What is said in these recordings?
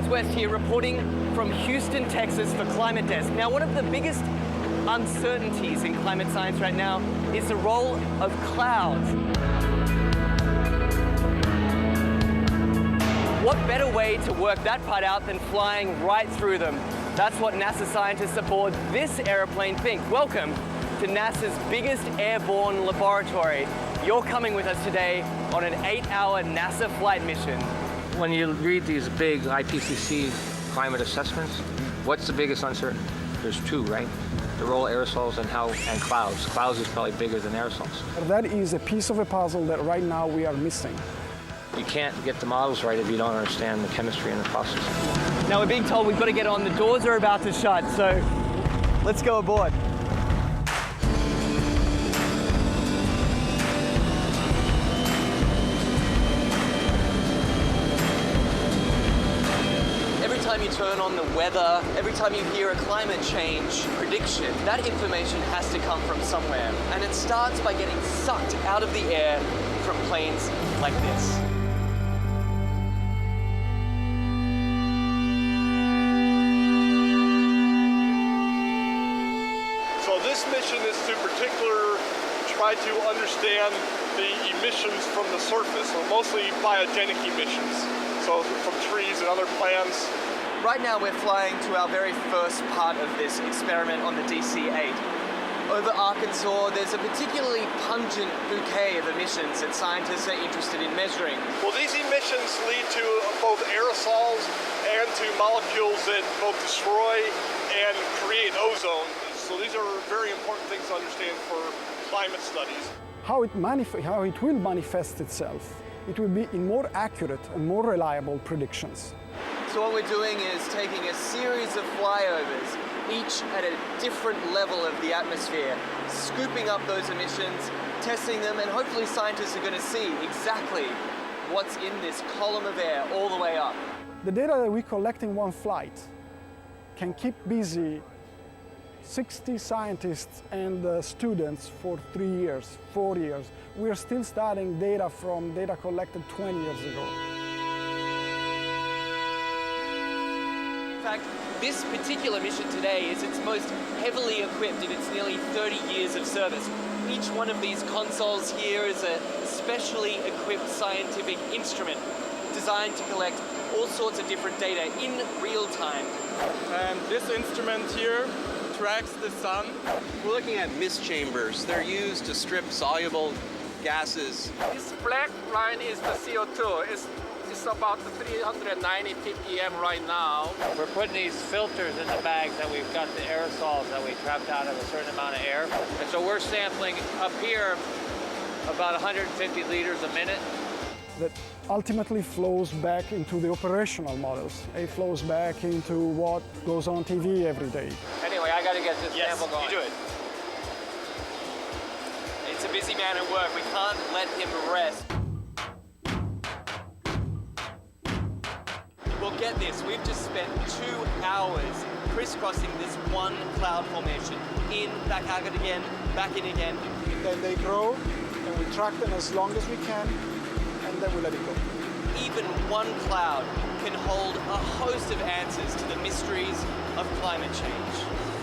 Northwest here, reporting from Houston, Texas for Climate Desk. Now, one of the biggest uncertainties in climate science right now is the role of clouds. What better way to work that part out than flying right through them? That's what NASA scientists aboard this airplane think. Welcome to NASA's biggest airborne laboratory. You're coming with us today on an 8-hour NASA flight mission. When you read these big IPCC climate assessments, what's the biggest uncertainty? There's two, right? The role of aerosols and clouds. Clouds is probably bigger than aerosols. That is a piece of a puzzle that right now we are missing. You can't get the models right if you don't understand the chemistry and the process. Now we're being told we've got to get on. The doors are about to shut, so let's go aboard. Every time you turn on the weather, every time you hear a climate change prediction, that information has to come from somewhere. And it starts by getting sucked out of the air from planes like this. So this mission is to particularly try to understand the emissions from the surface, so mostly biogenic emissions, so from trees and other plants. Right now we're flying to our very first part of this experiment on the DC-8. Over Arkansas, there's a particularly pungent bouquet of emissions that scientists are interested in measuring. Well, these emissions lead to both aerosols and to molecules that both destroy and create ozone. So these are very important things to understand for climate studies. How it will manifest itself, it will be in more accurate and more reliable predictions. So what we're doing is taking a series of flyovers, each at a different level of the atmosphere, scooping up those emissions, testing them, and hopefully scientists are going to see exactly what's in this column of air all the way up. The data that we collect in one flight can keep busy 60 scientists and students for 3 years, 4 years. We're still studying data from data collected 20 years ago. In fact, this particular mission today is its most heavily equipped in its nearly 30 years of service. Each one of these consoles here is a specially equipped scientific instrument designed to collect all sorts of different data in real time. And this instrument here tracks the sun. We're looking at mist chambers. They're used to strip soluble gases. This black line is the CO2. It's about 390 ppm right now. We're putting these filters in the bags that we've got the aerosols that we trapped out of a certain amount of air. And so we're sampling up here about 150 liters a minute. That ultimately flows back into the operational models. It flows back into what goes on TV every day. Anyway, I got to get this sample going. You do it. It's a busy man at work. We can't let him rest. Well, get this. We've just spent 2 hours crisscrossing this one cloud formation. In, back out again, back in again. Then they grow, and we track them as long as we can, and then we let it go. Even one cloud can hold a host of answers to the mysteries of climate change.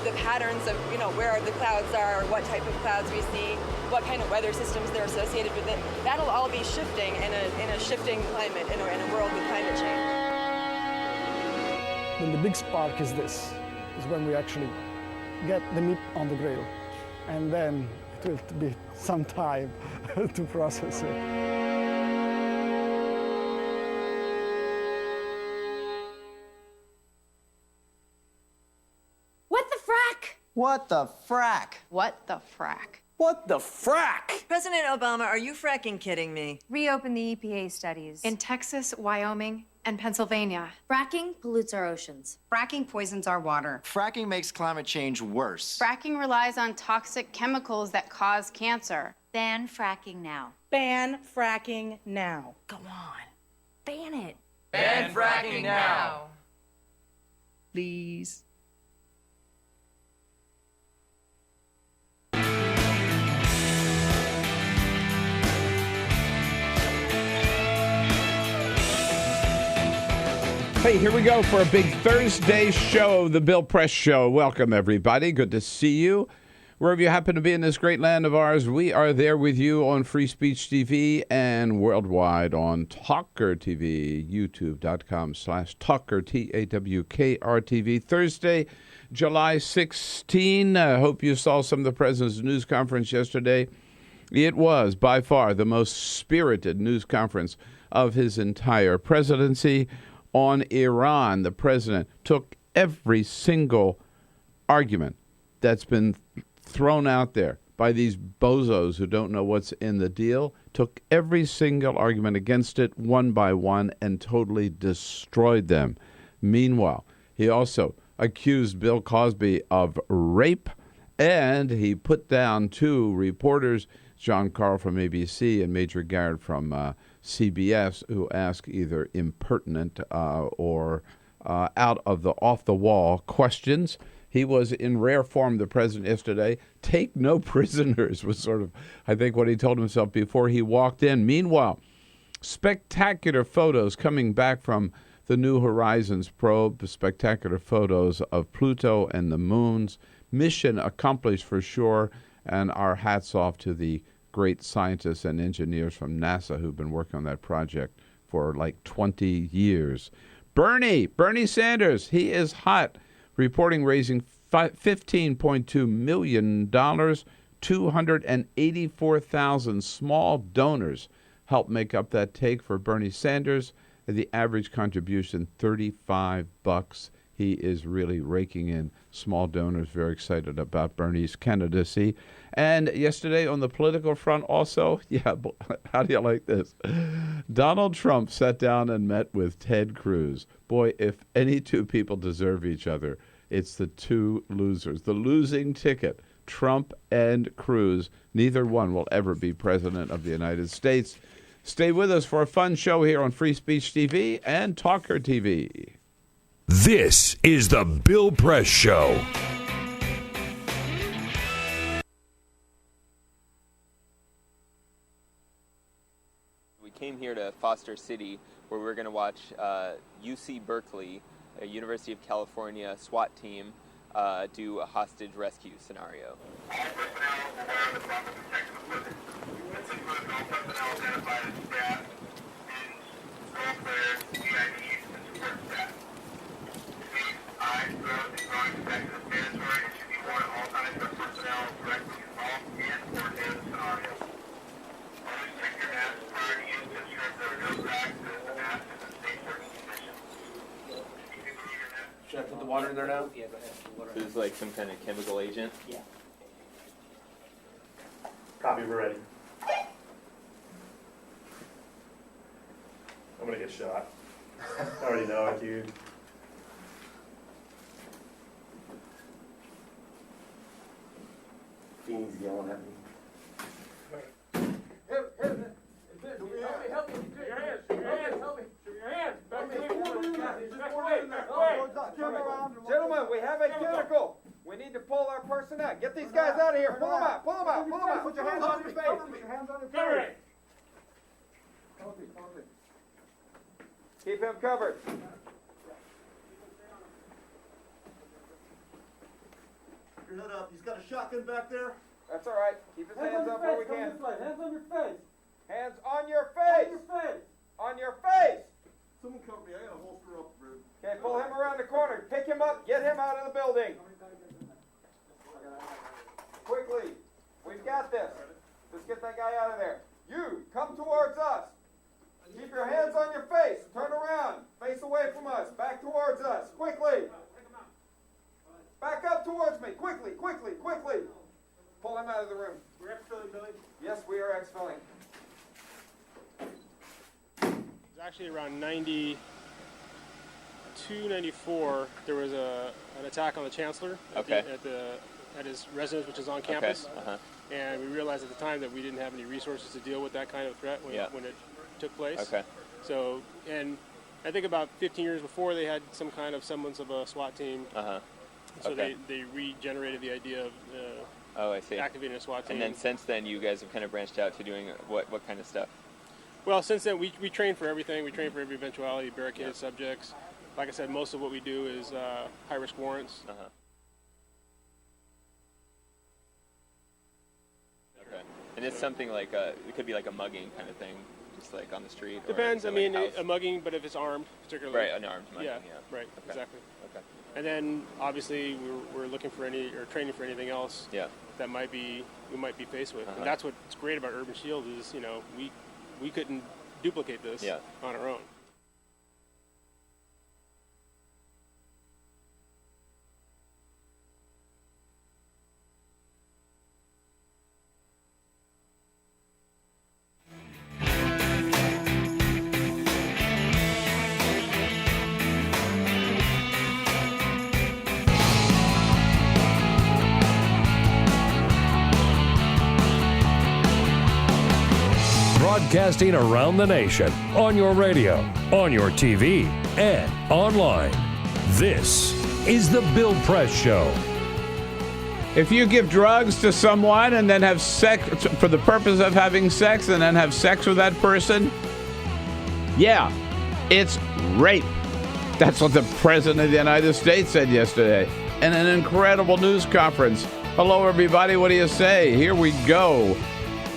The patterns of, where the clouds are, what type of clouds we see, what kind of weather systems they're associated with it, that'll all be shifting in a shifting climate, in a world with climate change. Then the big spark is this, is when we actually get the meat on the grill. And then it will be some time to process it. What the frack? What the frack? What the frack? What the frack? President Obama, are you fracking kidding me? Reopen the EPA studies. In Texas, Wyoming, and Pennsylvania. Fracking pollutes our oceans. Fracking poisons our water. Fracking makes climate change worse. Fracking relies on toxic chemicals that cause cancer. Ban fracking now. Ban fracking now. Go on. Ban it. Ban fracking now. Please. Hey, here we go for a big Thursday show, the Bill Press Show. Welcome, everybody. Good to see you. Wherever you happen to be in this great land of ours, we are there with you on Free Speech TV and worldwide on TawkrTV, youtube.com/Tawker, TAWKR-TV. Thursday, July 16. I hope you saw some of the president's news conference yesterday. It was by far the most spirited news conference of his entire presidency. On Iran, the president took every single argument that's been thrown out there by these bozos who don't know what's in the deal, took every single argument against it one by one and totally destroyed them. Meanwhile, he also accused Bill Cosby of rape, and he put down two reporters, John Carl from ABC and Major Garrett from CBS, who ask either impertinent or off-the-wall questions. He was in rare form, the president, yesterday. Take no prisoners was sort of, I think, what he told himself before he walked in. Meanwhile, spectacular photos coming back from the New Horizons probe, spectacular photos of Pluto and the moons. Mission accomplished for sure, and our hats off to the great scientists and engineers from NASA who've been working on that project for like 20 years. Bernie Sanders, he is hot, reporting raising $15.2 million, 284,000 small donors helped make up that take for Bernie Sanders. The average contribution, $35. He is really raking in small donors, very excited about Bernie's candidacy. And yesterday on the political front also, how do you like this? Donald Trump sat down and met with Ted Cruz. Boy, if any two people deserve each other, it's the two losers. The losing ticket, Trump and Cruz. Neither one will ever be president of the United States. Stay with us for a fun show here on Free Speech TV and TawkrTV. This is the Bill Press Show. We came here to Foster City, where we're going to watch UC Berkeley, a University of California SWAT team, do a hostage rescue scenario. Should I put the water in there now? Yeah, go ahead. This is like some kind of chemical agent? Yeah. Copy, we're ready. I'm gonna get shot. I already know it, dude. Fiend's yelling at me. Help me. Your hands. Help me. Your hands. Back to Gentlemen, we have a chemical. We need to pull our person out. Get these guys out of here. Pull them out. Put your hands on your face. Put your hands on your face. Keep him covered. Your head up. He's got a shotgun back there. That's all right. Keep his hands up where we can. Hands on your face. Hands on your face. On your face. Someone cover me. I got a holster up, bro. Okay, pull him around the corner. Pick him up. Get him out of the building. Quickly. We've got this. Let's get that guy out of there. You, come towards us. Keep your hands on your face. Turn around. Face away from us. Back towards us. Quickly. Back up towards me. Quickly. Pull him out of the room. We're exfilling, Billy. Yes, we are exfilling. It's actually around 92, 94. There was an attack on the chancellor at his residence, which is on campus. And we realized at the time that we didn't have any resources to deal with that kind of threat when it took place. So, and I think about 15 years before, they had some kind of semblance of a SWAT team. So they regenerated the idea of activating a SWAT team. And then since then, you guys have kind of branched out to doing what kind of stuff? Well, since then, we train for everything. We train for every eventuality, barricaded subjects, like I said, most of what we do is high-risk warrants. Okay. And it's something like it could be like a mugging kind of thing, just like on the street. Depends. Or I mean, like a mugging, but if it's armed, particularly. Right, an armed mugging. Yeah. Yeah. Right. Okay. Exactly. Okay. And then obviously we're looking for training for anything else. Yeah. That we might be faced with, and that's what's great about Urban Shield is we couldn't duplicate this on our own. Broadcasting around the nation, on your radio, on your TV, and online. This is The Bill Press Show. If you give drugs to someone and then have sex for the purpose of having sex and then have sex with that person, yeah, it's rape. That's what the President of the United States said yesterday in an incredible news conference. Hello, everybody. What do you say? Here we go.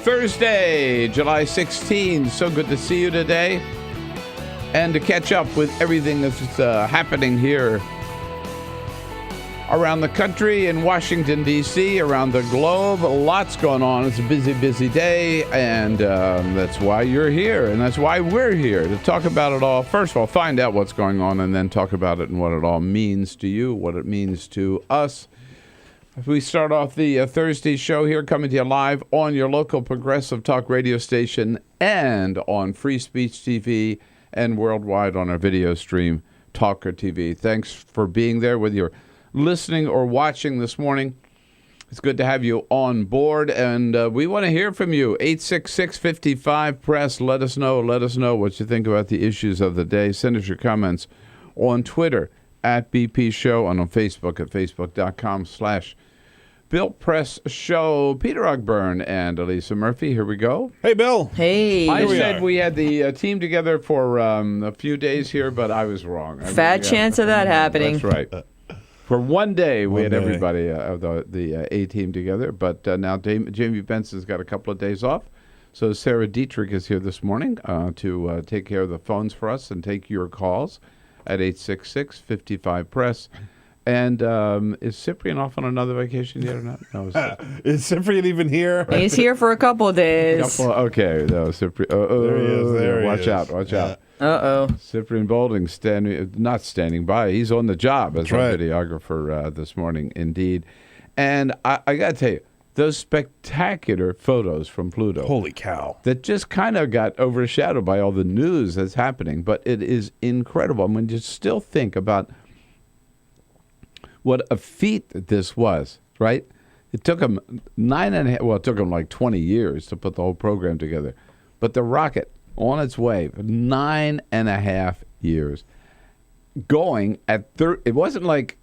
Thursday, July 16. So good to see you today. And to catch up with everything that's happening here around the country, in Washington, D.C., around the globe. Lots going on. It's a busy, busy day. And that's why you're here. And that's why we're here, to talk about it all. First of all, find out what's going on and then talk about it and what it all means to you, what it means to us. We start off the Thursday show here, coming to you live on your local progressive talk radio station and on Free Speech TV and worldwide on our video stream, TawkrTV. Thanks for being there, whether you're listening or watching this morning. It's good to have you on board, and we want to hear from you. 866-55-PRESS. Let us know what you think about the issues of the day. Send us your comments on Twitter at BP Show and on Facebook at facebook.com/Bill Press Show. Peter Ogburn and Elisa Murphy. Here we go. Hey, Bill. Hey. I said we had the team together for a few days here, but I was wrong. Fat chance of that happening. That's right. For one day, we had everybody of the A team together, but now Jamie Benson's got a couple of days off. So Sarah Dietrich is here this morning to take care of the phones for us and take your calls at 866-55-PRESS. And is Cyprian off on another vacation yet or not? No. Is Cyprian even here? He's here for a couple of days. Okay. No, Cyprian. There he is. There watch he is. out. Watch out. Uh-oh. Cyprian Bolding not standing by. He's on the job as our videographer this morning, indeed. And I got to tell you, those spectacular photos from Pluto. Holy cow. That just kind of got overshadowed by all the news that's happening. But it is incredible. I mean, you still think about what a feat this was, right? It took them it took them like 20 years to put the whole program together. But the rocket on its way, 9.5 years, going at it wasn't like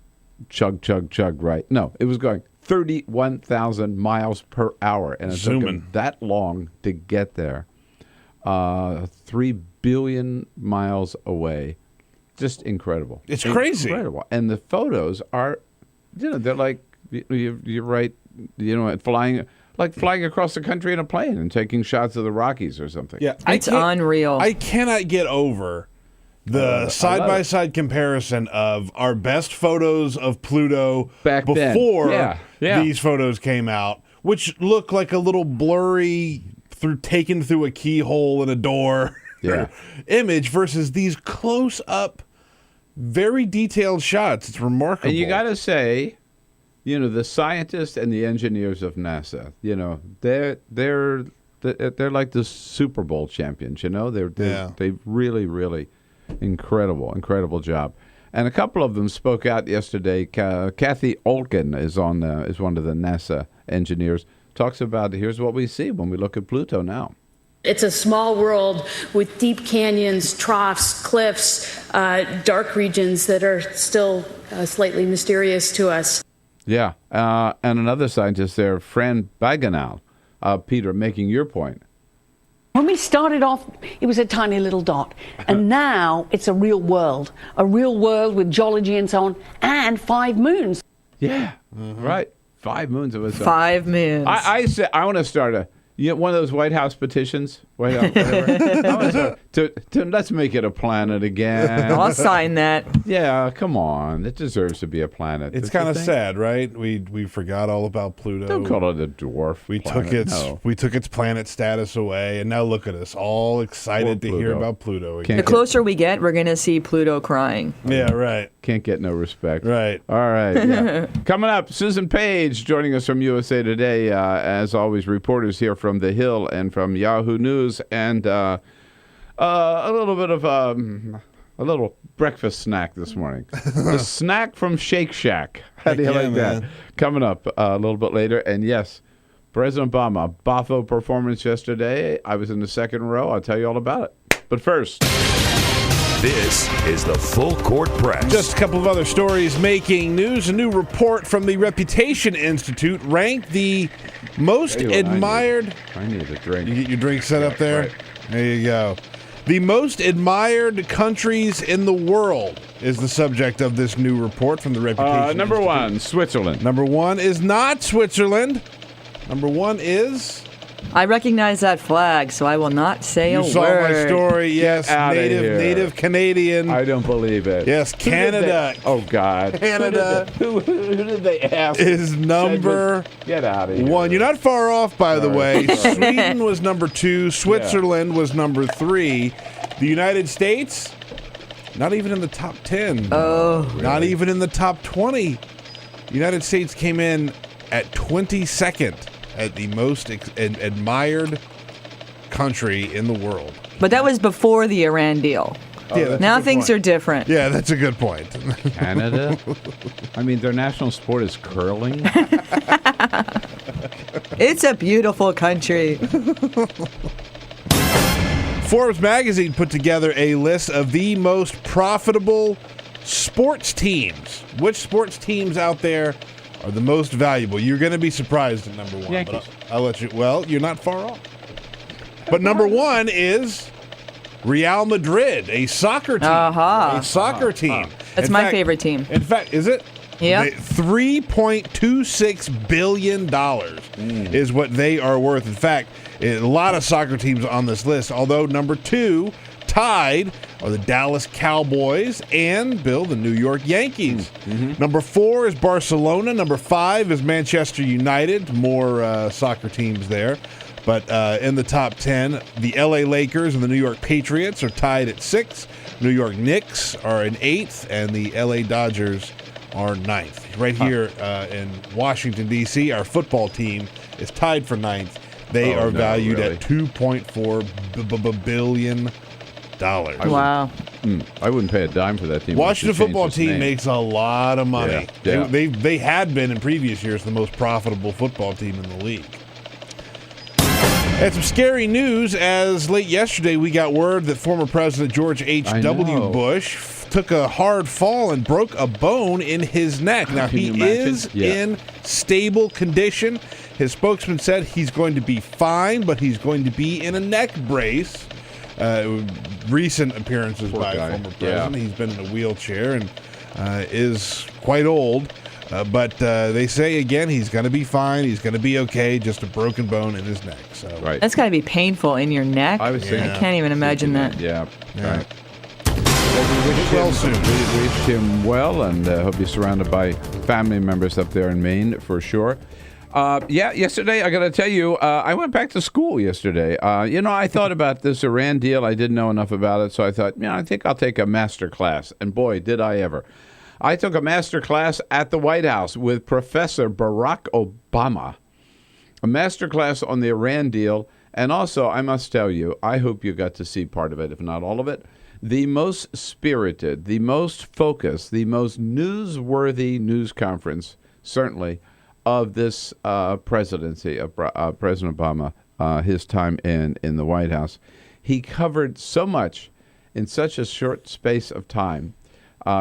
chug, chug, chug, right? No, it was going 31,000 miles per hour. And it took them that long to get there. 3 billion miles away. Just incredible. It's crazy. Incredible. And the photos are, they're like, you're right, flying across the country in a plane and taking shots of the Rockies or something. Yeah, it's unreal. I cannot get over the side-by-side comparison of our best photos of Pluto back before these photos came out, which look like a little blurry, taken through a keyhole in a door image versus these close-up, very detailed shots. It's remarkable. And you got to say, the scientists and the engineers of NASA, they're like the Super Bowl champions. They really, really incredible job. And a couple of them spoke out yesterday. Kathy Olkin is one of the NASA engineers. Talks about here's what we see when we look at Pluto now. It's a small world with deep canyons, troughs, cliffs, dark regions that are still slightly mysterious to us. Yeah, and another scientist there, Fran Bagenal, Peter, making your point. When we started off, it was a tiny little dot. And now it's a real world with geology and so on, and 5 moons. Yeah, right. 5 moons of us. 5 moons. I said I want to start one of those White House petitions. White House, whatever. Let's make it a planet again. I'll sign that. Yeah, come on. It deserves to be a planet. It's kind of sad, right? We forgot all about Pluto. Don't call it a dwarf. We took its planet status away, and now look at us, all excited to hear about Pluto again. The closer we get, we're going to see Pluto crying. Yeah, right. Can't get no respect. Right. All right. Yeah. Coming up, Susan Page joining us from USA Today. As always, reporters here from The Hill and from Yahoo News, and a little bit of a little breakfast snack this morning. A snack from Shake Shack. How do you like that? Coming up a little bit later. And yes, President Obama, Boffo performance yesterday. I was in the second row. I'll tell you all about it. But first, this is the Full Court Press. Just a couple of other stories making news. A new report from the Reputation Institute ranked the most admired. I need a drink. You get your drink set up there? Right. There you go. The most admired countries in the world is the subject of this new report from the Reputation Number Institute. 1, Switzerland. Number 1 is not Switzerland. Number 1 is... I recognize that flag, so I will not say a word. You saw my story, yes. Native Canadian. I don't believe it. Yes, Canada. Oh, God. Canada. Who did they ask? Is number Get out of here. 1. You're not far off, by the way. Sweden was number 2. Switzerland was number 3. The United States, not even in the top 10. Oh. Really? Not even in the top 20. The United States came in at 22nd. At the most admired country in the world. But that was before the Iran deal. Yeah, now things are different. Yeah, that's a good point. Canada? I mean, their national sport is curling. It's a beautiful country. Forbes magazine put together a list of the most profitable sports teams. Which sports teams out there are the most valuable? You're going to be surprised at number 1. Yankees. But I'll let you. Well, you're not far off. But number 1 is Real Madrid, a soccer team. A soccer team. That's my favorite team. In fact, is it? Yeah. $3.26 billion is what they are worth. In fact, a lot of soccer teams on this list, although number 2 tied are the Dallas Cowboys and, Bill, the New York Yankees. Number 4 is Barcelona. Number 5 is Manchester United. More soccer teams there. But in the top 10, the LA Lakers and the New York Patriots are tied at 6. New York Knicks are in 8th, and the LA Dodgers are 9th. Right here in Washington, D.C., our football team is tied for 9th. They are valued at $2.4 billion. Wow. I wouldn't pay a dime for that team. Washington football team makes a lot of money. Yeah. They had been in previous years the most profitable football team in the league. And some scary news, as late yesterday we got word that former President George H.W. Bush took a hard fall and broke a bone in his neck. Now, he is in stable condition. His spokesman said he's going to be fine, but he's going to be in a neck brace. Recent appearances by former president. He's been in a wheelchair and is quite old. But they say, again, he's going to be fine. He's going to be okay. Just a broken bone in his neck. So That's got to be painful in your neck. I can't even imagine that. Yeah. Right. Well soon. We wish him well, and hope he's surrounded by family members up there in Maine for sure. Yesterday, I got to tell you, I went back to school yesterday. I thought about this Iran deal. I didn't know enough about it, so I thought, I think I'll take a master class. And boy, did I ever. I took a master class at the White House with Professor Barack Obama, a master class on the Iran deal. And also, I must tell you, I hope you got to see part of it, if not all of it, the most spirited, the most focused, the most newsworthy news conference, certainly, of this presidency of President Obama, his time in the White House. He covered so much in such a short space of time.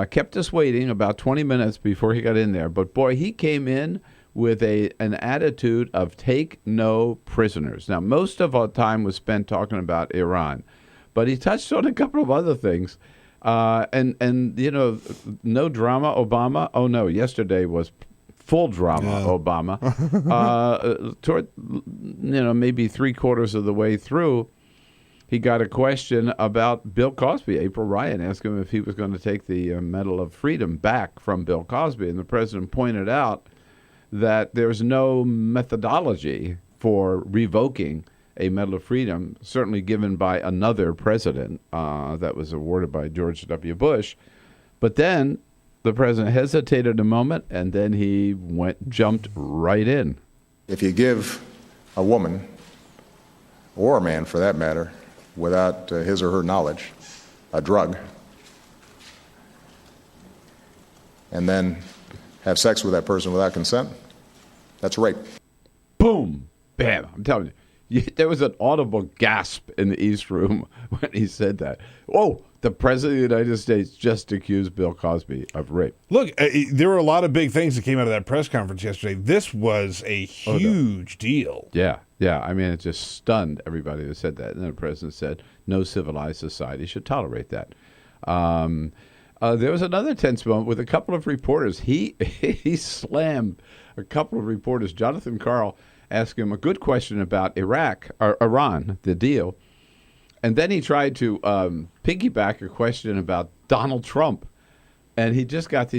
Kept us waiting about 20 minutes before he got in there. But, boy, he came in with an attitude of take no prisoners. Now, most of our time was spent talking about Iran, but he touched on a couple of other things. And no drama, Obama. Oh, no, yesterday was full drama, Obama. Toward, maybe 3/4 of the way through, he got a question about Bill Cosby. April Ryan asked him if he was going to take the Medal of Freedom back from Bill Cosby. And the president pointed out that there's no methodology for revoking a Medal of Freedom, certainly given by another president that was awarded by George W. Bush. But then the president hesitated a moment, and then he jumped right in. If you give a woman, or a man for that matter, without his or her knowledge, a drug, and then have sex with that person without consent, that's rape. Boom. Bam. I'm telling you. There was an audible gasp in the East Room when he said that. Oh, the President of the United States just accused Bill Cosby of rape. Look, there were a lot of big things that came out of that press conference yesterday. This was a huge deal. Yeah. I mean, it just stunned everybody that said that. And then the President said no civilized society should tolerate that. There was another tense moment with a couple of reporters. He slammed a couple of reporters. Jonathan Karl asked him a good question about Iran, the deal. And then he tried to piggyback a question about Donald Trump. And he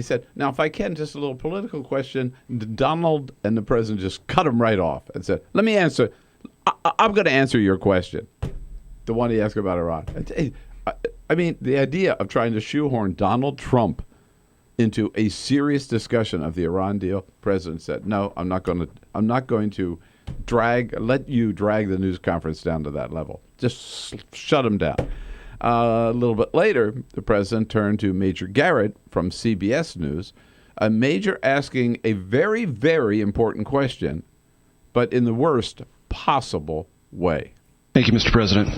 said, now, if I can, just a little political question. Donald and the president just cut him right off and said, let me answer. I'm going to answer your question. The one he asked about Iran. I mean, the idea of trying to shoehorn Donald Trump into a serious discussion of the Iran deal, the president said, no, I'm not going to let you drag the news conference down to that level. Just shut him down. A little bit later, the president turned to Major Garrett from CBS News, a major asking a very, very important question, but in the worst possible way. Thank you, Mr. President.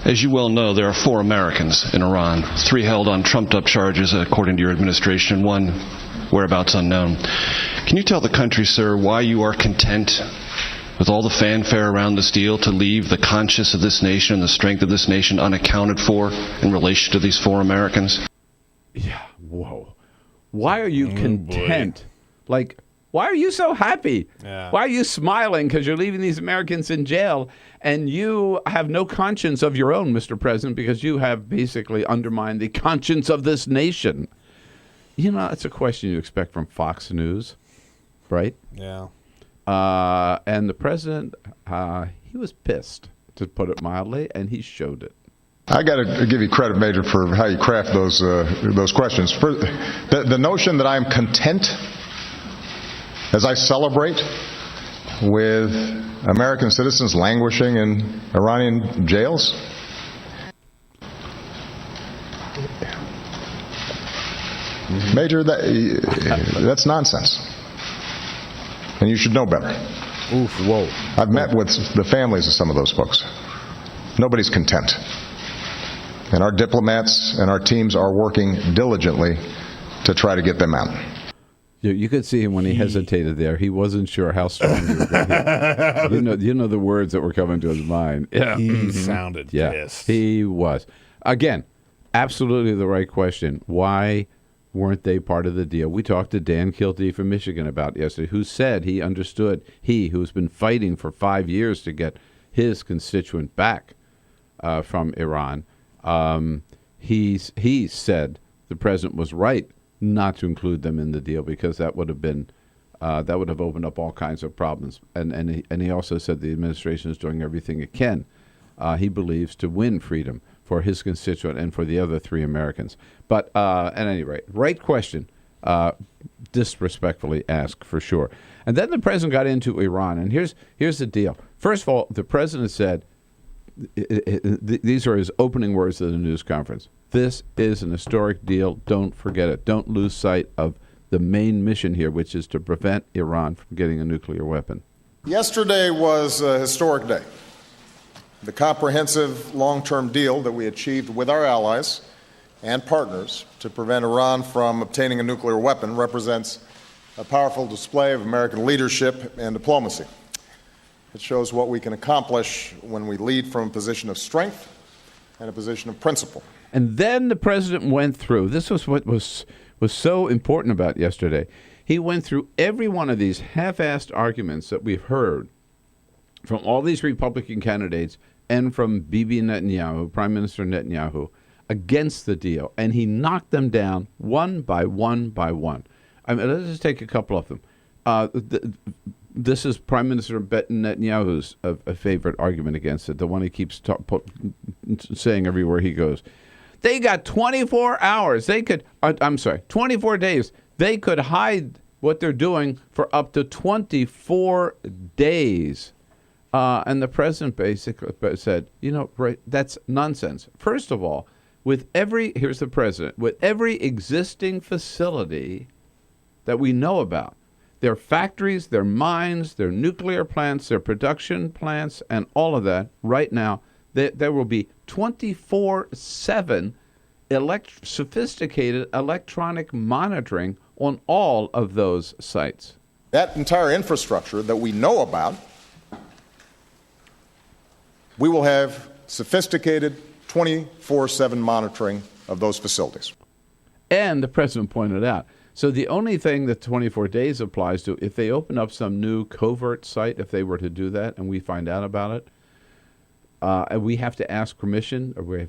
As you well know, there are 4 Americans in Iran, 3 held on trumped-up charges, according to your administration, 1 whereabouts unknown. Can you tell the country, sir, why you are content with all the fanfare around this deal to leave the conscience of this nation and the strength of this nation unaccounted for in relation to these 4 Americans? Yeah, whoa. Why are you content? Like, why are you so happy? Yeah. Why are you smiling because you're leaving these Americans in jail and you have no conscience of your own, Mr. President, because you have basically undermined the conscience of this nation? You know, that's a question you expect from Fox News, right? Yeah. And the president, he was pissed, to put it mildly, and he showed it. I got to give you credit, Major, for how you craft those questions. For the notion that I'm content as I celebrate with American citizens languishing in Iranian jails. Major, that's nonsense. And you should know better. Oof, whoa. I've met with the families of some of those folks. Nobody's content. And our diplomats and our teams are working diligently to try to get them out. You could see him when he hesitated there. He wasn't sure how strong he was going to be. You know the words that were coming to his mind. Yeah. He sounded pissed. He was. Again, absolutely the right question. Why weren't they part of the deal? We talked to Dan Kilty from Michigan about yesterday, who said he understood, who's been fighting for 5 years to get his constituent back from Iran. He said the president was right not to include them in the deal because that would have been that would have opened up all kinds of problems. And he also said the administration is doing everything it can, he believes, to win freedom for his constituent and for the other 3 Americans. But at any rate, right question, disrespectfully asked for sure. And then the president got into Iran, and here's the deal. First of all, the president said, these are his opening words to the news conference. This is an historic deal. Don't forget it. Don't lose sight of the main mission here, which is to prevent Iran from getting a nuclear weapon. Yesterday was a historic day. The comprehensive long-term deal that we achieved with our allies and partners to prevent Iran from obtaining a nuclear weapon represents a powerful display of American leadership and diplomacy. It shows what we can accomplish when we lead from a position of strength and a position of principle. And then the president went through, this was what was so important about yesterday. He went through every one of these half-assed arguments that we've heard from all these Republican candidates and from Bibi Netanyahu, Prime Minister Netanyahu, against the deal. And he knocked them down one by one by one. I mean, let's just take a couple of them. This is Prime Minister Netanyahu's a favorite argument against it, the one he keeps saying everywhere he goes. They got 24 hours. 24 days. They could hide what they're doing for up to 24 days. And the president basically said, right, that's nonsense. First of all, here's the president, with every existing facility that we know about, their factories, their mines, their nuclear plants, their production plants, and all of that, right now, there will be 24/7 sophisticated electronic monitoring on all of those sites. That entire infrastructure that we know about, we will have sophisticated 24/7 monitoring of those facilities. And the president pointed out, so the only thing that 24 days applies to, if they open up some new covert site, if they were to do that and we find out about it, and we have to ask permission, or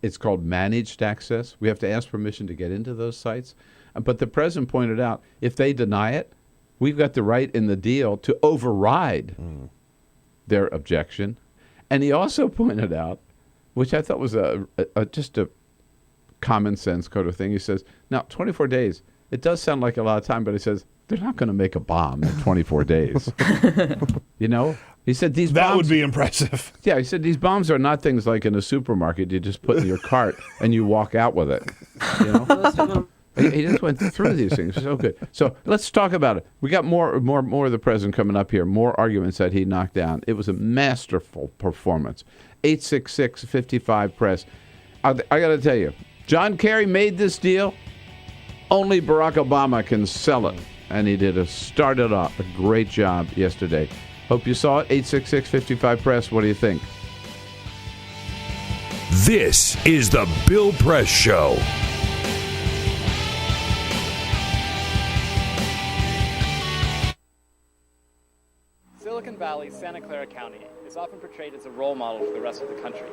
it's called managed access. We have to ask permission to get into those sites. But the president pointed out, if they deny it, we've got the right in the deal to override their objection. And he also pointed out, which I thought was just a common sense kind of thing. He says, now, 24 days, it does sound like a lot of time, but he says, they're not going to make a bomb in 24 days. He said these bombs... That would be impressive. Yeah, he said these bombs are not things like in a supermarket you just put in your cart and you walk out with it. He just went through these things. So good. So let's talk about it. We got more of the president coming up here, more arguments that he knocked down. It was a masterful performance. 866-55-PRESS. I got to tell you, John Kerry made this deal. Only Barack Obama can sell it. And he started off a great job yesterday. Hope you saw it. 866-55-PRESS. What do you think? This is the Bill Press Show. Silicon Valley, Santa Clara County is often portrayed as a role model for the rest of the country.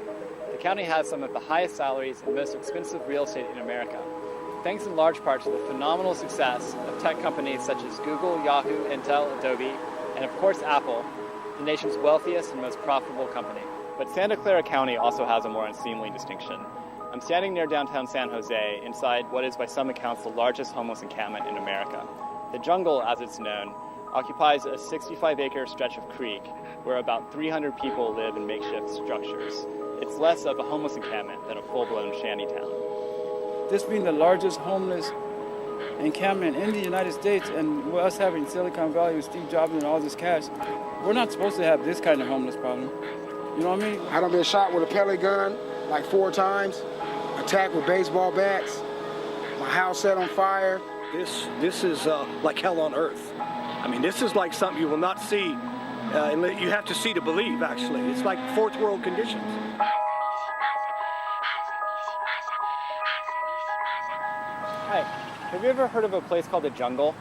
The county has some of the highest salaries and most expensive real estate in America, thanks in large part to the phenomenal success of tech companies such as Google, Yahoo, Intel, Adobe, and of course Apple, the nation's wealthiest and most profitable company. But Santa Clara County also has a more unseemly distinction. I'm standing near downtown San Jose, inside what is by some accounts the largest homeless encampment in America. The Jungle, as it's known, occupies a 65-acre stretch of creek where about 300 people live in makeshift structures. It's less of a homeless encampment than a full-blown shantytown. This being the largest homeless encampment in the United States, and us having Silicon Valley with Steve Jobs and all this cash, we're not supposed to have this kind of homeless problem. You know what I mean? I done been shot with a pellet gun like 4 times, attacked with baseball bats, my house set on fire. This is like hell on earth. I mean, this is like something you will not see. You have to see to believe, actually. It's like fourth world conditions. Hi, have you ever heard of a place called the Jungle?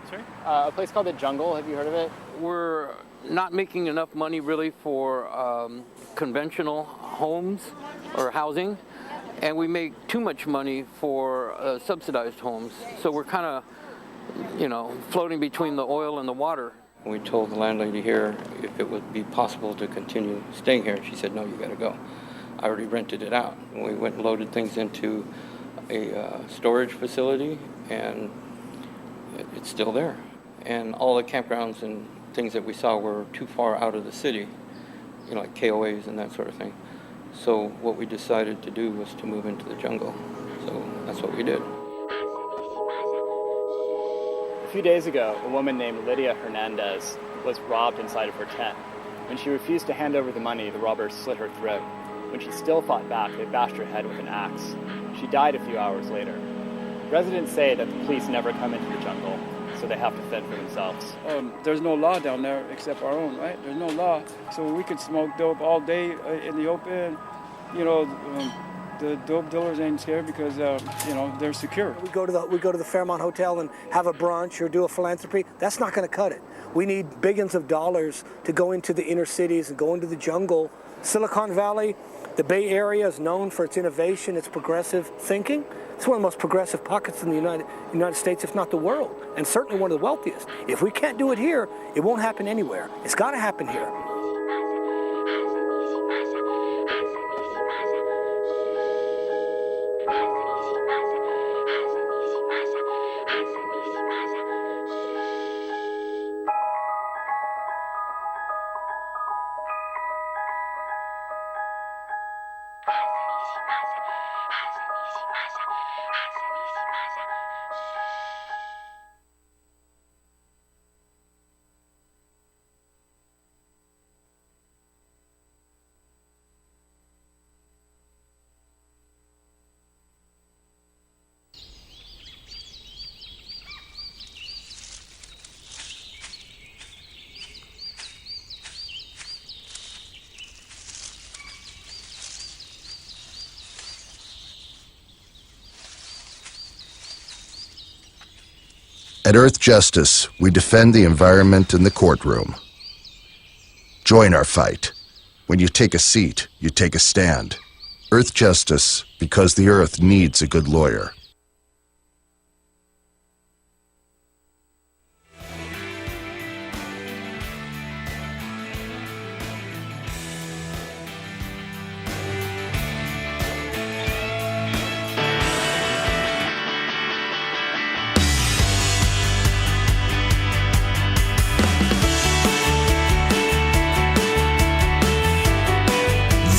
Sorry? A place called the Jungle, have you heard of it? We're not making enough money really for conventional homes or housing, and we make too much money for subsidized homes. So we're kind of, floating between the oil and the water. We told the landlady here if it would be possible to continue staying here, and she said, no, you got to go. I already rented it out. And we went and loaded things into a storage facility, and it's still there. And all the campgrounds and things that we saw were too far out of the city, like KOAs and that sort of thing. So what we decided to do was to move into the Jungle. So that's what we did. A few days ago, a woman named Lydia Hernandez was robbed inside of her tent. When she refused to hand over the money, the robbers slit her throat. When she still fought back, they bashed her head with an axe. She died a few hours later. Residents say that the police never come into the Jungle, so they have to fend for themselves. There's no law down there except our own, right? There's no law, so we could smoke dope all day in the open. You know, the dope dealers ain't scared because they're secure. We go to the Fairmont Hotel and have a brunch or do a philanthropy. That's not going to cut it. We need billions of dollars to go into the inner cities and go into the jungle. Silicon Valley, the Bay Area is known for its innovation, its progressive thinking. It's one of the most progressive pockets in the United States, if not the world, and certainly one of the wealthiest. If we can't do it here, it won't happen anywhere. It's got to happen here. At Earth Justice, we defend the environment in the courtroom. Join our fight. When you take a seat, you take a stand. Earth Justice, because the Earth needs a good lawyer.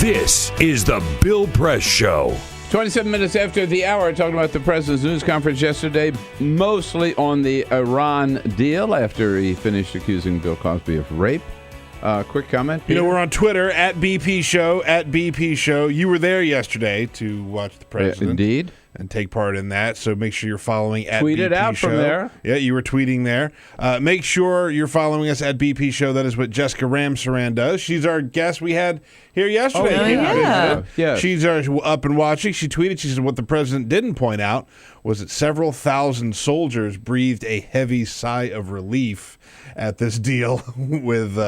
This is the Bill Press Show. 27 minutes after the hour, talking about the president's news conference yesterday, mostly on the Iran deal after he finished accusing Bill Cosby of rape. Quick comment, Peter? You know, we're on Twitter, at BP Show, at BP Show. You were there yesterday to watch the president. Indeed. And take part in that, so make sure you're following at Tweet BP it out Show. from there. Yeah, you were tweeting there. Make sure you're following us at BP Show. That is what Jessica Ramsaran does. She's our guest we had here yesterday. Oh, yeah. She's up and watching. She tweeted, she said, what the president didn't point out was that several thousand soldiers breathed a heavy sigh of relief at this deal with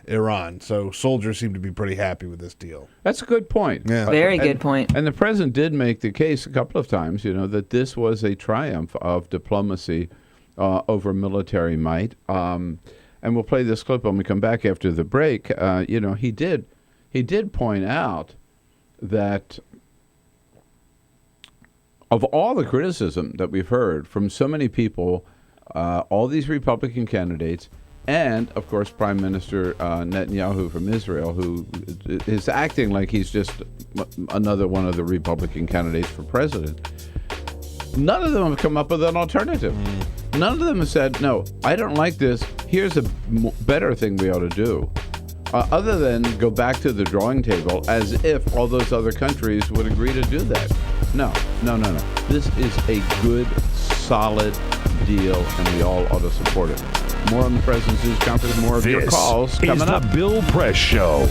Iran. So soldiers seem to be pretty happy with this deal. That's a good point. Yeah. Very good point. And the president did make the case a couple of times, that this was a triumph of diplomacy over military might. And we'll play this clip when we come back after the break. He did point out that of all the criticism that we've heard from so many people, all these Republican candidates, and, of course, Prime Minister Netanyahu from Israel, who is acting like he's just another one of the Republican candidates for president. None of them have come up with an alternative. None of them have said, no, I don't like this. Here's a better thing we ought to do. Other than go back to the drawing table as if all those other countries would agree to do that. No. This is a good, solid deal, and we all ought to support it. More on the President's News Conference, more of your calls coming up. This is the Bill Press Show.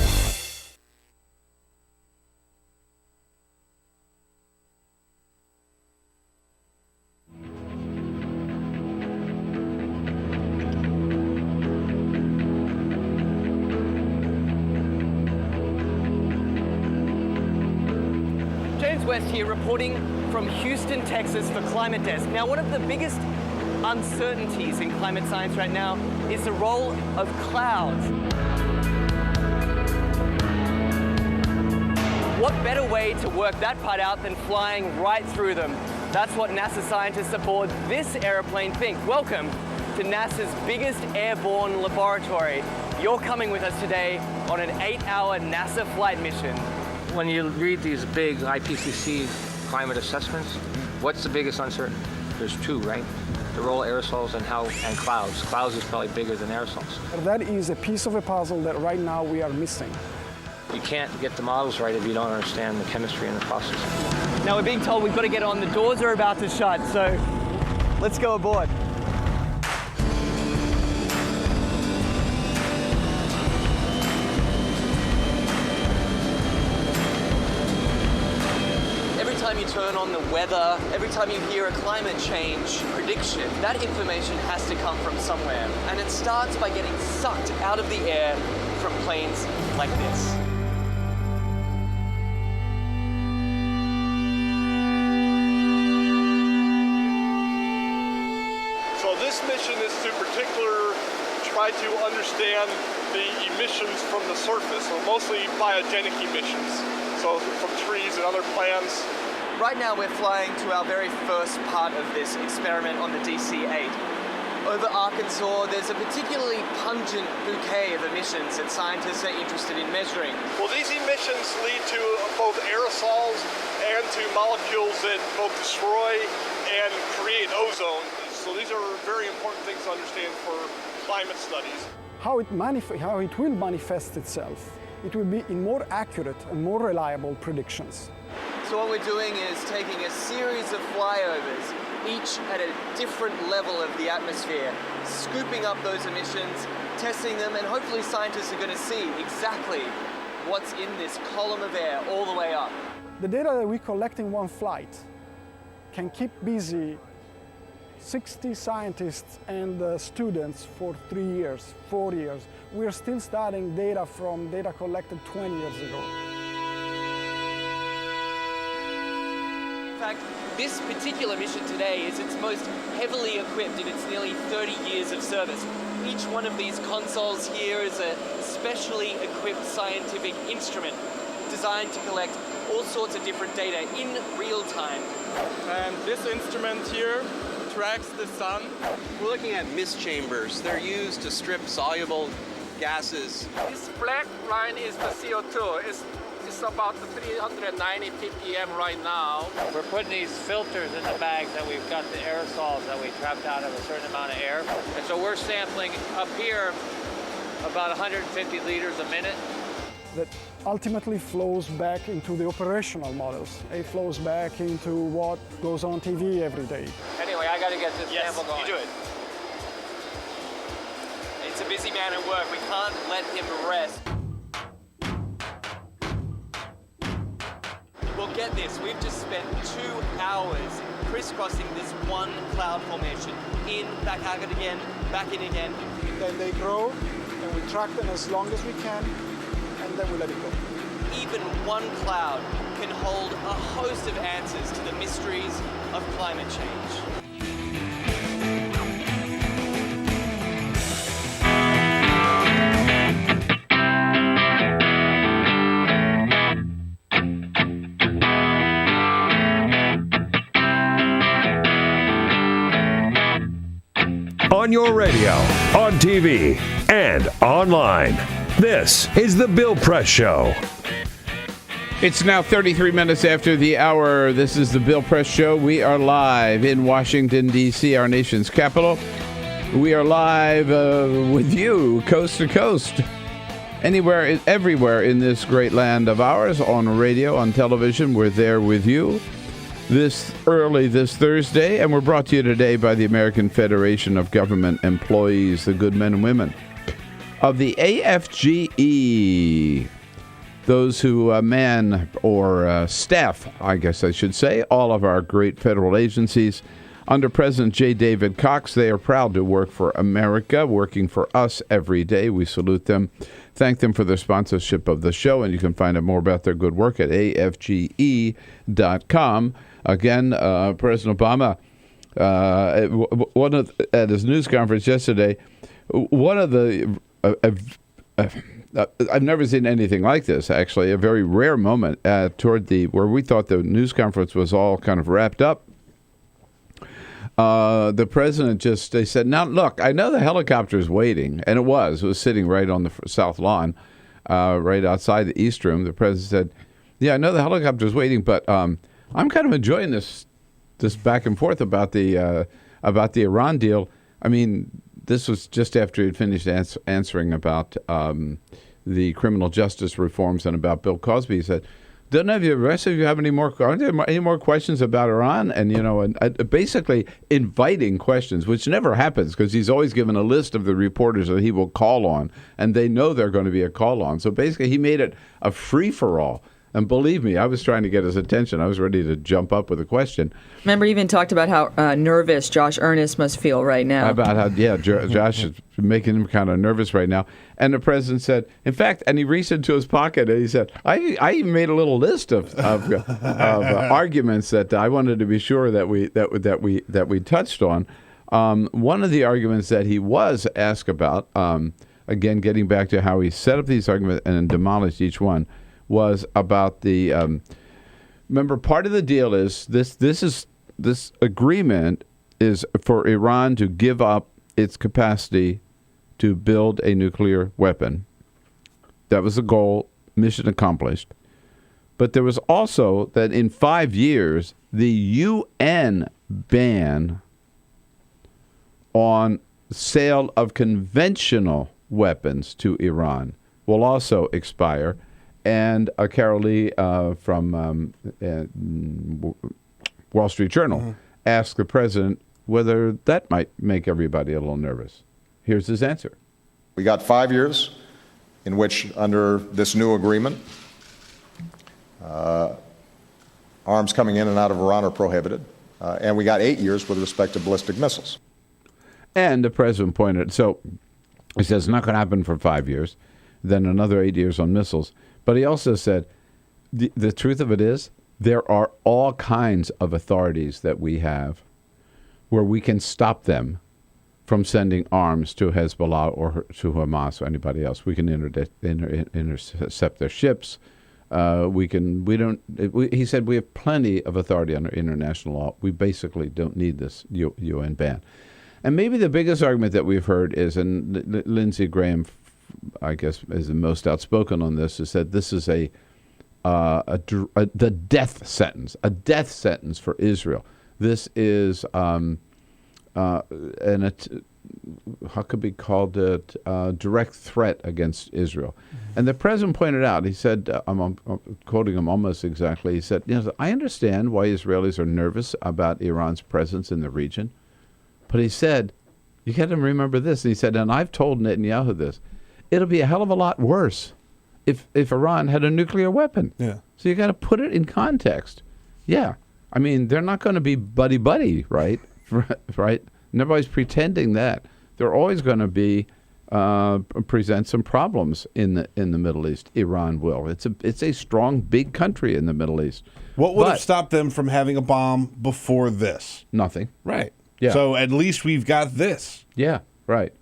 West here reporting from Houston, Texas for Climate Desk. Now, one of the biggest uncertainties in climate science right now is the role of clouds. What better way to work that part out than flying right through them? That's what NASA scientists aboard this airplane think. Welcome to NASA's biggest airborne laboratory. You're coming with us today on an 8-hour NASA flight mission. When you read these big IPCC climate assessments, what's the biggest uncertainty? There's two, right? The role of aerosols and clouds. Clouds is probably bigger than aerosols. That is a piece of a puzzle that right now we are missing. You can't get the models right if you don't understand the chemistry and the process. Now we're being told we've got to get on. The doors are about to shut, so let's go aboard. time you turn on the weather, every time you hear a climate change prediction, that information has to come from somewhere. And it starts by getting sucked out of the air from planes like this. So this mission is to try to understand the emissions from the surface, so mostly biogenic emissions, so from trees and other plants. Right now we're flying to our very first part of this experiment on the DC-8. Over Arkansas, there's a particularly pungent bouquet of emissions that scientists are interested in measuring. Well, these emissions lead to both aerosols and to molecules that both destroy and create ozone. So these are very important things to understand for climate studies. How it will manifest itself, it will be in more accurate and more reliable predictions. So what we're doing is taking a series of flyovers, each at a different level of the atmosphere, scooping up those emissions, testing them, and hopefully scientists are going to see exactly what's in this column of air all the way up. The data that we collect in one flight can keep busy 60 scientists and students for 3 years, 4 years. We're still studying data from data collected 20 years ago. In fact, this particular mission today is its most heavily equipped in its nearly 30 years of service. Each one of these consoles here is a specially equipped scientific instrument designed to collect all sorts of different data in real time. And this instrument here tracks the sun. We're looking at mist chambers. They're used to strip soluble gases. This black line is the CO2. It's about 390 ppm right now. We're putting these filters in the bags that we've got the aerosols that we trapped out of a certain amount of air. And so we're sampling up here about 150 liters a minute. That ultimately flows back into the operational models. It flows back into what goes on TV every day. Anyway, I got to get this sample going. You do it. It's a busy man at work. We can't let him rest. Well, get this. We've just spent 2 hours crisscrossing this one cloud formation. In, back out again, back in again. Then they grow, and we track them as long as we can, and then we let it go. Even one cloud can hold a host of answers to the mysteries of climate change. On your radio, on TV, and online. This is The Bill Press Show. It's now 33 minutes after the hour. This is The Bill Press Show. We are live in Washington, D.C., our nation's capital. We are live with you, coast to coast. Anywhere, everywhere in this great land of ours, on radio, on television, we're there with you. This Thursday, and we're brought to you today by the American Federation of Government Employees, the good men and women of the AFGE, those who man or staff, I guess I should say, all of our great federal agencies. Under President J. David Cox, they are proud to work for America, working for us every day. We salute them. Thank them for their sponsorship of the show, and you can find out more about their good work at afge.com. Again, President Obama, at his news conference yesterday, one of the I've never seen anything like this. Actually, a very rare moment toward where we thought the news conference was all kind of wrapped up. The president they said, "Now look, I know the helicopter's waiting," and it was sitting right on the south lawn, right outside the East Room. The president said, "Yeah, I know the helicopter's waiting, but I'm kind of enjoying this back and forth about the Iran deal." I mean, this was just after he had finished answering about the criminal justice reforms and about Bill Cosby. He said, "Don't have the rest of you have any more questions about Iran?" And and basically inviting questions, which never happens because he's always given a list of the reporters that he will call on, and they know they're going to be a call on. So basically, he made it a free for all. And believe me, I was trying to get his attention. I was ready to jump up with a question. Remember, he even talked about how nervous Josh Earnest must feel right now. About how, Josh is making him kind of nervous right now. And the president said, in fact, and he reached into his pocket and he said, I even made a little list of arguments that I wanted to be sure that we touched on. One of the arguments that he was asked about, again, getting back to how he set up these arguments and demolished each one, was about the remember, part of the deal is this agreement is for Iran to give up its capacity to build a nuclear weapon. That was the goal, mission accomplished. But there was also that in 5 years, the UN ban on sale of conventional weapons to Iran will also expire. And Carol Lee from Wall Street Journal asked the president whether that might make everybody a little nervous. Here's his answer. We got 5 years in which, under this new agreement, arms coming in and out of Iran are prohibited. And we got 8 years with respect to ballistic missiles. And the president pointed, so he says it's not going to happen for 5 years, then another 8 years on missiles. But he also said, the truth of it is, there are all kinds of authorities that we have where we can stop them from sending arms to Hezbollah or to Hamas or anybody else. We can intercept their ships. He said we have plenty of authority under international law. We basically don't need this UN ban. And maybe the biggest argument that we've heard is, and Lindsey Graham, I guess, is the most outspoken on this, is that this is the death sentence, a death sentence for Israel. This is how could be called a direct threat against Israel. And the president pointed out, he said, I'm quoting him almost exactly, he said, I understand why Israelis are nervous about Iran's presence in the region. But he said, you got to remember this. And he said, and I've told Netanyahu this, it'll be a hell of a lot worse if Iran had a nuclear weapon. Yeah. So you got to put it in context. Yeah. I mean, they're not going to be buddy-buddy, right? Right? Nobody's pretending that. They're always going to be present some problems in the Middle East. Iran will. It's a strong, big country in the Middle East. What would have stopped them from having a bomb before this? Nothing. Right. Yeah. So at least we've got this. Yeah. Right.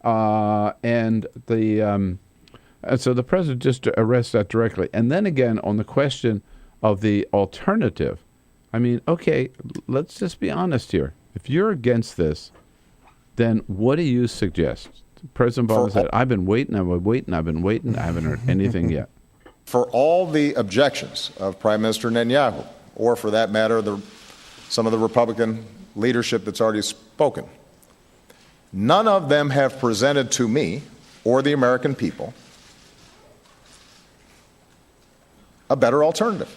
So the president just arrests that directly, and then again on the question of the alternative. I mean, okay, let's just be honest here. If you're against this, then what do you suggest? President Obama said, I've been waiting, I haven't heard anything yet. For all the objections of Prime Minister Netanyahu, or for that matter, some of the Republican leadership that's already spoken, none of them have presented to me or the American people a better alternative.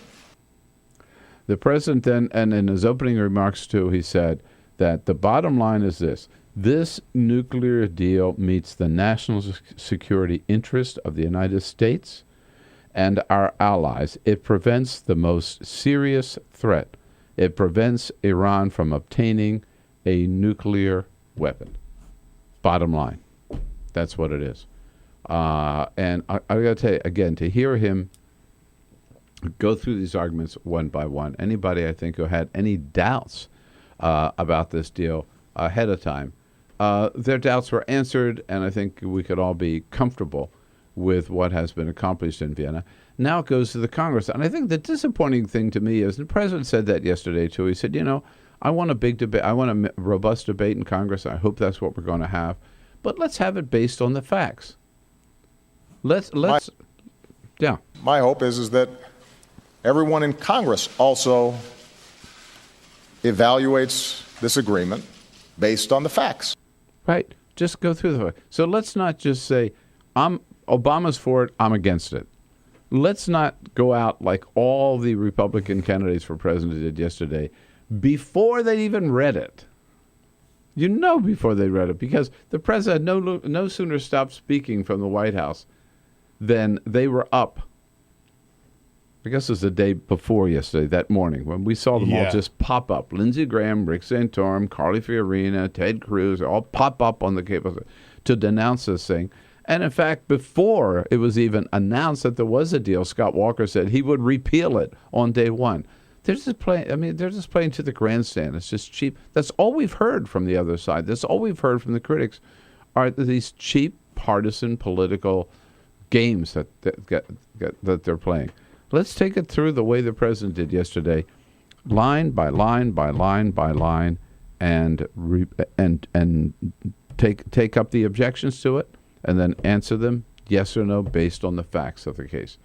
The president then, and in his opening remarks too, he said that the bottom line is this: this nuclear deal meets the national security interest of the United States and our allies. It prevents the most serious threat. It prevents Iran from obtaining a nuclear weapon. Bottom line. That's what it is. And I got to tell you, again, to hear him go through these arguments one by one, anybody I think who had any doubts about this deal ahead of time, their doubts were answered, and I think we could all be comfortable with what has been accomplished in Vienna. Now it goes to the Congress. And I think the disappointing thing to me is, and the president said that yesterday too, he said, I want a big debate, I want a robust debate in Congress. I hope that's what we're going to have. But let's have it based on the facts. My hope is that everyone in Congress also evaluates this agreement based on the facts. Right. Just go through the facts. So let's not just say, Obama's for it, I'm against it. Let's not go out like all the Republican candidates for president did yesterday before they even read it. Before they read it, because the president no sooner stopped speaking from the White House than they were up I guess it was the day before yesterday, that morning, when we saw them all just pop up. Lindsey Graham, Rick Santorum, Carly Fiorina, Ted Cruz, all pop up on the cable to denounce this thing. And in fact, before it was even announced that there was a deal, Scott Walker said he would repeal it on day one. They're just playing. I mean, they're just playing to the grandstand. It's just cheap. That's all we've heard from the other side. That's all we've heard from the critics, are these cheap, partisan, political games that they're playing. Let's take it through the way the president did yesterday, line by line by line by line, and take up the objections to it, and then answer them yes or no based on the facts of the case.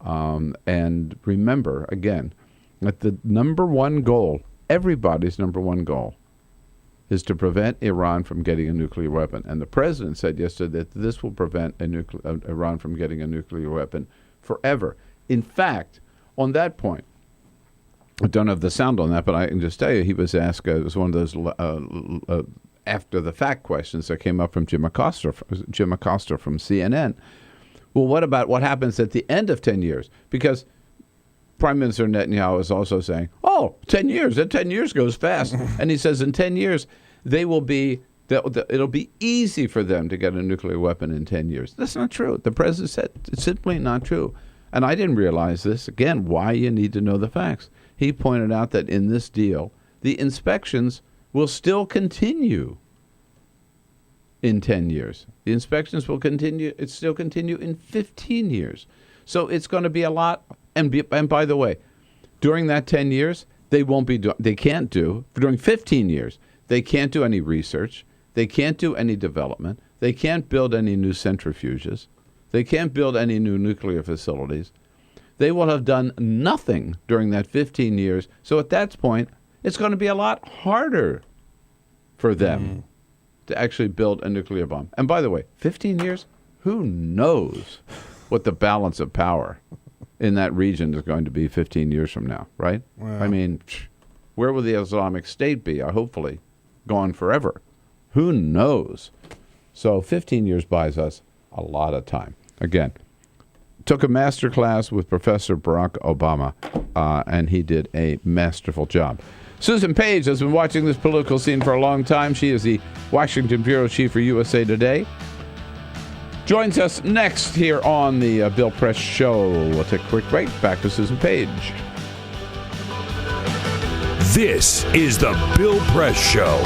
And remember, again, that the number one goal, everybody's number one goal, is to prevent Iran from getting a nuclear weapon. And the president said yesterday that this will prevent Iran from getting a nuclear weapon forever. In fact, on that point, I don't have the sound on that, but I can just tell you he was asked, it was one of those after the fact questions that came up from Jim Acosta from CNN. Well, what about what happens at the end of 10 years? Because Prime Minister Netanyahu is also saying, 10 years, that 10 years goes fast. And he says in 10 years, it'll be easy for them to get a nuclear weapon in 10 years. That's not true. The president said it's simply not true. And I didn't realize this. Again, why you need to know the facts. He pointed out that in this deal, the inspections will still continue in 10 years. The inspections will still continue in 15 years. So it's going to be a lot. And by the way, during that 10 years, during 15 years, they can't do any research. They can't do any development. They can't build any new centrifuges. They can't build any new nuclear facilities. They will have done nothing during that 15 years. So at that point, it's going to be a lot harder for them to actually build a nuclear bomb. And by the way, 15 years, who knows what the balance of power in that region is going to be 15 years from now, right? Wow. I mean, where will the Islamic State be? Hopefully gone forever. Who knows? So 15 years buys us a lot of time. Again, took a master class with Professor Barack Obama, and he did a masterful job. Susan Page has been watching this political scene for a long time. She is the Washington Bureau Chief for USA Today. Joins us next here on the Bill Press Show. We'll take a quick break. Back to Susan Page. This is the Bill Press Show.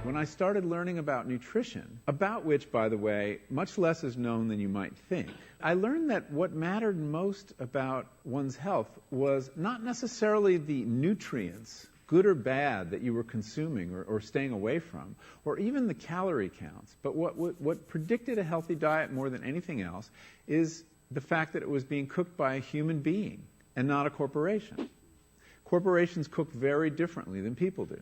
When I started learning about nutrition, about which, by the way, much less is known than you might think, I learned that what mattered most about one's health was not necessarily the nutrients, good or bad, that you were consuming or staying away from, or even the calorie counts. But what predicted a healthy diet more than anything else is the fact that it was being cooked by a human being and not a corporation. Corporations cook very differently than people do.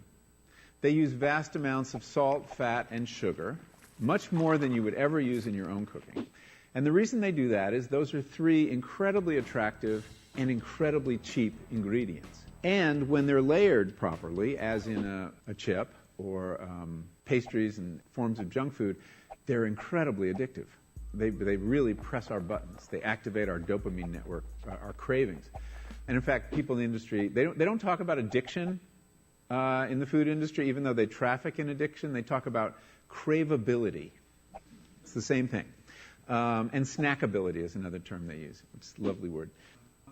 They use vast amounts of salt, fat, and sugar, much more than you would ever use in your own cooking. And the reason they do that is those are three incredibly attractive and incredibly cheap ingredients. And when they're layered properly, as in a chip or pastries and forms of junk food, they're incredibly addictive. They really press our buttons. They activate our dopamine network, our cravings. And in fact, people in the industry, they don't talk about addiction in the food industry, even though they traffic in addiction. They talk about craveability. It's the same thing. And snackability is another term they use. It's a lovely word.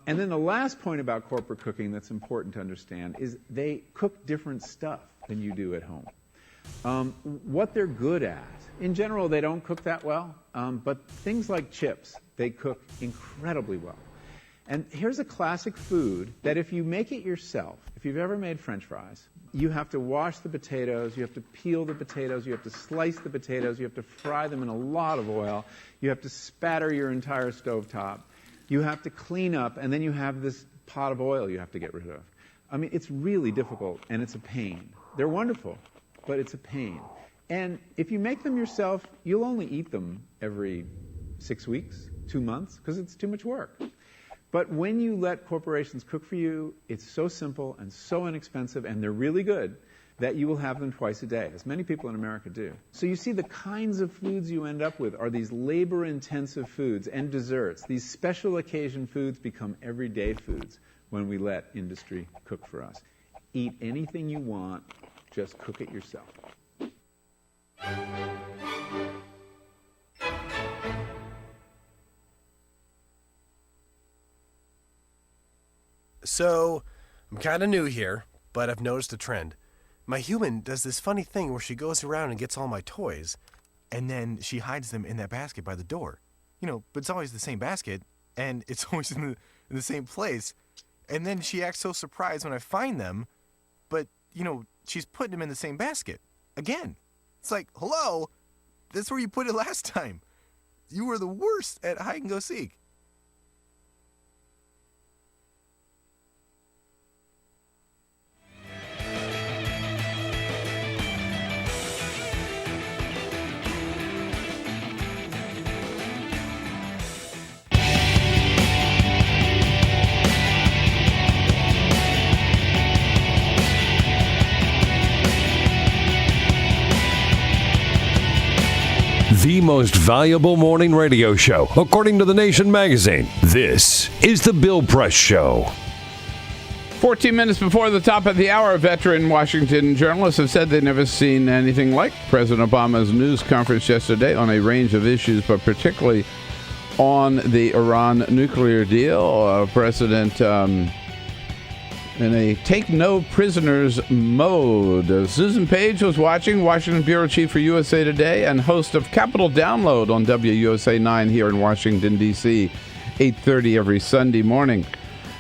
And then the last point about corporate cooking that's important to understand is they cook different stuff than you do at home. What they're good at, in general, they don't cook that well, but things like chips, they cook incredibly well. And here's a classic food that if you make it yourself, if you've ever made French fries, you have to wash the potatoes, you have to peel the potatoes, you have to slice the potatoes, you have to fry them in a lot of oil, you have to spatter your entire stovetop, you have to clean up, and then you have this pot of oil you have to get rid of. I mean, it's really difficult, and it's a pain. They're wonderful, but it's a pain. And if you make them yourself, you'll only eat them every 6 weeks, 2 months, because it's too much work. But when you let corporations cook for you, it's so simple and so inexpensive, and they're really good, that you will have them twice a day, as many people in America do. So you see the kinds of foods you end up with are these labor-intensive foods and desserts. These special occasion foods become everyday foods when we let industry cook for us. Eat anything you want, just cook it yourself. So, I'm kind of new here, but I've noticed a trend. My human does this funny thing where she goes around and gets all my toys, and then she hides them in that basket by the door. But it's always the same basket, and it's always in the same place. And then she acts so surprised when I find them, but, she's putting them in the same basket. Again. It's like, hello? That's where you put it last time. You were the worst at hide and go seek. The most valuable morning radio show, according to The Nation magazine. This is The Bill Press Show. 14 minutes before the top of the hour, veteran Washington journalists have said they've never seen anything like President Obama's news conference yesterday on a range of issues, but particularly on the Iran nuclear deal. President in a take-no-prisoners mode. Susan Page was watching, Washington Bureau Chief for USA Today and host of Capital Download on WUSA 9 here in Washington, D.C., 8:30 every Sunday morning.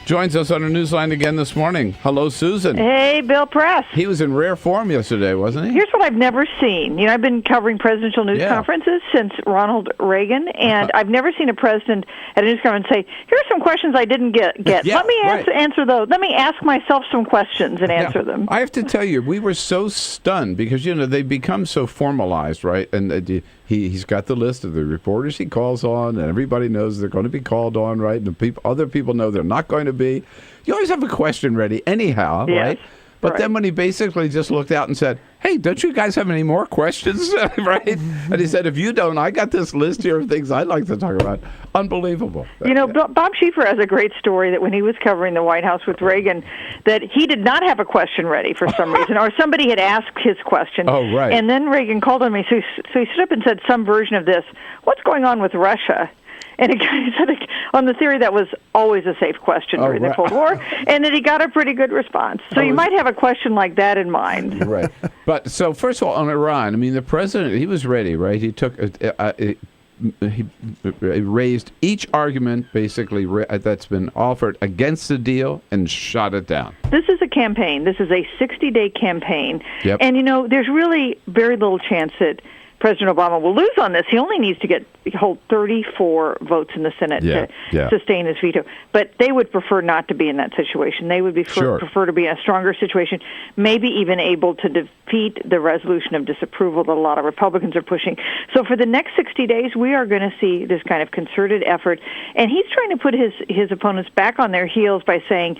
Joins us on our newsline again this morning. Hello, Susan. Hey, Bill Press. He was in rare form yesterday, wasn't he? Here's what I've never seen. I've been covering presidential news conferences since Ronald Reagan, and I've never seen a president at a news conference say, here's some questions I didn't get. Let me answer those. Let me ask myself some questions and answer them. I have to tell you, we were so stunned because, they become so formalized, right? And he's got the list of the reporters he calls on, and everybody knows they're going to be called on, right? And other people know they're not going to be. You always have a question ready anyhow, right? But then when he basically just looked out and said, hey, don't you guys have any more questions? Right? And he said, if you don't, I got this list here of things I'd like to talk about. Unbelievable. Bob Schieffer has a great story that when he was covering the White House with Reagan, that he did not have a question ready for some reason, or somebody had asked his question. Oh, right. And then Reagan called on me, so he stood up and said some version of this, what's going on with Russia? And he said on the theory that was always a safe question during the Cold War, and that he got a pretty good response. So you might have a question like that in mind. Right. But so first of all, on Iran, the president, he was ready, right? He took he raised each argument basically that's been offered against the deal and shot it down. This is a campaign. This is a 60-day campaign. Yep. And, there's really very little chance that President Obama will lose on this. He only needs to hold 34 votes in the Senate to sustain his veto. But they would prefer not to be in that situation. They would prefer to be in a stronger situation, maybe even able to defeat the resolution of disapproval that a lot of Republicans are pushing. So for the next 60 days, we are going to see this kind of concerted effort. And he's trying to put his opponents back on their heels by saying,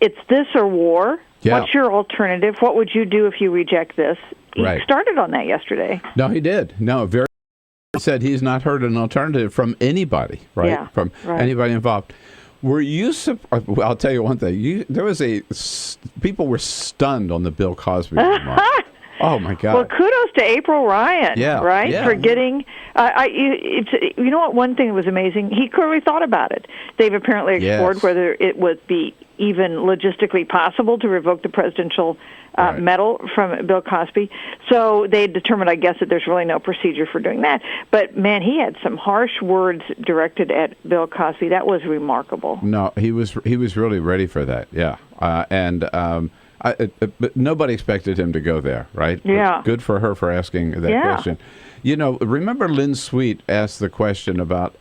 it's this or war. Yeah. What's your alternative? What would you do if you reject this? He started on that yesterday. No, he did. No, he said he's not heard an alternative from anybody, right? Yeah, from anybody involved. Were you? Well, I'll tell you one thing. People were stunned on the Bill Cosby remark. Oh my God! Well, kudos to April Ryan, for getting. You know what? One thing that was amazing. He clearly thought about it. They've apparently explored whether it would be even logistically possible to revoke the presidential medal from Bill Cosby. So they determined, I guess, that there's really no procedure for doing that. But man, he had some harsh words directed at Bill Cosby. That was remarkable. No, he was really ready for that. Yeah, but nobody expected him to go there, right? Yeah. Good for her for asking that question. Remember Lynn Sweet asked the question about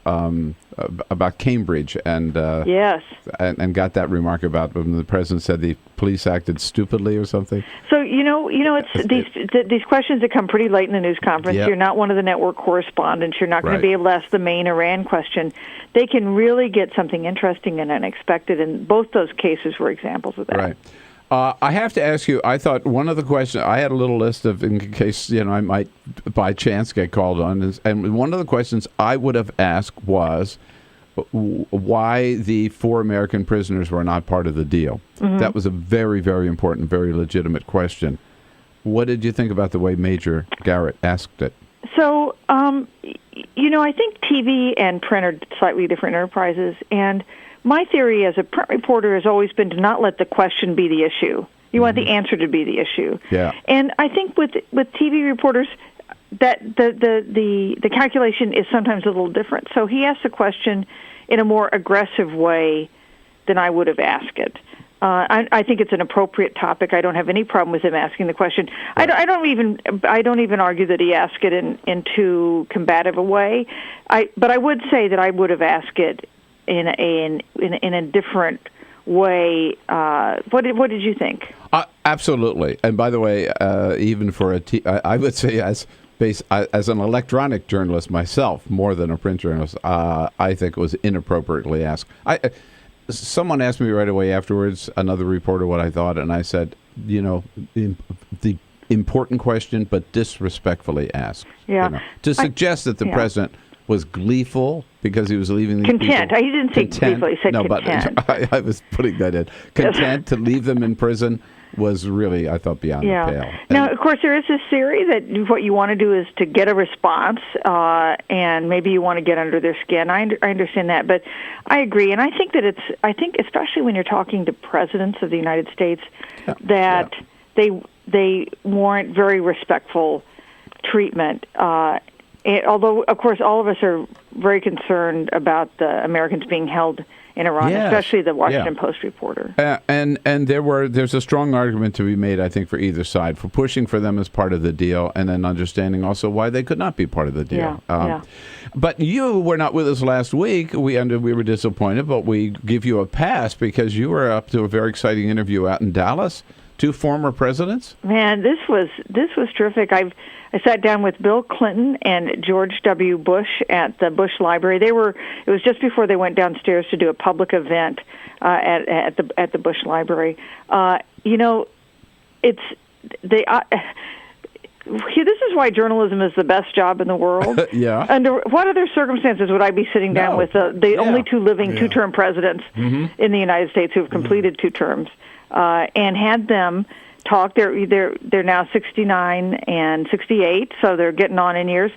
Cambridge and and got that remark about when the president said the police acted stupidly or something. So it's these questions that come pretty late in the news conference. Yep. You're not one of the network correspondents. You're not going to be able to ask the main Iran question. They can really get something interesting and unexpected, and both those cases were examples of that. Right. I have to ask you, I thought one of the questions, I had a little list of, in case, I might by chance get called on, and one of the questions I would have asked was why the 4 American prisoners were not part of the deal. Mm-hmm. That was a very, very important, very legitimate question. What did you think about the way Major Garrett asked it? So, I think TV and print are slightly different enterprises, and my theory as a print reporter has always been to not let the question be the issue. You want the answer to be the issue. Yeah. And I think with TV reporters, that the calculation is sometimes a little different. So he asked the question in a more aggressive way than I would have asked it. I think it's an appropriate topic. I don't have any problem with him asking the question. Right. I don't even argue that he asked it in too combative a way. But I would say that I would have asked it in a different way. What did you think? Absolutely. And by the way, even for I would say as an electronic journalist myself, more than a print journalist, I think it was inappropriately asked. Someone asked me right away afterwards, another reporter, what I thought, and I said, the important question, but disrespectfully asked. Yeah. To suggest that the president was gleeful because he was leaving these content. people. He didn't say gleeful. He said content. But I was putting that in. Content to leave them in prison was really, I thought, beyond the pale. Now, of course, there is this theory that what you want to do is to get a response, and maybe you want to get under their skin. I understand that, but I agree, and I think that I think especially when you're talking to presidents of the United States, that they warrant very respectful treatment. Although, of course, all of us are very concerned about the Americans being held in Iran, especially the Washington Post reporter. And there's a strong argument to be made, I think, for either side, for pushing for them as part of the deal, and then understanding also why they could not be part of the deal. But you were not with us last week. We were disappointed, but we give you a pass because you were up to a very exciting interview out in Dallas. 2 former presidents. Man, this was terrific. I sat down with Bill Clinton and George W. Bush at the Bush Library. It was just before they went downstairs to do a public event at the Bush Library. This is why journalism is the best job in the world. Under what other circumstances would I be sitting down with the only 2 living 2-term presidents in the United States who have completed 2 terms? And had them talk. They're now 69 and 68, so they're getting on in years.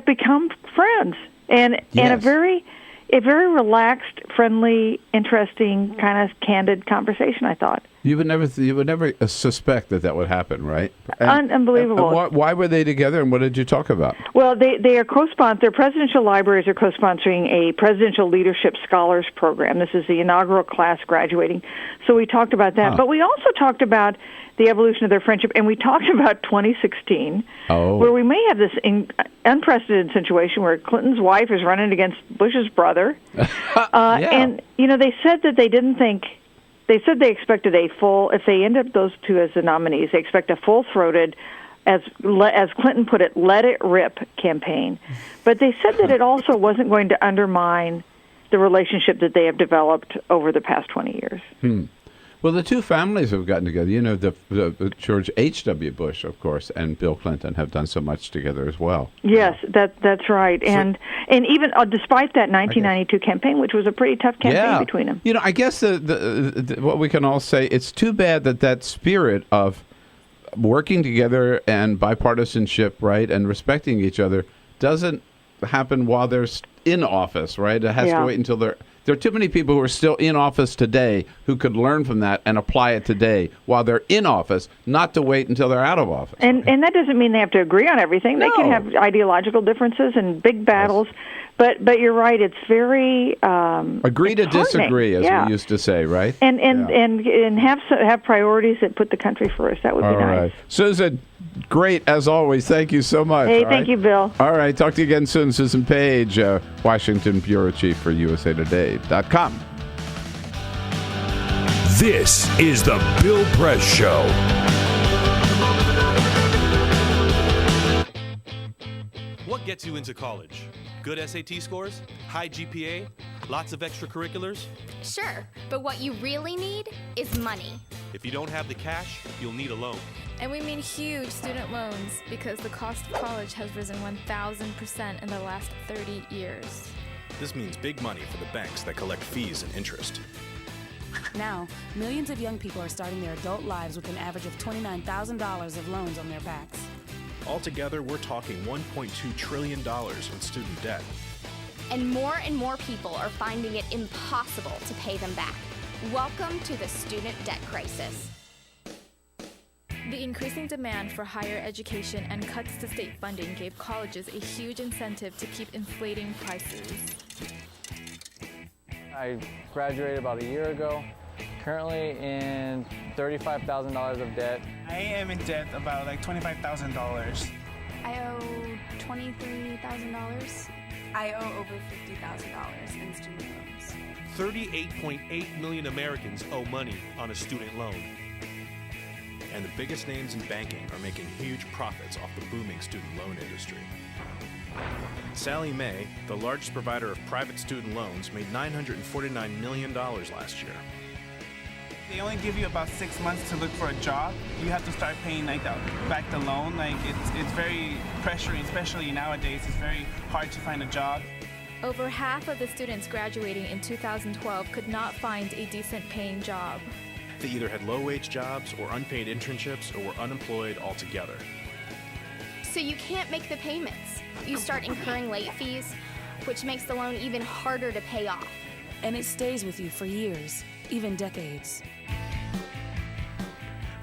Become friends, and a very relaxed, friendly, interesting, kind of candid conversation. I thought you would never suspect that would happen, right? Unbelievable. Why were they together, and what did you talk about? Well, they are co-sponsored. Their presidential libraries are co-sponsoring a presidential leadership scholars program. This is the inaugural class graduating. So we talked about that, but we also talked about the evolution of their friendship, and we talked about 2016, where we may have this unprecedented situation where Clinton's wife is running against Bush's brother, and they said that they didn't think. They said they expected if they end up those 2 as the nominees, they expect a full-throated, as Clinton put it, let it rip campaign. But they said that it also wasn't going to undermine the relationship that they have developed over the past 20 years. Well, the 2 families have gotten together. The George H.W. Bush, of course, and Bill Clinton have done so much together as well. Yes, that's right. And even despite that 1992 campaign, which was a pretty tough campaign between them. I guess what we can all say, it's too bad that spirit of working together and bipartisanship, right, and respecting each other doesn't happen while they're in office, right? It has to wait until they're... There are too many people who are still in office today who could learn from that and apply it today while they're in office, not to wait until they're out of office. And that doesn't mean they have to agree on everything. They can have ideological differences and big battles. But you're right. It's very agree to disagree, as we used to say, right? And have priorities that put the country first. That would be nice. Right. Susan, great as always. Thank you so much. Hey, thank you, Bill. All right. Talk to you again soon. Susan Page, Washington bureau chief for USAtoday.com. This is the Bill Press Show. What gets you into college? Good SAT scores? High GPA? Lots of extracurriculars? Sure, but what you really need is money. If you don't have the cash, you'll need a loan. And we mean huge student loans because the cost of college has risen 1,000% in the last 30 years. This means big money for the banks that collect fees and interest. Now, millions of young people are starting their adult lives with an average of $29,000 of loans on their backs. Altogether, we're talking $1.2 trillion in student debt. And more people are finding it impossible to pay them back. Welcome to the student debt crisis. The increasing demand for higher education and cuts to state funding gave colleges a huge incentive to keep inflating prices. I graduated about a year ago, currently in $35,000 of debt. I am in debt about like $25,000. I owe $23,000. I owe over $50,000 in student loans. 38.8 million Americans owe money on a student loan. And the biggest names in banking are making huge profits off the booming student loan industry. Sallie Mae, the largest provider of private student loans, made $949 million last year. They only give you about 6 months to look for a job. You have to start paying back the loan. It's very pressuring, especially nowadays. It's very hard to find a job. Over half of the students graduating in 2012 could not find a decent paying job. They either had low-wage jobs or unpaid internships or were unemployed altogether. So you can't make the payments. You start incurring late fees, which makes the loan even harder to pay off. And it stays with you for years, even decades.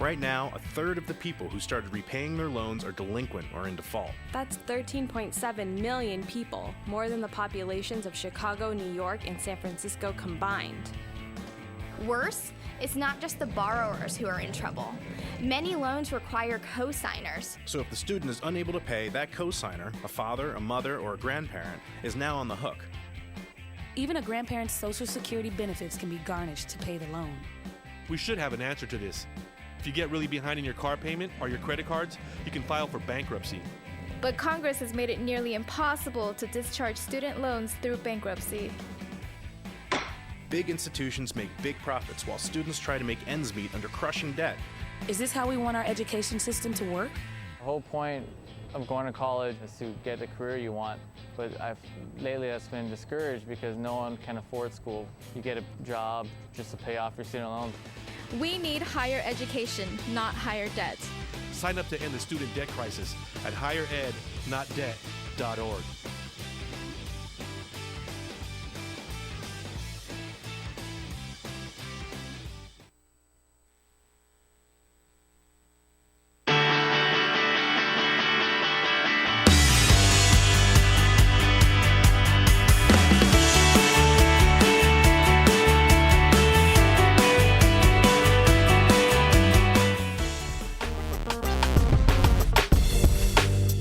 Right now, a third of the people who started repaying their loans are delinquent or in default. That's 13.7 million people, more than the populations of Chicago, New York, and San Francisco combined. Worse, it's not just the borrowers who are in trouble. Many loans require co-signers. So if the student is unable to pay, that co-signer, a father, a mother, or a grandparent, is now on the hook. Even a grandparent's Social Security benefits can be garnished to pay the loan. We should have an answer to this. If you get really behind in your car payment or your credit cards, you can file for bankruptcy. But Congress has made it nearly impossible to discharge student loans through bankruptcy. Big institutions make big profits while students try to make ends meet under crushing debt. Is this how we want our education system to work? The whole point of going to college is to get the career you want, but lately that's been discouraged because no one can afford school. You get a job just to pay off your student loans. We need higher education, not higher debt. Sign up to end the student debt crisis at higherednotdebt.org.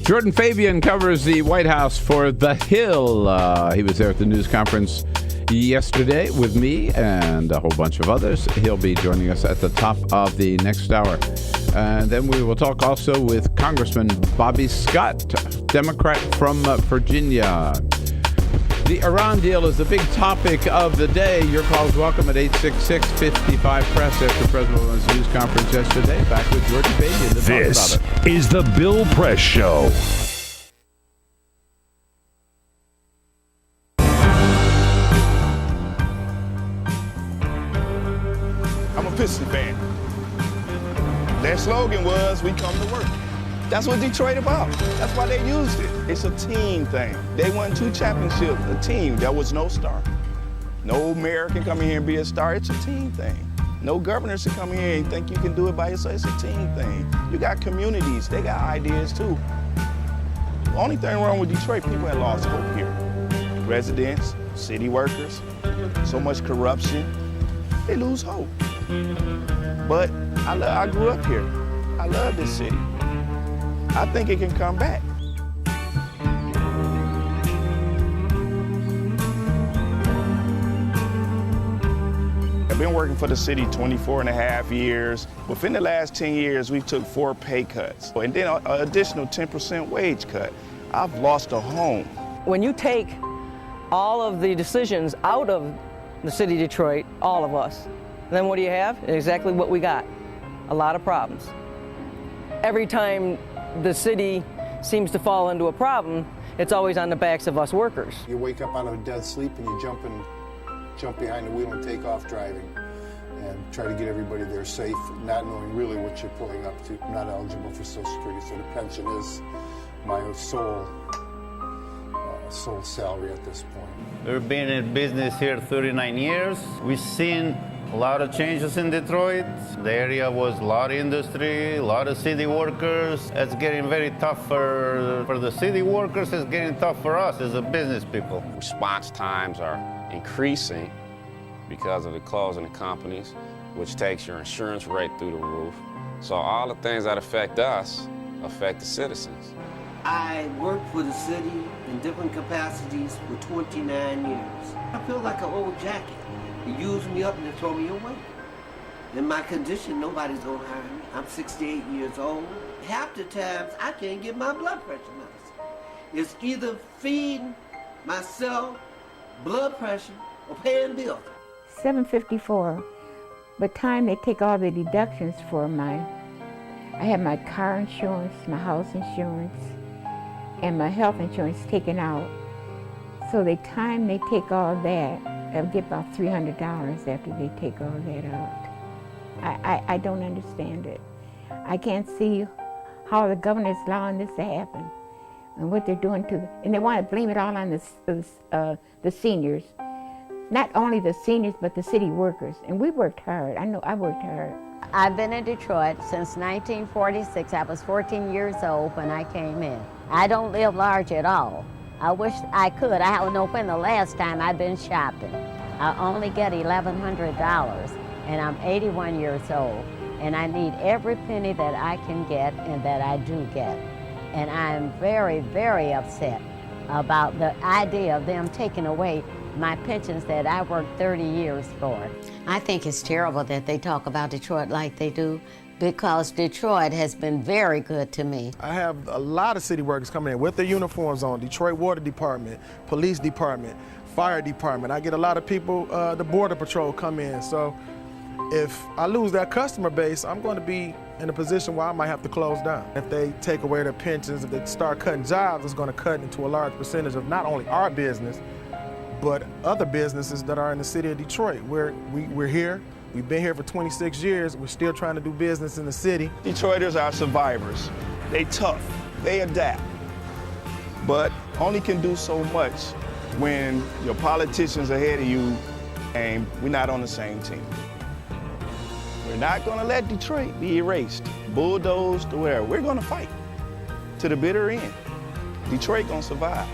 Jordan Fabian covers the White House for The Hill. He was there at the news conference yesterday with me and a whole bunch of others. He'll be joining us at the top of the next hour. And then we will talk also with Congressman Bobby Scott, Democrat from Virginia. The Iran deal is the big topic of the day. Your calls welcome at 866-55-PRESS after President Obama's news conference yesterday. Back with Jordan Fabian to talk about it. This is the Bill Press Show. I'm a Piston fan. Their slogan was, "We come to work." That's what Detroit about. That's why they used it. It's a team thing. They won 2 championships, a team. There was no star. No mayor can come in here and be a star. It's a team thing. No governors can come in here and think you can do it by yourself. It's a team thing. You got communities. They got ideas too. The only thing wrong with Detroit, people had lost hope here. Residents, city workers, so much corruption. They lose hope. But I grew up here. I love this city. I think it can come back. I've been working for the city 24 and a half years. Within the last 10 years, we took 4 pay cuts and then an additional 10% wage cut. I've lost a home. When you take all of the decisions out of the city of Detroit, all of us, then what do you have? Exactly what we got. a lot of problems. Every time the city seems to fall into a problem, it's always on the backs of us workers. You wake up out of a dead sleep and you jump behind the wheel and take off driving and try to get everybody there safe, not knowing really what you're pulling up to. I'm not eligible for Social Security, so the pension is my sole salary at this point. We've been in business here 39 years. We've seen a lot of changes in Detroit. The area was a lot of industry, a lot of city workers. It's getting very tough for the city workers. It's getting tough for us as a business people. Response times are increasing because of the closing of companies, which takes your insurance rate through the roof. So all the things that affect us affect the citizens. I worked for the city in different capacities for 29 years. I feel like an old jacket. They use me up and they throw me away. In my condition, nobody's gonna hire me. I'm 68 years old. Half the times, I can't get my blood pressure medicine. It's either feeding myself, blood pressure, or paying bills. $754. By the time they take all the deductions for I have my car insurance, my house insurance, and my health insurance taken out. So the time they take all that, I'll get about $300 after they take all that out. I don't understand it. I can't see how the governor is allowing this to happen and what they're doing and they want to blame it all on the seniors. Not only the seniors, but the city workers. And we worked hard. I know I worked hard. I've been in Detroit since 1946. I was 14 years old when I came in. I don't live large at all. I wish I could. I don't know when the last time I've been shopping. I only get $1,100, and I'm 81 years old, and I need every penny that I can get and that I do get. And I'm very, very upset about the idea of them taking away my pensions that I worked 30 years for. I think it's terrible that they talk about Detroit like they do, because Detroit has been very good to me. I have a lot of city workers coming in with their uniforms on, Detroit Water Department, Police Department, Fire Department. I get a lot of people, the Border Patrol come in. So if I lose that customer base, I'm going to be in a position where I might have to close down. If they take away their pensions, if they start cutting jobs, it's going to cut into a large percentage of not only our business, but other businesses that are in the city of Detroit. We're here. We've been here for 26 years. We're still trying to do business in the city. Detroiters are survivors. They tough. They adapt. But only can do so much when your politicians ahead of you and we're not on the same team. We're not going to let Detroit be erased, bulldozed, or wherever. We're going to fight to the bitter end. Detroit going to survive.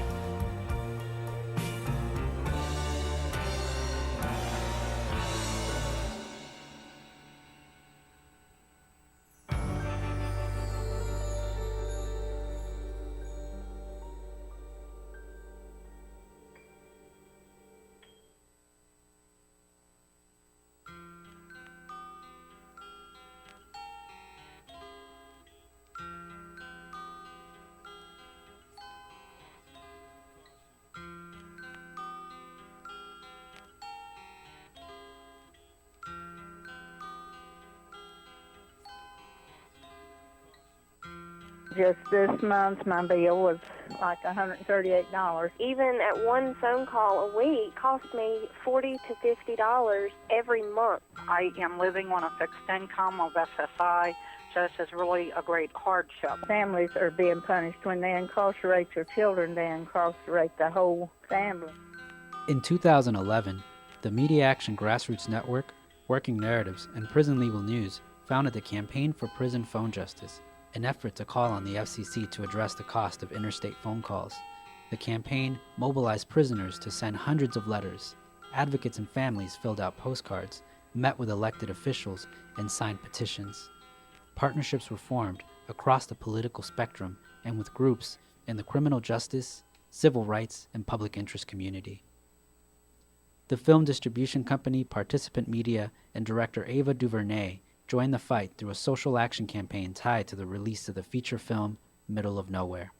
Just this month, my bill was like $138. Even at one phone call a week cost me $40 to $50 every month. I am living on a fixed income of SSI, so this is really a great hardship. Families are being punished. When they incarcerate your children, they incarcerate the whole family. In 2011, the Media Action Grassroots Network, Working Narratives, and Prison Legal News founded the Campaign for Prison Phone Justice, an effort to call on the FCC to address the cost of interstate phone calls. The campaign mobilized prisoners to send hundreds of letters. Advocates and families filled out postcards, met with elected officials, and signed petitions. Partnerships were formed across the political spectrum and with groups in the criminal justice, civil rights, and public interest community. The film distribution company Participant Media and director Ava DuVernay joined the fight through a social action campaign tied to the release of the feature film Middle of Nowhere.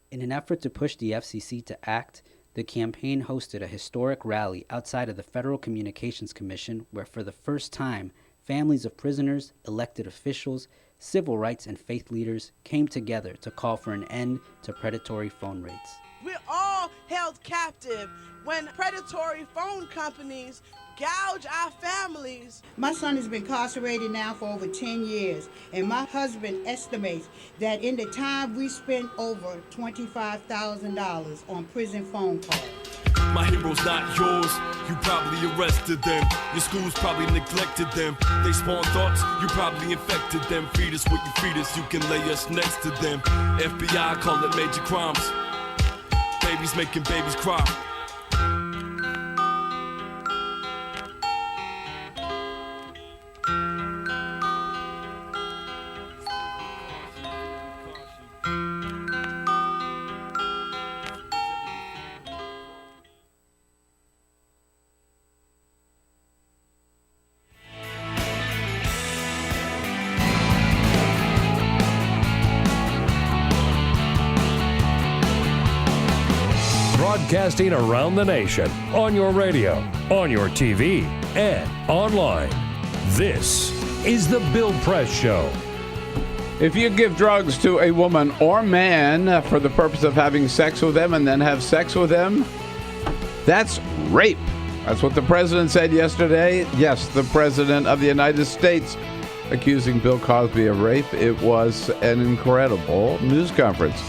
In an effort to push the FCC to act, the campaign hosted a historic rally outside of the Federal Communications Commission where for the first time, families of prisoners, elected officials, civil rights and faith leaders came together to call for an end to predatory phone rates. We're all held captive when predatory phone companies gouge our families. My son has been incarcerated now for over 10 years, and my husband estimates that in the time we spent over $25,000 on prison phone calls. My hero's not yours, you probably arrested them. Your schools probably neglected them. They spawn thoughts, you probably infected them. Feed us what you feed us, you can lay us next to them. FBI call it major crimes. Babies making babies cry. Broadcasting around the nation, on your radio, on your TV, and online. This is The Bill Press Show. If you give drugs to a woman or man for the purpose of having sex with them and then have sex with them, that's rape. That's what the president said yesterday. Yes, the president of the United States accusing Bill Cosby of rape. It was an incredible news conference.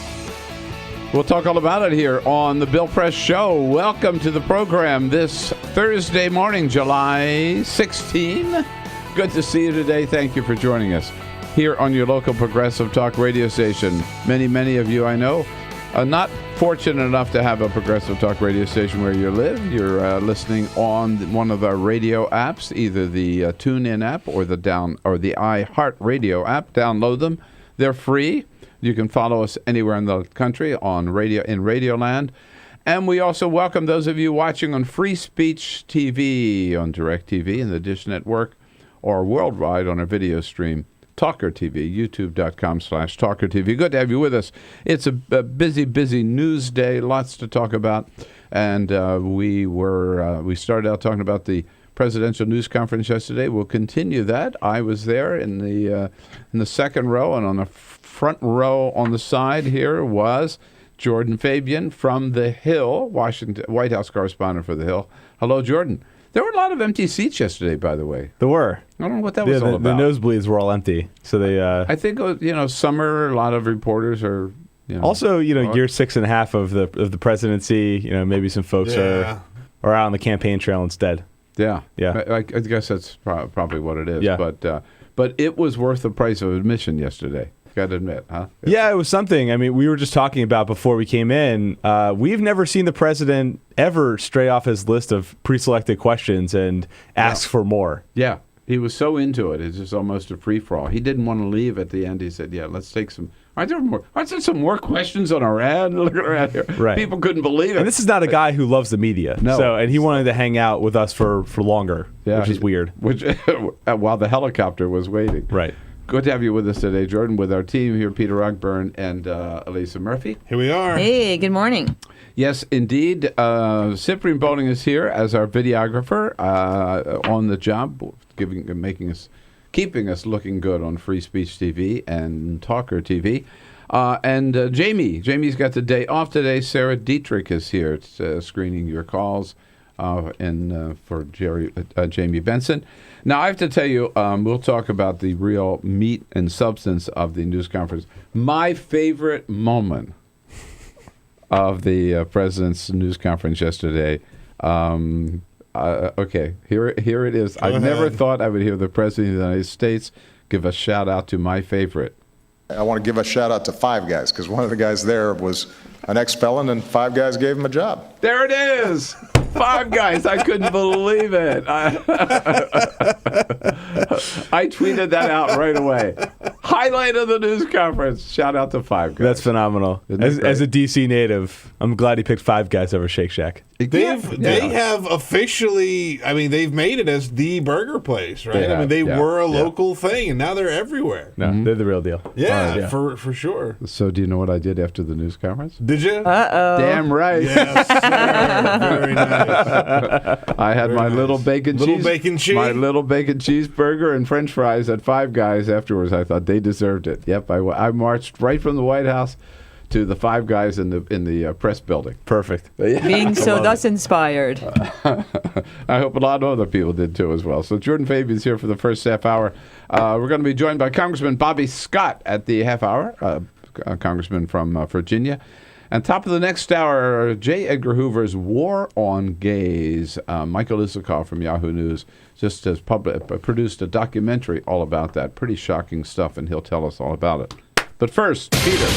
We'll talk all about it here on the Bill Press Show. Welcome to the program this Thursday morning, July 16. Good to see you today. Thank you for joining us here on your local progressive talk radio station. Many of you I know are not fortunate enough to have a progressive talk radio station where you live. You're listening on one of our radio apps, either the TuneIn app or the iHeartRadio app. Download them. They're free. You can follow us anywhere in the country on radio in Radioland. And we also welcome those of you watching on Free Speech TV, on DirecTV and the Dish Network, or worldwide on our video stream, TawkrTV, youtube.com/TawkrTV. Good to have you with us. It's a busy news day, lots to talk about. And we started out talking about the presidential news conference yesterday. We'll continue that. I was there in the second row, and on the front row on the side here was Jordan Fabian from The Hill, White House correspondent for The Hill. Hello, Jordan. There were a lot of empty seats yesterday, by the way. There were. I don't know what that was all about. The nosebleeds were all empty, so they. I think summer. A lot of reporters are. Also, year 6.5 of the presidency. Maybe some folks are out on the campaign trail instead. Yeah. Yeah. I guess that's probably what it is. Yeah. But it was worth the price of admission yesterday. Got to admit, huh? Yeah, it was something. I mean, we were just talking about before we came in. We've never seen the president ever stray off his list of pre-selected questions and ask for more. Yeah, he was so into it. It's just almost a free-for-all. He didn't want to leave at the end. He said, let's take some. Aren't there some more questions on our ad? Look around here. Right. People couldn't believe it. And this is not a guy who loves the media. No. And he wanted to hang out with us for longer, which is weird. While the helicopter was waiting. Right. Good to have you with us today, Jordan, with our team here, Peter Ogburn and Elisa Murphy. Here we are. Hey, good morning. Yes, indeed. Cyprian Bowling is here as our videographer on the job, keeping us looking good on Free Speech TV and TawkrTV. And Jamie's got the day off today. Sarah Dietrich is here screening your calls for Jamie Benson. Now, I have to tell you, we'll talk about the real meat and substance of the news conference. My favorite moment of the president's news conference yesterday. Okay, here it is. I never thought I would hear the president of the United States give a shout out to my favorite. I want to give a shout out to Five Guys, because one of the guys there was an ex-felon, and Five Guys gave him a job. There it is. Five Guys. I couldn't believe it. I tweeted that out right away. Highlight of the news conference. Shout out to Five Guys. That's phenomenal. As a DC native, I'm glad he picked Five Guys over Shake Shack. They have officially, I mean, they've made it as the burger place, right? I mean, they were a local thing, and now they're everywhere. No, they're the real deal. Yeah, for sure. So do you know what I did after the news conference? Did you? Uh-oh. Damn right. Yes, sir. Very nice. I had my little bacon cheese. My little bacon cheeseburger and French fries at Five Guys afterwards. I thought they deserved it. Yep, I marched right from the White House to the Five Guys in the press building. Perfect. Being so thus inspired. I hope a lot of other people did too as well. So Jordan Fabian's here for the first half hour. We're going to be joined by Congressman Bobby Scott at the half hour, a congressman from Virginia. And top of the next hour, J. Edgar Hoover's War on Gays. Michael Isikoff from Yahoo News just has produced a documentary all about that. Pretty shocking stuff, and he'll tell us all about it. But first, Peter.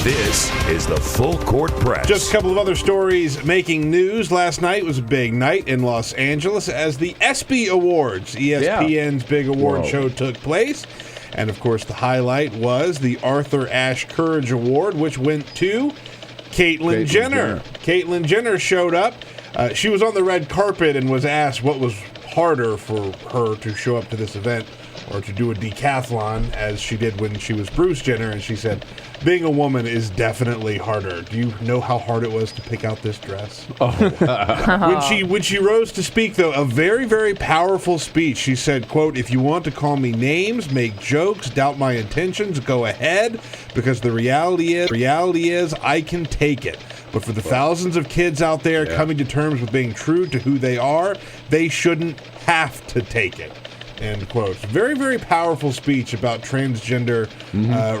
This is the Full Court Press. Just a couple of other stories making news. Last night was a big night in Los Angeles as the ESPY Awards, ESPN's big award show, took place. And, of course, the highlight was the Arthur Ashe Courage Award, which went to Caitlyn Jenner. Caitlyn Jenner showed up. She was on the red carpet and was asked what was harder for her to show up to this event or to do a decathlon as she did when she was Bruce Jenner. And she said, being a woman is definitely harder. Do you know how hard it was to pick out this dress? When she rose to speak, though, a very, very powerful speech. She said, quote, "If you want to call me names, make jokes, doubt my intentions, go ahead, because the reality is I can take it. But for the thousands of kids out there coming to terms with being true to who they are, they shouldn't have to take it." End quote. Very, very powerful speech about transgender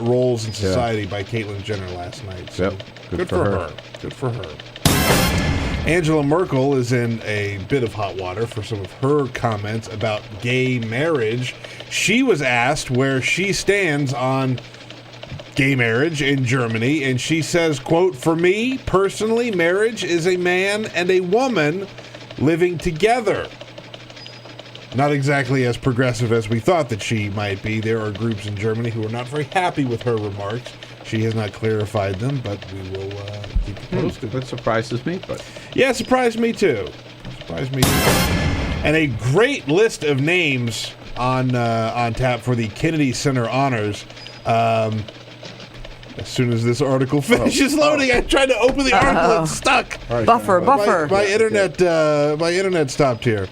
roles in society by Caitlyn Jenner last night. So good for her. Good for her. Angela Merkel is in a bit of hot water for some of her comments about gay marriage. She was asked where she stands on gay marriage in Germany, and she says, quote, "For me, personally, marriage is a man and a woman living together." Not exactly as progressive as we thought that she might be. There are groups in Germany who are not very happy with her remarks. She has not clarified them, but we will keep you posted. That surprises me, but yeah, it surprised me too. And a great list of names on tap for the Kennedy Center honors. As soon as this article finishes loading, I tried to open the article and it's stuck. Buffer. My internet stopped here.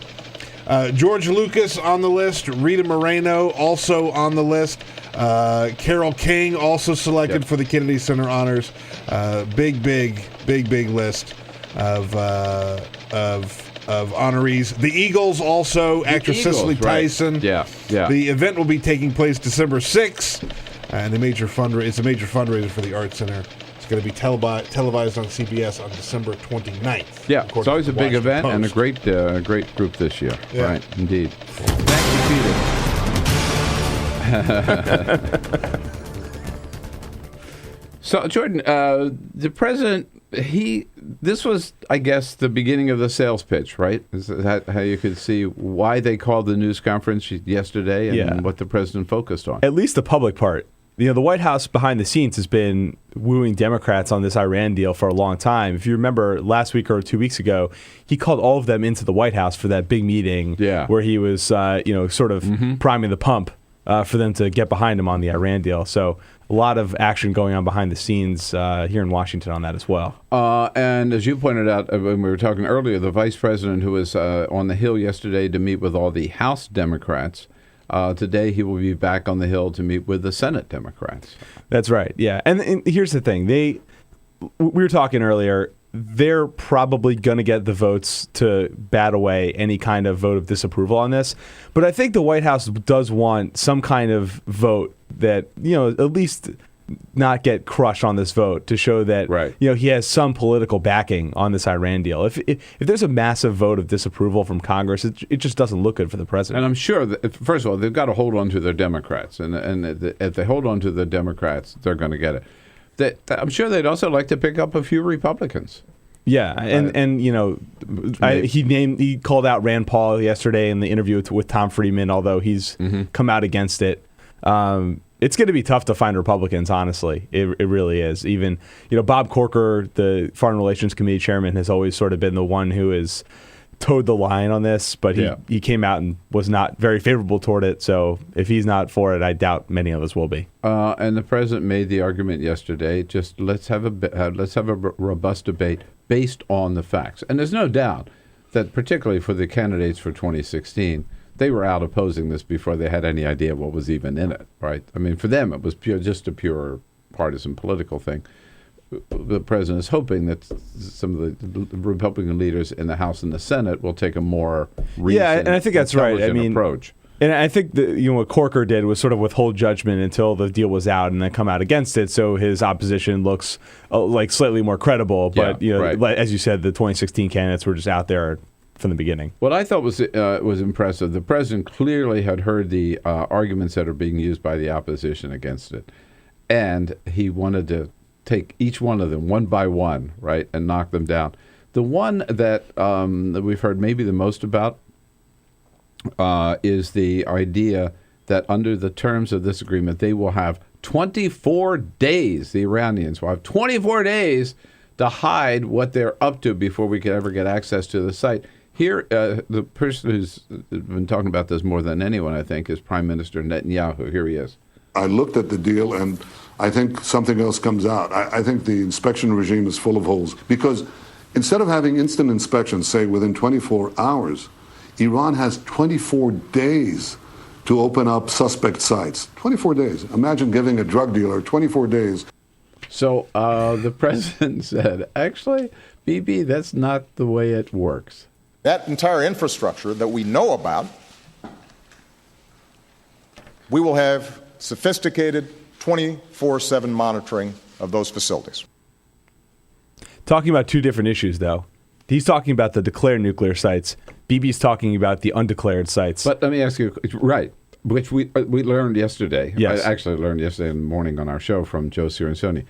George Lucas on the list. Rita Moreno also on the list. Carole King also selected for the Kennedy Center honors. Big list of honorees. The Eagles also. Actress Cicely Tyson. Yeah. The event will be taking place December 6th, and it's a major fundraiser for the Arts Center. It's going to be televised on CBS on December 29th. Yeah, it's always a big event and a great group this year. Yeah. Right, indeed. Thank you, Peter. So, Jordan, the president, this was, I guess, the beginning of the sales pitch, right? Is that how you could see why they called the news conference yesterday and what the president focused on? At least the public part. You know, the White House behind the scenes has been wooing Democrats on this Iran deal for a long time. If you remember last week or 2 weeks ago, he called all of them into the White House for that big meeting where he was, sort of priming the pump for them to get behind him on the Iran deal. So a lot of action going on behind the scenes here in Washington on that as well. And as you pointed out when we were talking earlier, the vice president who was on the Hill yesterday to meet with all the House Democrats, today he will be back on the Hill to meet with the Senate Democrats. That's right, yeah. And here's the thing. We were talking earlier, they're probably going to get the votes to bat away any kind of vote of disapproval on this. But I think the White House does want some kind of vote that, at least not get crushed on this vote to show that he has some political backing on this Iran deal. If there's a massive vote of disapproval from Congress, it just doesn't look good for the president. And I'm sure that, first of all, they've got to hold on to their Democrats, and if they hold on to the Democrats, they're going to get it. I'm sure they'd also like to pick up a few Republicans. Yeah, and he called out Rand Paul yesterday in the interview with Tom Friedman, although he's come out against it. it's going to be tough to find Republicans, honestly. It really is. Even, Bob Corker, the Foreign Relations Committee chairman, has always sort of been the one who has towed the line on this, but he came out and was not very favorable toward it. So if he's not for it, I doubt many of us will be. And the president made the argument yesterday, just let's have a robust debate based on the facts. And there's no doubt that particularly for the candidates for 2016, they were out opposing this before they had any idea what was even in it, right? I mean, for them, it was just a pure partisan political thing. The president is hoping that some of the Republican leaders in the House and the Senate will take a more and I think that's right. I mean, approach. And I think what Corker did was sort of withhold judgment until the deal was out and then come out against it, so his opposition looks like slightly more credible. But as you said, the 2016 candidates were just out there from the beginning. What I thought was impressive, the president clearly had heard the arguments that are being used by the opposition against it, and he wanted to take each one of them one by one, right, and knock them down. The one that we've heard maybe the most about is the idea that under the terms of this agreement, they will have 24 days, the Iranians will have 24 days to hide what they're up to before we could ever get access to the site. Here, the person who's been talking about this more than anyone, I think, is Prime Minister Netanyahu. Here he is. I looked at the deal, and I think something else comes out. I think the inspection regime is full of holes, because instead of having instant inspections, say, within 24 hours, Iran has 24 days to open up suspect sites. 24 days. Imagine giving a drug dealer 24 days. So the president said, actually, Bibi, that's not the way it works. That entire infrastructure that we know about, we will have sophisticated 24/7 monitoring of those facilities. Talking about two different issues, though. He's talking about the declared nuclear sites. Bibi's talking about the undeclared sites. But let me ask you, right, which we learned yesterday. Yes. I actually learned yesterday in the morning on our show from Joe Cirincione.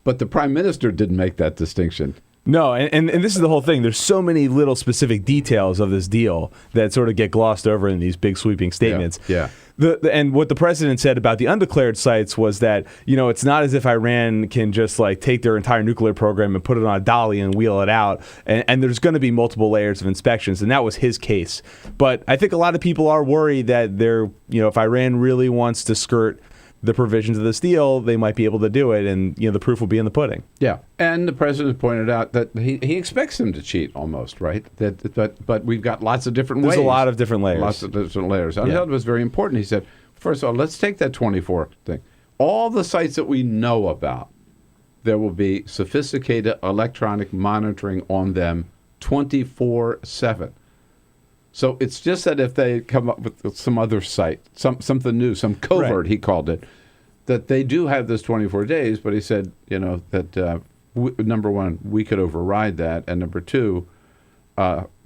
But the prime minister didn't make that distinction. No, and this is the whole thing. There's so many little specific details of this deal that sort of get glossed over in these big sweeping statements. Yeah. And what the president said about the undeclared sites was that, it's not as if Iran can just take their entire nuclear program and put it on a dolly and wheel it out. And there's going to be multiple layers of inspections. And that was his case. But I think a lot of people are worried that if Iran really wants to skirt the provisions of this deal, they might be able to do it, and the proof will be in the pudding. Yeah, and the president pointed out that he expects them to cheat almost, right? But we've got lots of different ways. There's a lot of different layers. Lots of different layers. I thought it was very important. He said, first of all, let's take that 24 thing. All the sites that we know about, there will be sophisticated electronic monitoring on them 24/7. So it's just that if they come up with some other site, something new, some covert, he called it, that they do have this 24 days. But he said, that number one, we could override that. And number two,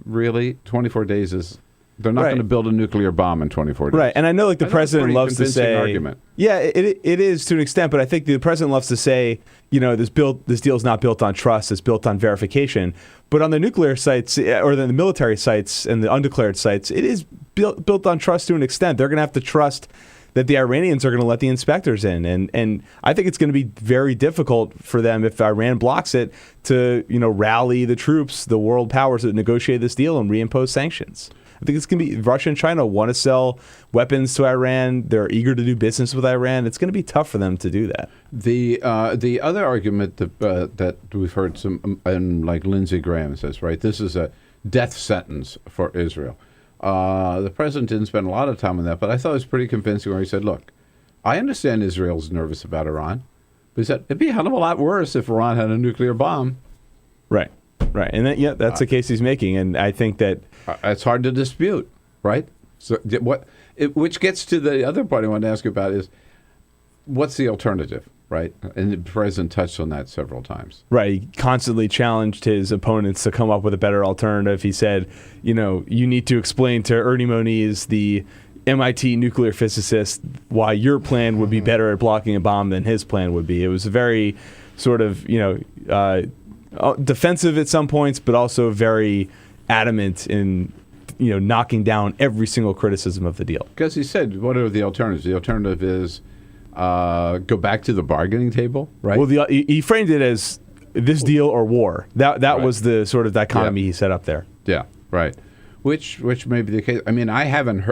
really, 24 days is, they're not going to build a nuclear bomb in 24 days. Right. And I know the president loves to say, argument. Yeah, it is to an extent, but I think the president loves to say, this deal is not built on trust, it's built on verification. But on the nuclear sites, or the military sites and the undeclared sites, it is built on trust to an extent. They're going to have to trust that the Iranians are going to let the inspectors in. And I think it's going to be very difficult for them, if Iran blocks it, to rally the troops, the world powers that negotiate this deal and reimpose sanctions. I think it's going to be, Russia and China want to sell weapons to Iran. They're eager to do business with Iran. It's going to be tough for them to do that. The other argument that we've heard and like Lindsey Graham says, right, this is a death sentence for Israel. The president didn't spend a lot of time on that, but I thought it was pretty convincing where he said, look, I understand Israel's nervous about Iran, but he said it'd be a hell of a lot worse if Iran had a nuclear bomb. Right. Right. And that's the case he's making. And I think that it's hard to dispute, right? So which gets to the other part I wanted to ask you about is, what's the alternative, right? And the president touched on that several times. Right. He constantly challenged his opponents to come up with a better alternative. He said, you need to explain to Ernie Moniz, the MIT nuclear physicist, why your plan would be better at blocking a bomb than his plan would be. It was very sort of, defensive at some points, but also very adamant in knocking down every single criticism of the deal. Because he said, what are the alternatives? The alternative is go back to the bargaining table, right? Well, he framed it as this deal or war. That was the sort of dichotomy he set up there. Yeah, right. Which may be the case. I mean, I haven't.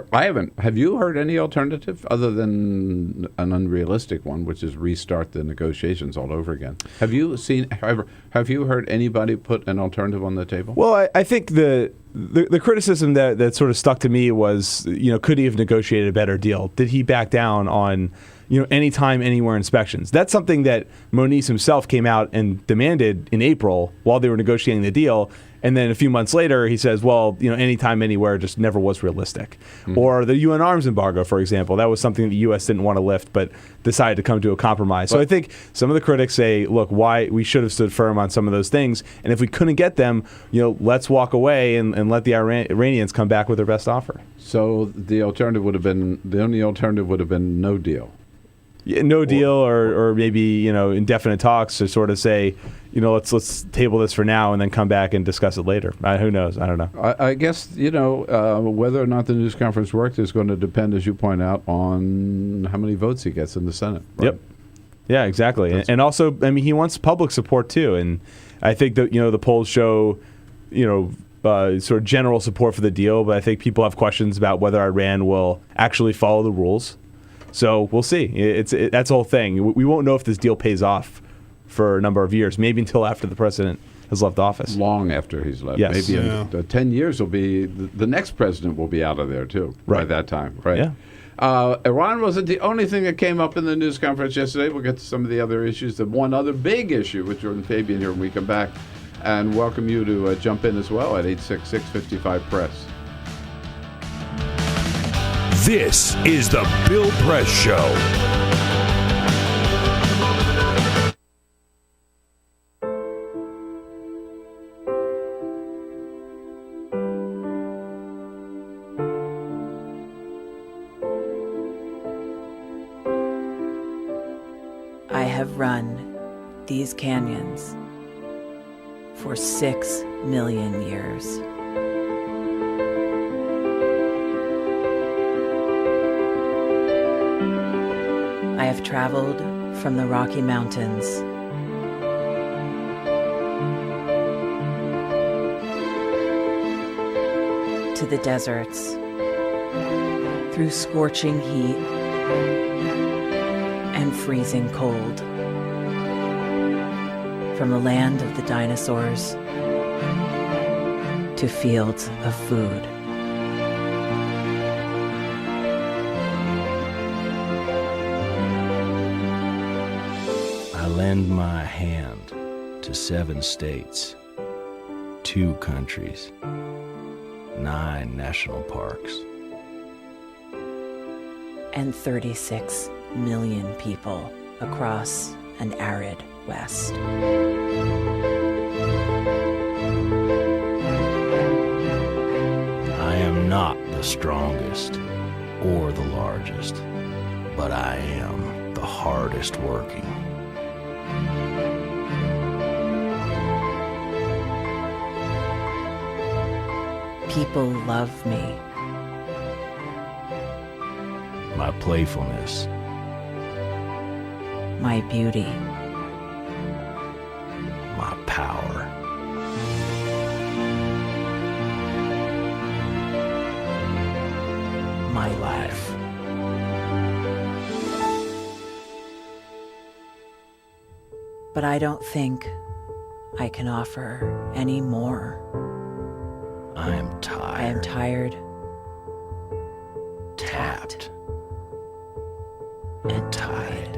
Have you heard any alternative other than an unrealistic one, which is restart the negotiations all over again? Have you seen? However, have you heard anybody put an alternative on the table? Well, I think the criticism that sort of stuck to me was, could he have negotiated a better deal? Did he back down on, anytime, anywhere inspections? That's something that Moniz himself came out and demanded in April while they were negotiating the deal. And then a few months later, he says, well, anytime, anywhere just never was realistic. Mm-hmm. Or the UN arms embargo, for example. That was something the U.S. didn't want to lift, but decided to come to a compromise. So I think some of the critics say, look, why we should have stood firm on some of those things. And if we couldn't get them, let's walk away and let the Iranians come back with their best offer. So the only alternative would have been no deal. Yeah, no deal, or maybe indefinite talks to sort of say, let's table this for now and then come back and discuss it later. Who knows? I don't know. I guess whether or not the news conference worked is going to depend, as you point out, on how many votes he gets in the Senate. Right? Yep. Yeah, exactly. And also, I mean, he wants public support too, and I think that the polls show, sort of general support for the deal, but I think people have questions about whether Iran will actually follow the rules. So we'll see. That's the whole thing. We won't know if this deal pays off for a number of years, maybe until after the president has left office. Long after he's left. Yes. Maybe in 10 years will be, the next president will be out of there too by that time. Right. Yeah. Iran wasn't the only thing that came up in the news conference yesterday. We'll get to some of the other issues. The one other big issue with Jordan Fabian here when we come back, and welcome you to jump in as well at 866-55-PRESS. This is the Bill Press Show. I have run these canyons for 6 million years. I have traveled from the Rocky Mountains to the deserts, through scorching heat and freezing cold, from the land of the dinosaurs to fields of food. I lend my hand to 7 states, 2 countries, 9 national parks, and 36 million people across an arid West. I am not the strongest or the largest, but I am the hardest working. People love me. My playfulness, My beauty. my power, My life. But I don't think I can offer any more. I am I am tired, tapped, and tied.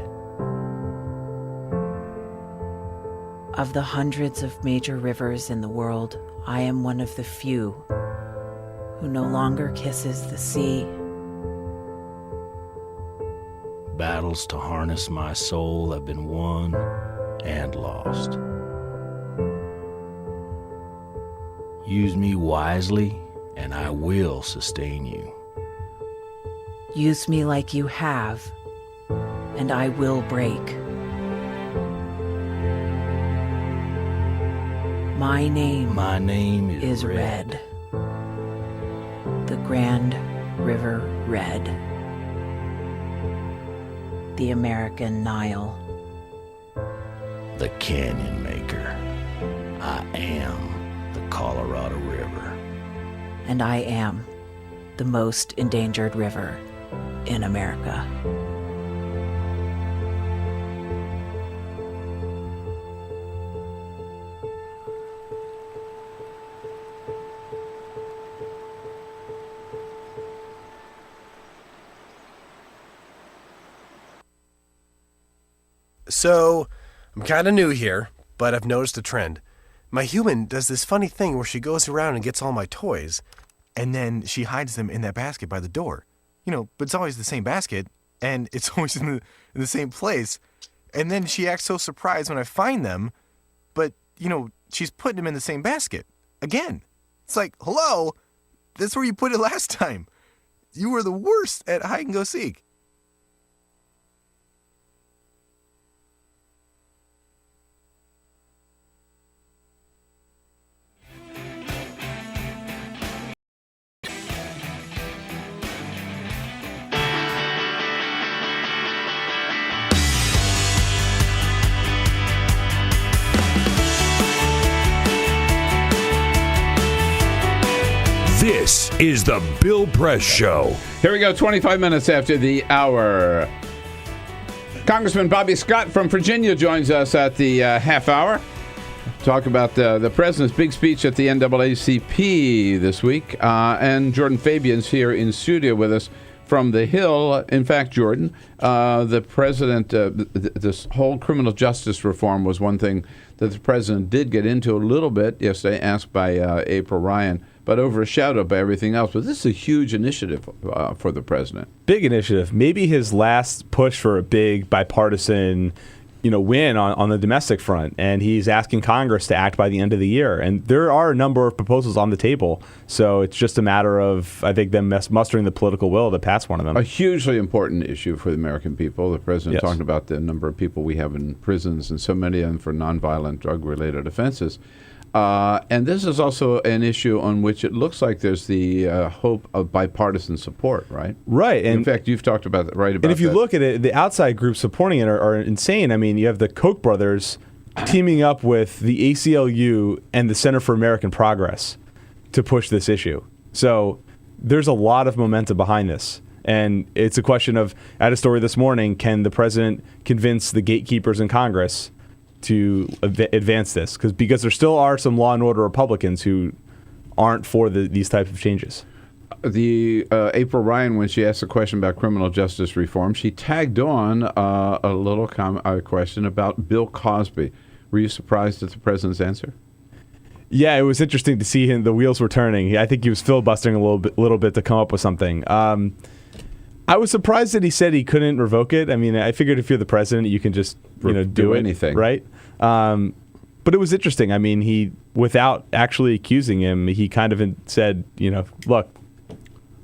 Of the hundreds of major rivers in the world, I am one of the few who no longer kisses the sea. battles to harness my soul have been won and lost. Use me wisely, and I will sustain you. Use me like you have, and I will break. My name is Red. The Grand River Red. the American Nile. The Canyon Maker. I am the Colorado River. And I am the most endangered river in America. So, I'm kind of new here, but I've noticed a trend. My human does this funny thing where she goes around and gets all my toys, and then she hides them in that basket by the door. You know, but it's always the same basket, and it's always in the same place. And then she acts so surprised when I find them, but, you know, she's putting them in the same basket. Again. It's like, hello? That's where you put it last time. You were the worst at hide and go seek. This is the Bill Press Show. Here we go, 25 minutes after the hour. Congressman Bobby Scott from Virginia joins us at the half hour. Talk about the president's big speech at the NAACP this week. And Jordan Fabian's here in studio with us from the Hill. In fact, Jordan, the president, this whole criminal justice reform was one thing that the president did get into a little bit yesterday, asked by April Ryan, but overshadowed by everything else. But this is a huge initiative for the president. Big initiative. Maybe his last push for a big bipartisan, win on the domestic front. And he's asking Congress to act by the end of the year. And there are a number of proposals on the table. So it's just a matter of, I think, them mustering the political will to pass one of them. A hugely important issue for the American people. The president talked about the number of people we have in prisons, and so many of them for nonviolent drug-related offenses. And this is also an issue on which it looks like there's the hope of bipartisan support, right? Right. And in fact, you've talked about that, right? About and if you that. look at it, the outside groups supporting it are insane. I mean, you have the Koch brothers teaming up with the ACLU and the Center for American Progress to push this issue. So there's a lot of momentum behind this. And it's a question of, I had a story this morning, can the president convince the gatekeepers in Congress to advance this, because there still are some law and order Republicans who aren't for these types of changes. The April Ryan, when she asked a question about criminal justice reform, she tagged on a little question about Bill Cosby. Were you surprised at the president's answer? Yeah, it was interesting to see him. The wheels were turning. I think he was filibustering a little bit to come up with something. I was surprised that he said he couldn't revoke it. I mean, I figured if you're the president, you can just do anything, right? But it was interesting. I mean, he, without actually accusing him, he kind of said, look,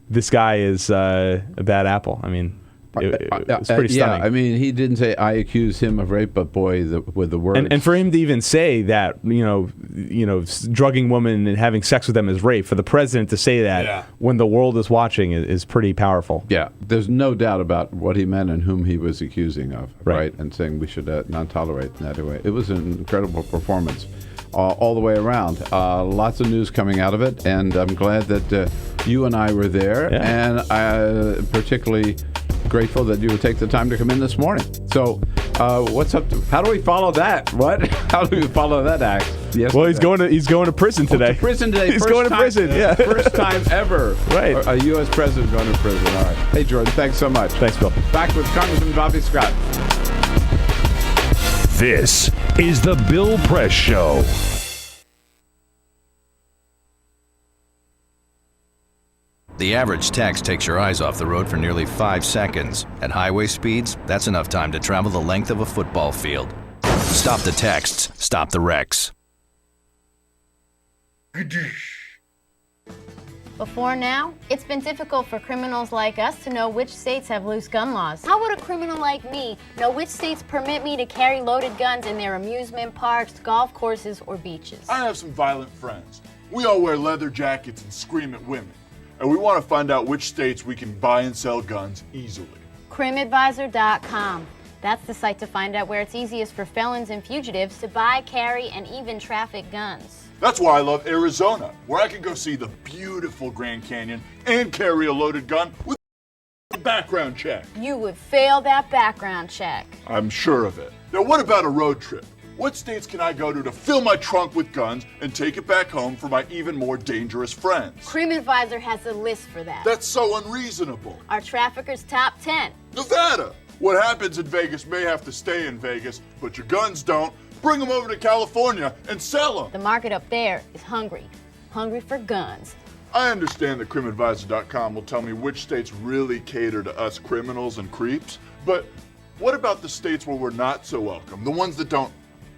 this guy is a bad apple. I mean, it was pretty stunning. Yeah, I mean, he didn't say I accuse him of rape, but boy, with the words. And for him to even say that, drugging women and having sex with them is rape, for the president to say that when the world is watching is pretty powerful. Yeah, there's no doubt about what he meant and whom he was accusing of, right? And saying we should not tolerate in that way. It was an incredible performance all the way around. Lots of news coming out of it, and I'm glad that you and I were there, and I particularly grateful that you would take the time to come in this morning. So, what's up? How do we follow that? What? How do we follow that act? Yes. Well, he's going to prison today. To prison today. He's going to prison. Yeah. First time ever. Right. A U.S. president going to prison. All right. Hey, Jordan. Thanks so much. Thanks, Bill. Back with Congressman Bobby Scott. This is the Bill Press Show. The average text takes your eyes off the road for nearly 5 seconds. At highway speeds, that's enough time to travel the length of a football field. Stop the texts. Stop the wrecks. Before now, it's been difficult for criminals like us to know which states have loose gun laws. How would a criminal like me know which states permit me to carry loaded guns in their amusement parks, golf courses, or beaches? I have some violent friends. We all wear leather jackets and scream at women. And we want to find out which states we can buy and sell guns easily. crimadvisor.com. That's the site to find out where it's easiest for felons and fugitives to buy, carry, and even traffic guns. That's why I love Arizona, where I can go see the beautiful Grand Canyon and carry a loaded gun with a background check. You would fail that background check. I'm sure of it. Now, what about a road trip? What states can I go to fill my trunk with guns and take it back home for my even more dangerous friends? CrimAdvisor has a list for that. That's so unreasonable. Our traffickers' top 10. Nevada. What happens in Vegas may have to stay in Vegas, but your guns don't. Bring them over to California and sell them. The market up there is hungry for guns. I understand that crimadvisor.com will tell me which states really cater to us criminals and creeps, but what about the states where we're not so welcome? The ones that don't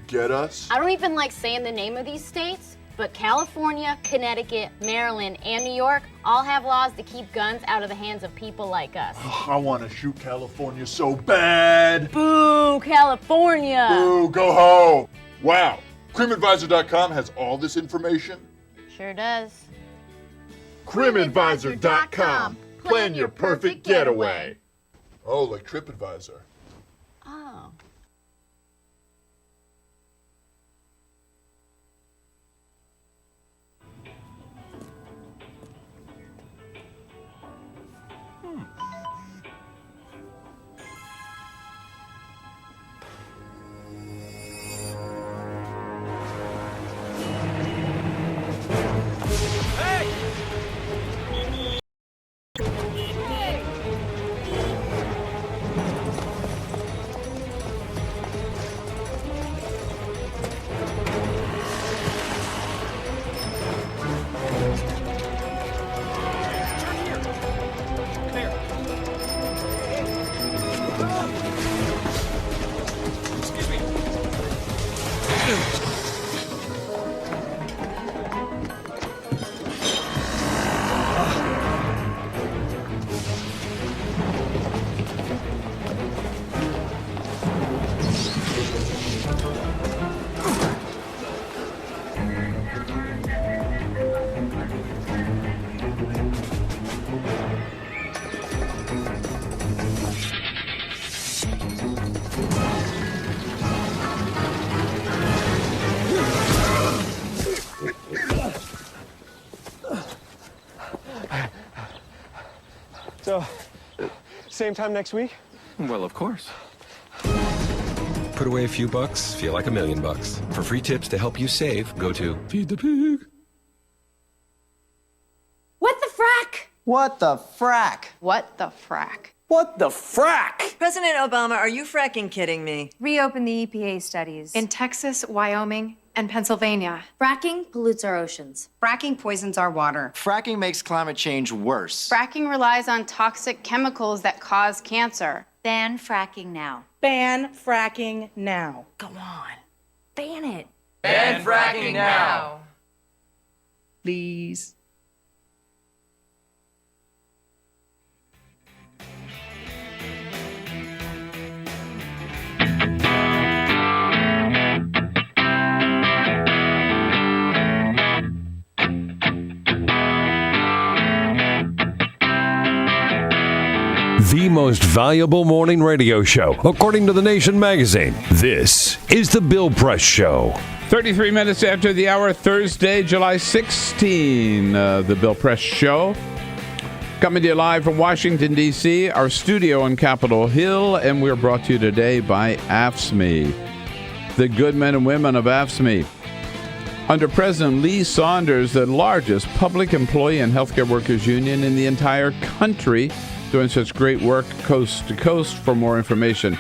get us? I don't even like saying the name of these states, but California, Connecticut, Maryland, and New York all have laws to keep guns out of the hands of people like us. I want to shoot California so bad. Boo, California. Boo, go home. Wow. CrimAdvisor.com has all this information? Sure does. CrimAdvisor.com. Plan your perfect getaway. Oh, like TripAdvisor. Oh. So, same time next week? Well, of course. Put away a few bucks, feel like $1 million. For free tips to help you save, go to Feed the Pig. What the frack? What the frack? What the frack? What the frack? President Obama, are you fracking kidding me? Reopen the EPA studies. In Texas, Wyoming, and Pennsylvania. Fracking pollutes our oceans. Fracking poisons our water. Fracking makes climate change worse. Fracking relies on toxic chemicals that cause cancer. Ban fracking now. Ban fracking now. Go on. Ban it. Ban fracking now. Please. The most valuable morning radio show, according to The Nation magazine. This is The Bill Press Show. 33 minutes after the hour, Thursday, July 16, The Bill Press Show. Coming to you live from Washington, D.C., our studio on Capitol Hill, and we're brought to you today by AFSCME, the good men and women of AFSCME. Under President Lee Saunders, the largest public employee and healthcare workers union in the entire country, doing such great work coast to coast. For more information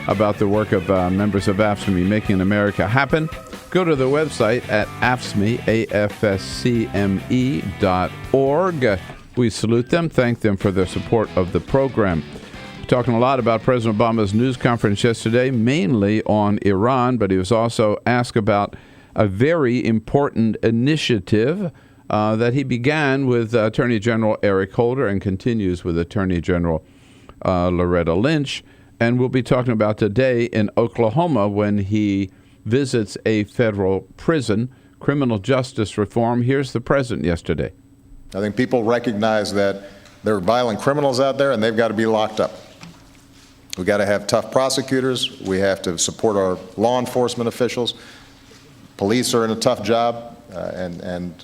about the work of members of AFSCME making America happen, go to the website at AFSCME, AFSCME.org. We salute them, thank them for their support of the program. Talking a lot about President Obama's news conference yesterday, mainly on Iran, but he was also asked about a very important initiative that he began with Attorney General Eric Holder and continues with Attorney General Loretta Lynch. And we'll be talking about today in Oklahoma when he visits a federal prison, criminal justice reform. Here's the president yesterday. I think people recognize that there are violent criminals out there and they've got to be locked up. We got to have tough prosecutors. We have to support our law enforcement officials. Police are in a tough job, and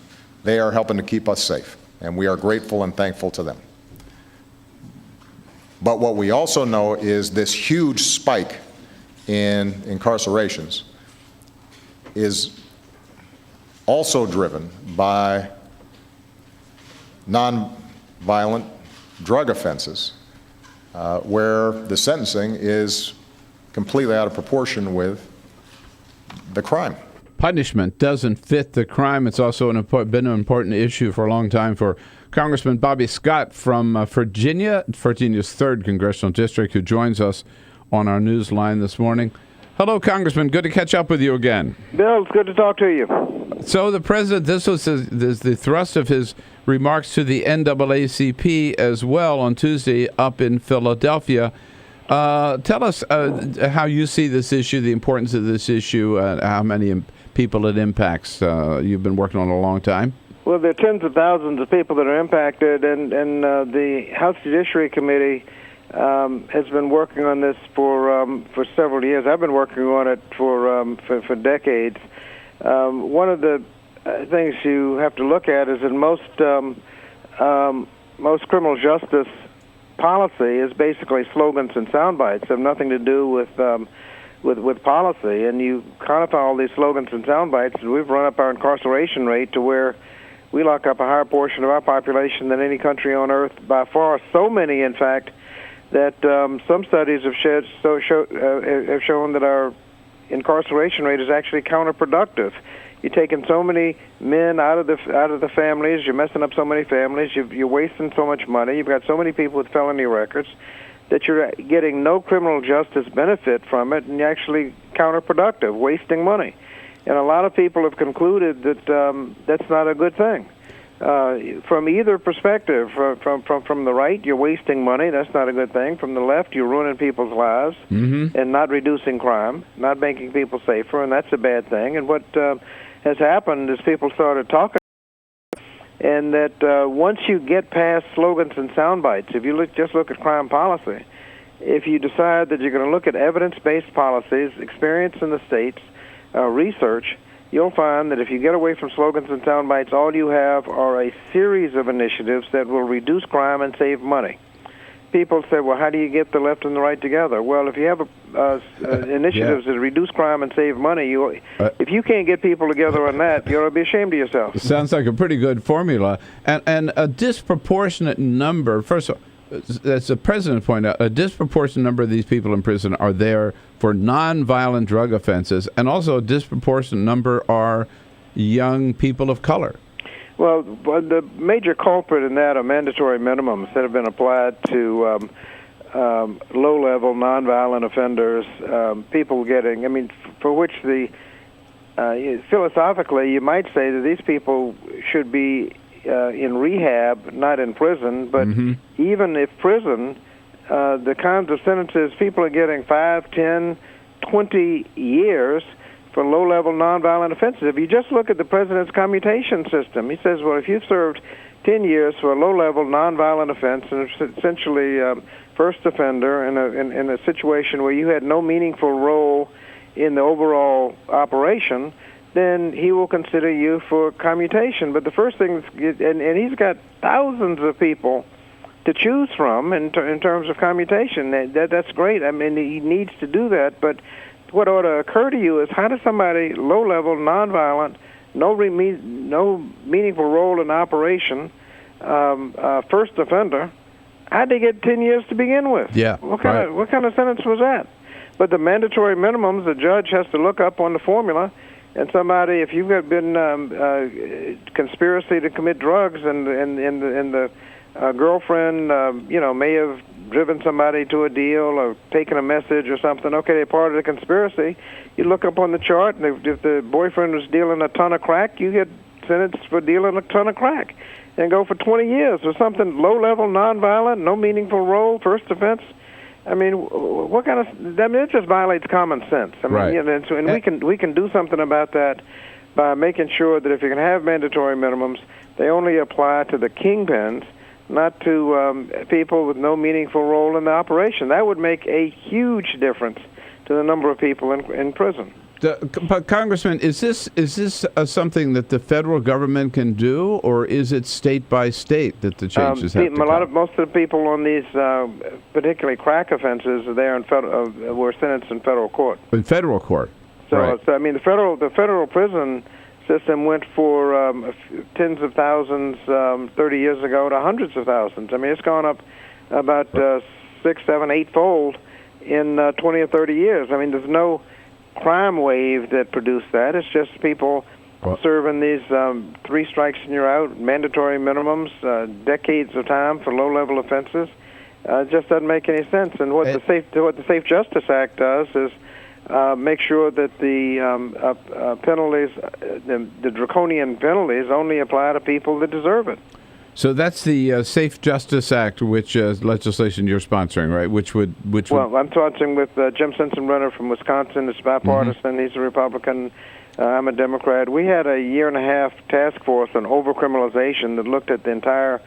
they are helping to keep us safe, and we are grateful and thankful to them. But what we also know is this huge spike in incarcerations is also driven by nonviolent drug offenses, where the sentencing is completely out of proportion with the crime. Punishment doesn't fit the crime. It's also been an important issue for a long time for Congressman Bobby Scott from Virginia's 3rd Congressional District, who joins us on our news line this morning. Hello, Congressman. Good to catch up with you again. Bill, it's good to talk to you. So the president, this was the thrust of his remarks to the NAACP as well on Tuesday up in Philadelphia. Tell us how you see this issue, the importance of this issue, how many people it impacts. You've been working on it a long time. Well, there are tens of thousands of people that are impacted, and the House Judiciary Committee has been working on this for several years. I've been working on it for decades. One of the things you have to look at is that most criminal justice policy is basically slogans and sound bites. Have nothing to do with policy. And you codify all these slogans and sound bites, and we've run up our incarceration rate to where we lock up a higher portion of our population than any country on earth by far. So many, in fact, that some studies have shown that our incarceration rate is actually counterproductive. You're taking so many men out of the families. You're messing up so many families. You're wasting so much money. You've got so many people with felony records that you're getting no criminal justice benefit from it, and you're actually counterproductive, wasting money. And a lot of people have concluded that that's not a good thing. From either perspective, from the right, you're wasting money. That's not a good thing. From the left, you're ruining people's lives and not reducing crime, not making people safer, and that's a bad thing. And what has happened is people started talking, and that once you get past slogans and sound bites, if you just look at crime policy, if you decide that you're going to look at evidence-based policies, experience in the states, research, you'll find that if you get away from slogans and sound bites, all you have are a series of initiatives that will reduce crime and save money. People say, well, how do you get the left and the right together? Well, if you have initiatives that reduce crime and save money, if you can't get people together on that, you ought to be ashamed of yourself. Sounds like a pretty good formula. And a disproportionate number, first of all, as the president pointed out, a disproportionate number of these people in prison are there for nonviolent drug offenses, and also a disproportionate number are young people of color. Well, the major culprit in that are mandatory minimums that have been applied to low-level nonviolent offenders, people getting, for which philosophically you might say that these people should be in rehab, not in prison, but even if prison, the kinds of sentences people are getting 5, 10, 20 years for low-level nonviolent offenses. If you just look at the president's commutation system, he says, well, if you've served 10 years for a low-level nonviolent offense and essentially first offender in a situation where you had no meaningful role in the overall operation, then he will consider you for commutation. But the first thing, and he's got thousands of people to choose from in terms of commutation. That's great. He needs to do that. But what ought to occur to you is, how does somebody low-level, nonviolent, no meaningful role in operation, first offender, how'd they get 10 years to begin with? Yeah. What kind of sentence was that? But the mandatory minimums, the judge has to look up on the formula. And somebody, if you've been conspiracy to commit drugs, and the girlfriend, may have driven somebody to a deal or taken a message or something. Okay, they're part of the conspiracy. You look up on the chart, and if the boyfriend was dealing a ton of crack, you get sentenced for dealing a ton of crack, and go for 20 years or something. Low-level, nonviolent, no meaningful role, first offense. What kind of? It just violates common sense. Right. And we can do something about that by making sure that if you're going to have mandatory minimums, they only apply to the kingpins, not to people with no meaningful role in the operation. That would make a huge difference to the number of people in prison. But Congressman, is this something that the federal government can do, or is it state by state that the changes have to come? Most of the people on these, particularly crack offenses, are there were sentenced in federal court. In federal court. So, right. I mean, the federal prison system went for tens of thousands 30 years ago to hundreds of thousands. I mean, it's gone up about 6, 7, 8-fold in 20 or 30 years. I mean, there's no crime wave that produced that. It's just people serving these 3 strikes and you're out, mandatory minimums, decades of time for low-level offenses. It just doesn't make any sense. And what the Safe Justice Act does is make sure that the penalties, the draconian penalties, only apply to people that deserve it. So that's the Safe Justice Act, which legislation you're sponsoring, right? Well, I'm sponsoring with Jim Sensenbrenner from Wisconsin. It's bipartisan. He's a Republican. I'm a Democrat. We had a 1.5-year task force on overcriminalization that looked at the entire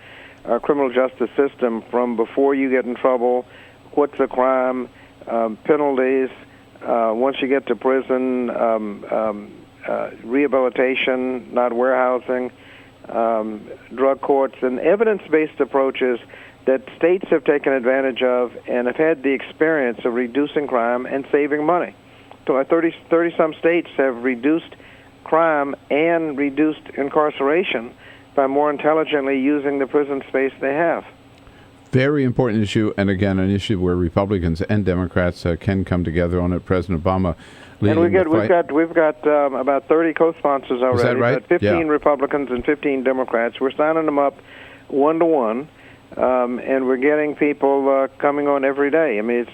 criminal justice system from before you get in trouble, what's a crime, penalties, once you get to prison, rehabilitation, not warehousing, drug courts, and evidence-based approaches that states have taken advantage of and have had the experience of reducing crime and saving money. So 30-some states have reduced crime and reduced incarceration by more intelligently using the prison space they have. Very important issue, and again, an issue where Republicans and Democrats can come together on it. President Obama leading the fight. We've got about 30 co-sponsors already. Is that right? About 15 Republicans and 15 Democrats. We're signing them up 1-to-1, and we're getting people coming on every day. I mean,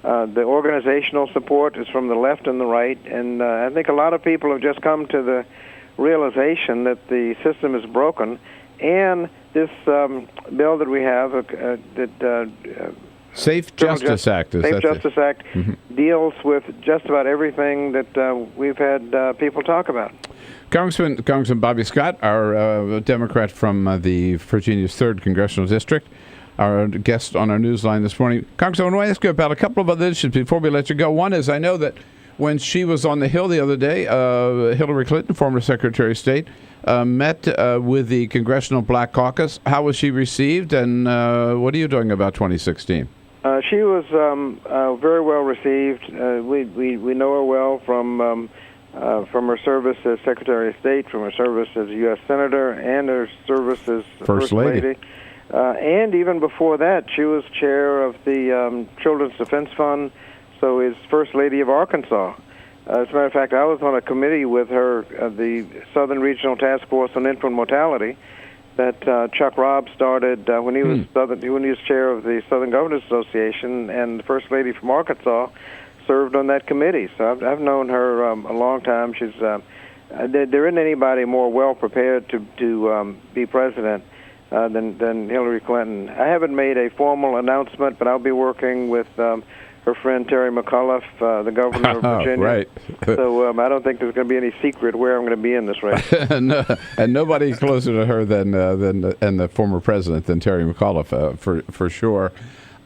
the organizational support is from the left and the right, and I think a lot of people have just come to the realization that the system is broken, and this bill that we have, Safe Justice Act, deals with just about everything that we've had people talk about. Congressman Bobby Scott, our Democrat from the Virginia's 3rd Congressional District, our guest on our newsline this morning. Congressman, I want to ask you about a couple of other issues before we let you go. One is, I know that when she was on the Hill the other day, Hillary Clinton, former Secretary of State, met with the Congressional Black Caucus. How was she received, and what are you doing about 2016? She was very well received. We know her well from her service as Secretary of State, from her service as U.S. Senator, and her service as First Lady. And even before that, she was chair of the Children's Defense Fund, so is First Lady of Arkansas. As a matter of fact, I was on a committee with her, the Southern Regional Task Force on Infant Mortality, that Chuck Robb started when he was chair of the Southern Governors Association, and the First Lady from Arkansas served on that committee. So I've known her a long time. She's there isn't anybody more well prepared to be president than Hillary Clinton. I haven't made a formal announcement, but I'll be working with her friend Terry McAuliffe, the governor of Virginia. Right. So I don't think there's going to be any secret where I'm going to be in this race. No, and nobody closer to her than the former president, than Terry McAuliffe, for sure.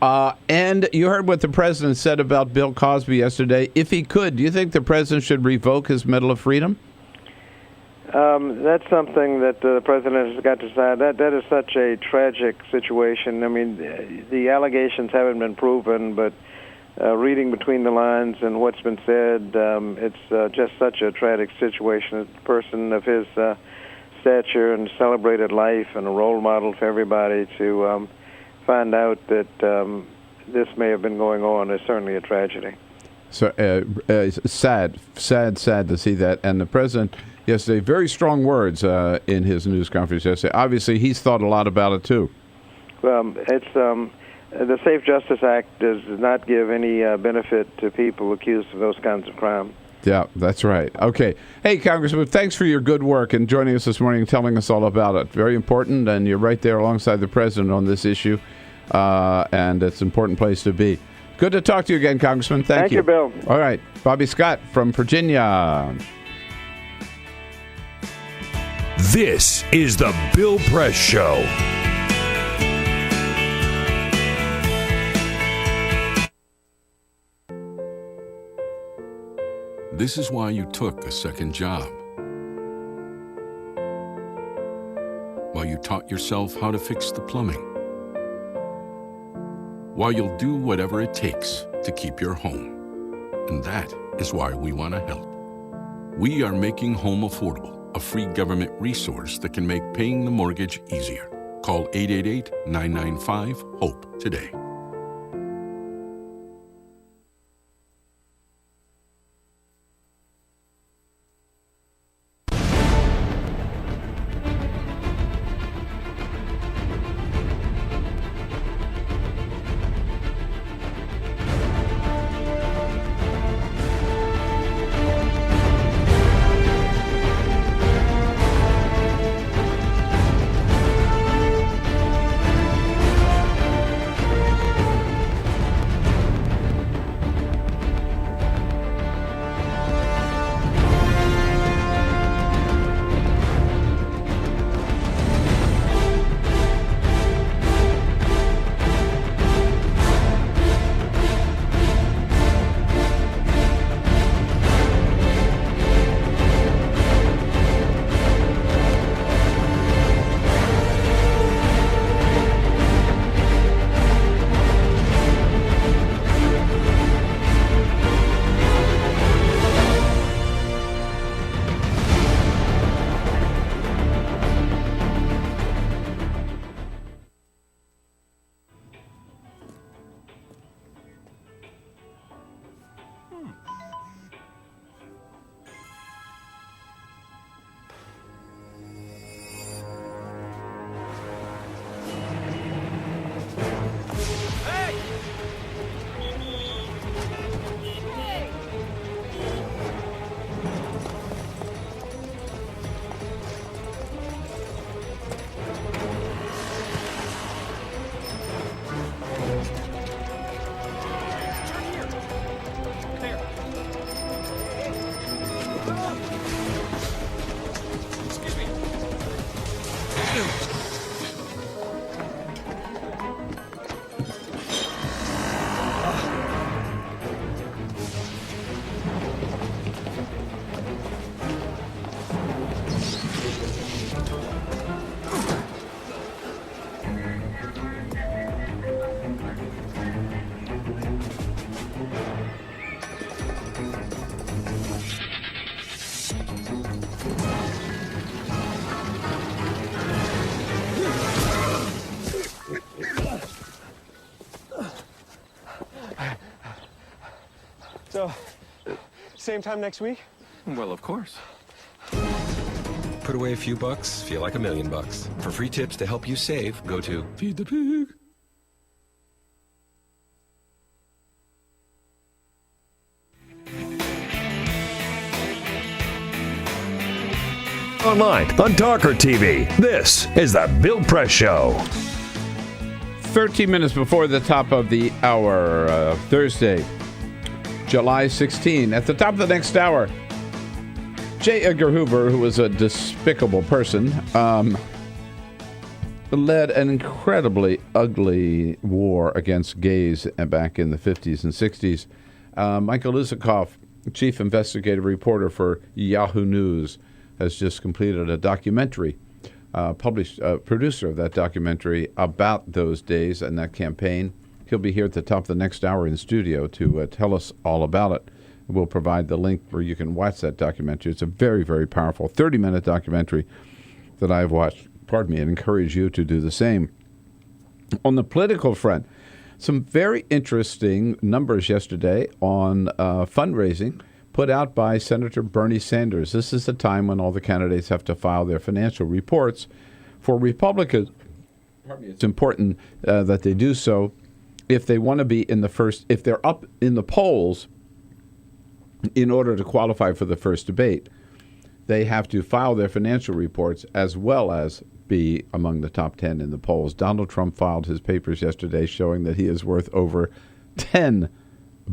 And you heard what the president said about Bill Cosby yesterday. If he could, do you think the president should revoke his Medal of Freedom? That's something that the president has got to decide. That is such a tragic situation. I mean, the allegations haven't been proven, but reading between the lines and what's been said, it's just such a tragic situation. A person of his stature and celebrated life and a role model for everybody to find out that this may have been going on is certainly a tragedy. So sad to see that. And the president yesterday, very strong words in his news conference yesterday. Obviously, he's thought a lot about it too. It's the Safe Justice Act does not give any benefit to people accused of those kinds of crime. Yeah, that's right. Okay. Hey, Congressman, thanks for your good work and joining us this morning and telling us all about it. Very important, and you're right there alongside the president on this issue, and it's an important place to be. Good to talk to you again, Congressman. Thank you. Thank you, Bill. All right. Bobby Scott from Virginia. This is the Bill Press Show. This is why you took a second job. Why you taught yourself how to fix the plumbing. Why you'll do whatever it takes to keep your home. And that is why we want to help. We are making home affordable, a free government resource that can make paying the mortgage easier. Call 888-995-HOPE today. So, same time next week? Well, of course. Put away a few bucks, feel like $1 million. For free tips to help you save, go to Feed the Pig. Online on TawkrTV. This is the Bill Press Show. 13 minutes before the top of the hour, Thursday, July 16. At the top of the next hour, J. Edgar Hoover, who was a despicable person, led an incredibly ugly war against gays back in the 50s and 60s. Michael Isikoff, chief investigative reporter for Yahoo News, has just completed a documentary, producer of that documentary about those days and that campaign. He'll be here at the top of the next hour in studio to tell us all about it. We'll provide the link where you can watch that documentary. It's a very, very powerful 30-minute documentary that I've watched, and encourage you to do the same. On the political front, some very interesting numbers yesterday on fundraising put out by Senator Bernie Sanders. This is the time when all the candidates have to file their financial reports. For Republicans, it's important that they do so if they want to be in the first, if they're up in the polls in order to qualify for the first debate. They have to file their financial reports as well as be among the top 10 in the polls. Donald Trump filed his papers yesterday showing that he is worth over $10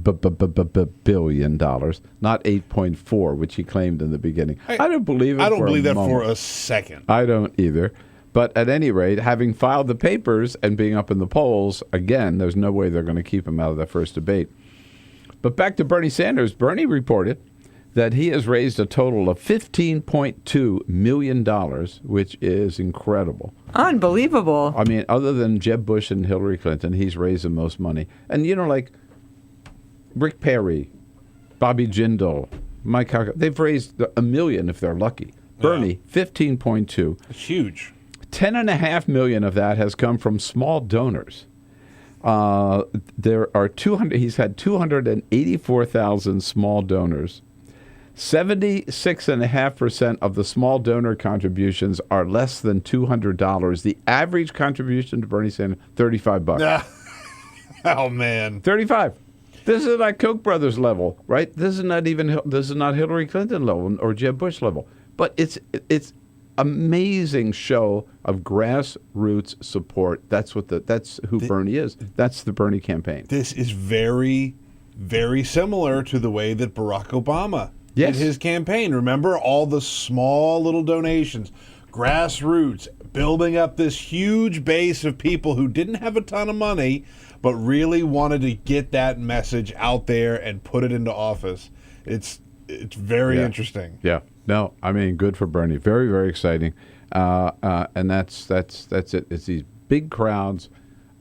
billion, not 8.4, which he claimed in the beginning. I don't believe it. I don't believe that moment. for a second. I don't either. But at any rate, having filed the papers and being up in the polls, again, there's no way they're going to keep him out of the first debate. But back to Bernie Sanders. Bernie reported that he has raised a total of $15.2 million, which is incredible. Unbelievable. I mean, other than Jeb Bush and Hillary Clinton, he's raised the most money. And, like Rick Perry, Bobby Jindal, Mike Huckabee, they've raised $1 million if they're lucky. Bernie, 15.2. It's huge. $10.5 million of that has come from small donors. There are 200. He's had 284,000 small donors. 76.5% of the small donor contributions are less than $200. The average contribution to Bernie Sanders, $35. Oh man, 35. This is like Koch brothers level, right? This is not Hillary Clinton level or Jeb Bush level. But it's amazing show of grassroots support. That's who Bernie is. That's the Bernie campaign. This is very, very similar to the way that Barack Obama did his campaign. Remember all the small little donations, grassroots, building up this huge base of people who didn't have a ton of money, but really wanted to get that message out there and put it into office. It's very interesting. Yeah. No, I mean, good for Bernie. Very, very exciting. And that's it. It's these big crowds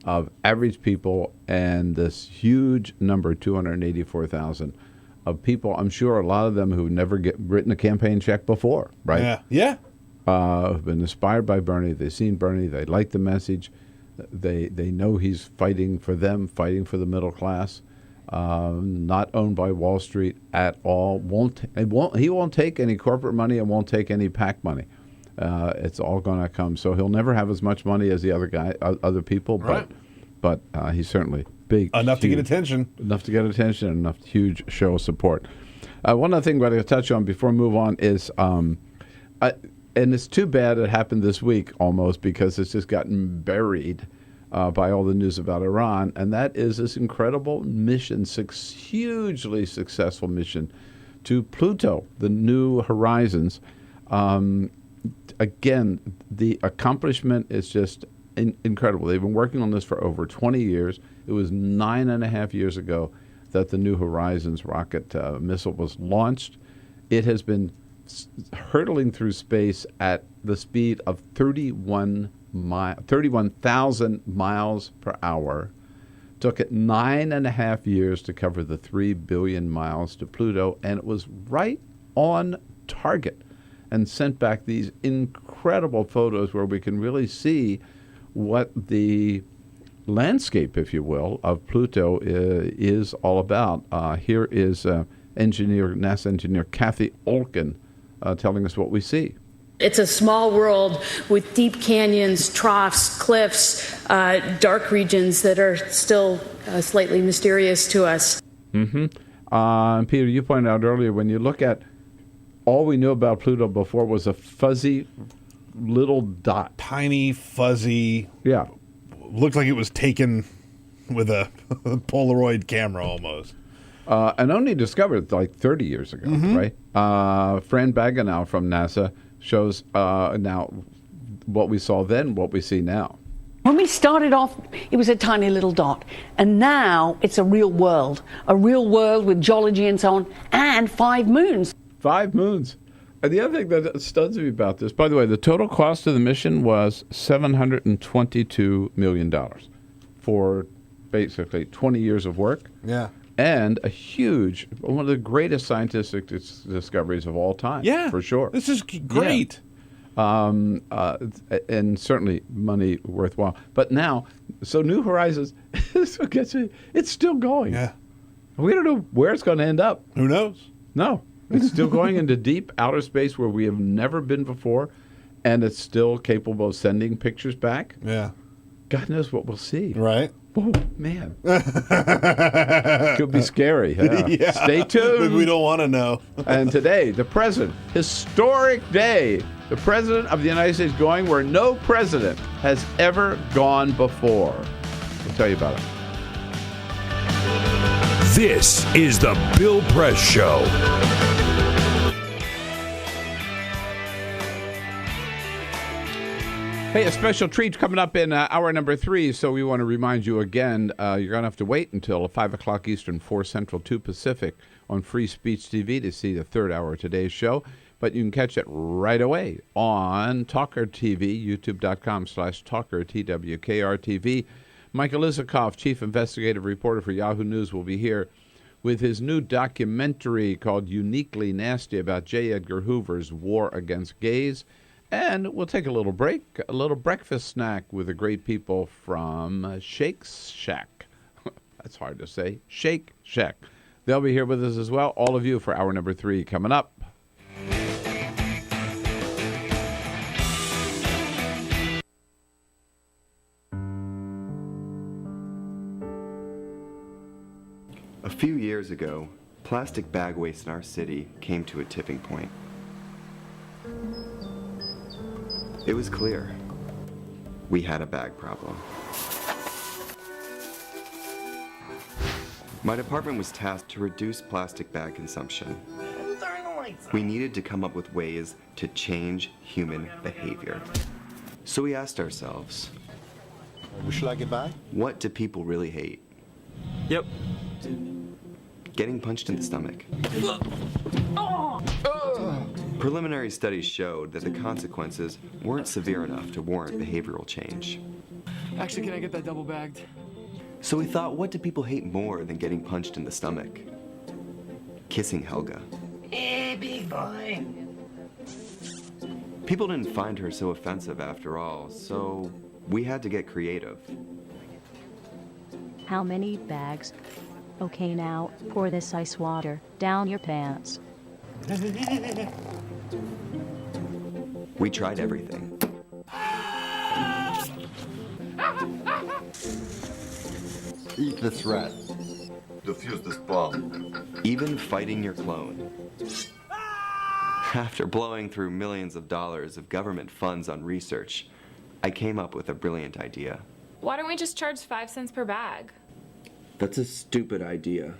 of average people and this huge number, 284,000, of people. I'm sure a lot of them who've never written a campaign check before, right? Yeah. Have been inspired by Bernie. They've seen Bernie. They like the message. They know he's fighting for them, fighting for the middle class. Not owned by Wall Street at all. He won't take any corporate money and won't take any PAC money. It's all going to come. So he'll never have as much money as the other people, right. but he's certainly big enough to get attention. Enough to get attention, and enough huge show of support. One other thing we're going to touch on before we move on is, and it's too bad it happened this week almost because it's just gotten buried by all the news about Iran, and that is this incredible mission, hugely successful mission to Pluto, the New Horizons. Again, the accomplishment is just incredible. They've been working on this for over 20 years. It was 9.5 years ago that the New Horizons rocket missile was launched. It has been hurtling through space at the speed of 31,000 miles per hour. Took it 9.5 years to cover the 3 billion miles to Pluto, and it was right on target and sent back these incredible photos where we can really see what the landscape, if you will, of Pluto is all about. Here is NASA engineer Kathy Olkin telling us what we see. It's a small world with deep canyons, troughs, cliffs, dark regions that are still slightly mysterious to us. And Peter, you pointed out earlier, when you look at all we knew about Pluto before was a fuzzy little dot. Tiny, fuzzy. Yeah. Looked like it was taken with a Polaroid camera almost. And only discovered like 30 years ago, right? Fran Baganow from NASA shows now what we saw then, what we see now. When we started off, it was a tiny little dot. And now it's a real world with geology and so on, and 5 moons. 5 moons. And the other thing that stuns me about this, by the way, the total cost of the mission was $722 million for basically 20 years of work. Yeah. And one of the greatest scientific discoveries of all time. Yeah. For sure. This is great. Yeah. And certainly money worthwhile. But now, so New Horizons, it's still going. Yeah. We don't know where it's going to end up. Who knows? No. It's still going into deep outer space where we have never been before, and it's still capable of sending pictures back. Yeah. God knows what we'll see. Right. Oh, man. Could be scary. Yeah. Stay tuned. We don't want to know. And today, the president, historic day, the president of the United States going where no president has ever gone before. We'll tell you about it. This is the Bill Press Show. Hey, a special treat coming up in hour number 3, so we want to remind you again, you're going to have to wait until 5 o'clock Eastern, 4 Central, 2 Pacific on Free Speech TV to see the third hour of today's show. But you can catch it right away on TawkrTV, youtube.com/Talker, TWKR-TV. Michael Isikoff, Chief Investigative Reporter for Yahoo News, will be here with his new documentary called Uniquely Nasty about J. Edgar Hoover's war against gays. And we'll take a little break, a little breakfast snack with the great people from Shake Shack. That's hard to say. Shake Shack. They'll be here with us as well. All of you for hour number 3 coming up. A few years ago, plastic bag waste in our city came to a tipping point. It was clear. We had a bag problem. My department was tasked to reduce plastic bag consumption. We needed to come up with ways to change human behavior. So we asked ourselves, would you like a bag? What do people really hate? Yep. Getting punched in the stomach. Preliminary studies showed that the consequences weren't severe enough to warrant behavioral change. Actually, can I get that double bagged? So we thought, what do people hate more than getting punched in the stomach? Kissing Helga. Hey, big boy. People didn't find her so offensive after all, so we had to get creative. How many bags? Okay, now, pour this ice water down your pants. We tried everything. Eat this rat. Defuse this bomb. Even fighting your clone. After blowing through millions of dollars of government funds on research, I came up with a brilliant idea. Why don't we just charge 5 cents per bag? That's a stupid idea.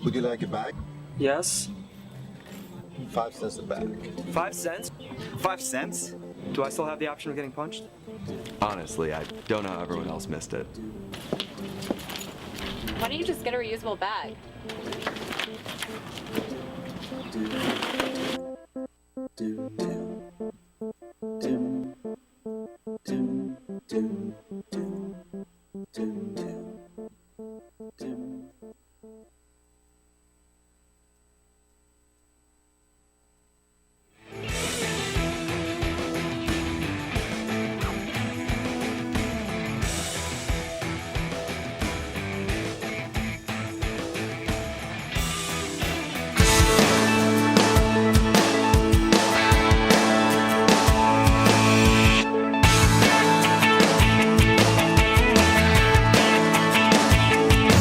Would you like a bag? Yes. 5 cents a bag. 5 cents? 5 cents? Do I still have the option of getting punched? Honestly, I don't know how everyone else missed it. Why don't you just get a reusable bag?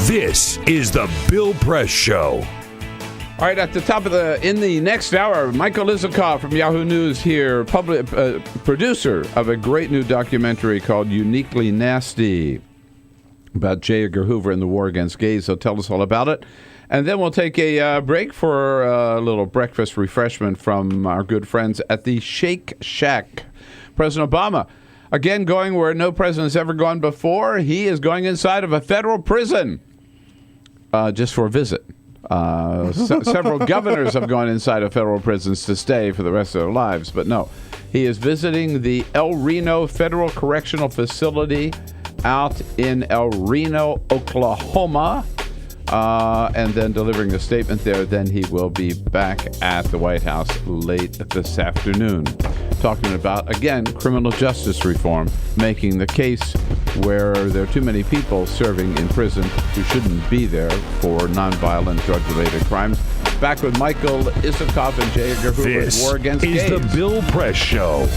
This is the Bill Press Show. All right, at the top of in the next hour, Michael Isikoff from Yahoo News here, producer of a great new documentary called Uniquely Nasty about J. Edgar Hoover and the war against gays. He'll tell us all about it. And then we'll take a break for a little breakfast refreshment from our good friends at the Shake Shack. President Obama, again, going where no president's ever gone before. He is going inside of a federal prison just for a visit. Several governors have gone inside of federal prisons to stay for the rest of their lives, but no. He is visiting the El Reno Federal Correctional Facility out in El Reno, Oklahoma, and then delivering a statement there. Then he will be back at the White House late this afternoon, talking about, again, criminal justice reform, making the case where there are too many people serving in prison who shouldn't be there for nonviolent drug-related crimes. Back with Michael Isikoff and J. Edgar Hoover's war against gays. This is the Bill Press Show.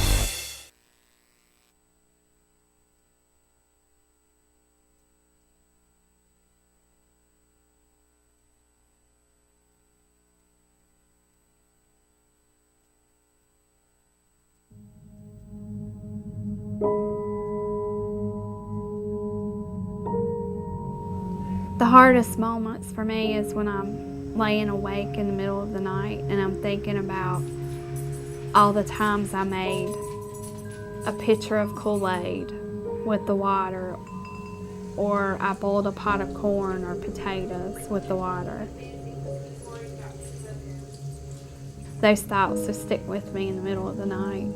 The hardest moments for me is when I'm laying awake in the middle of the night and I'm thinking about all the times I made a pitcher of Kool-Aid with the water, or I boiled a pot of corn or potatoes with the water. Those thoughts just stick with me in the middle of the night.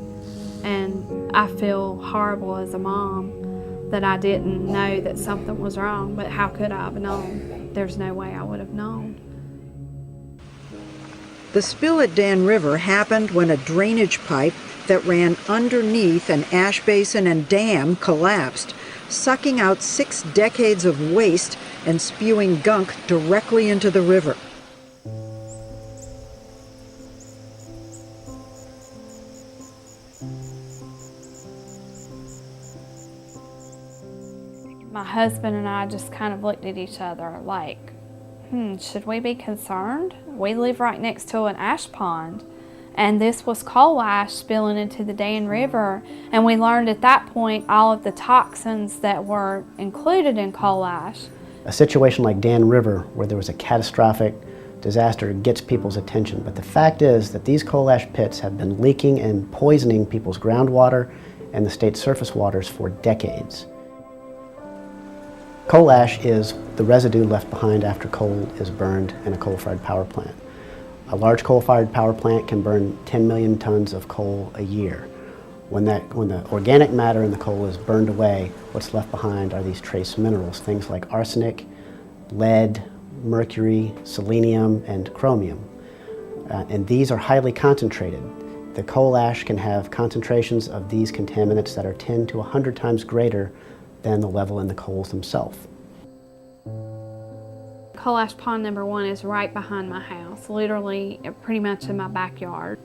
And I feel horrible as a mom that I didn't know that something was wrong, but how could I have known? There's no way I would have known. The spill at Dan River happened when a drainage pipe that ran underneath an ash basin and dam collapsed, sucking out 6 decades of waste and spewing gunk directly into the river. My husband and I just kind of looked at each other like, should we be concerned? We live right next to an ash pond, and this was coal ash spilling into the Dan River, and we learned at that point all of the toxins that were included in coal ash. A situation like Dan River, where there was a catastrophic disaster, gets people's attention, but the fact is that these coal ash pits have been leaking and poisoning people's groundwater and the state's surface waters for decades. Coal ash is the residue left behind after coal is burned in a coal-fired power plant. A large coal-fired power plant can burn 10 million tons of coal a year. When the organic matter in the coal is burned away, what's left behind are these trace minerals, things like arsenic, lead, mercury, selenium, and chromium. And these are highly concentrated. The coal ash can have concentrations of these contaminants that are 10 to 100 times greater than the level in the coals themselves. Coal ash pond number 1 is right behind my house, literally pretty much in my backyard.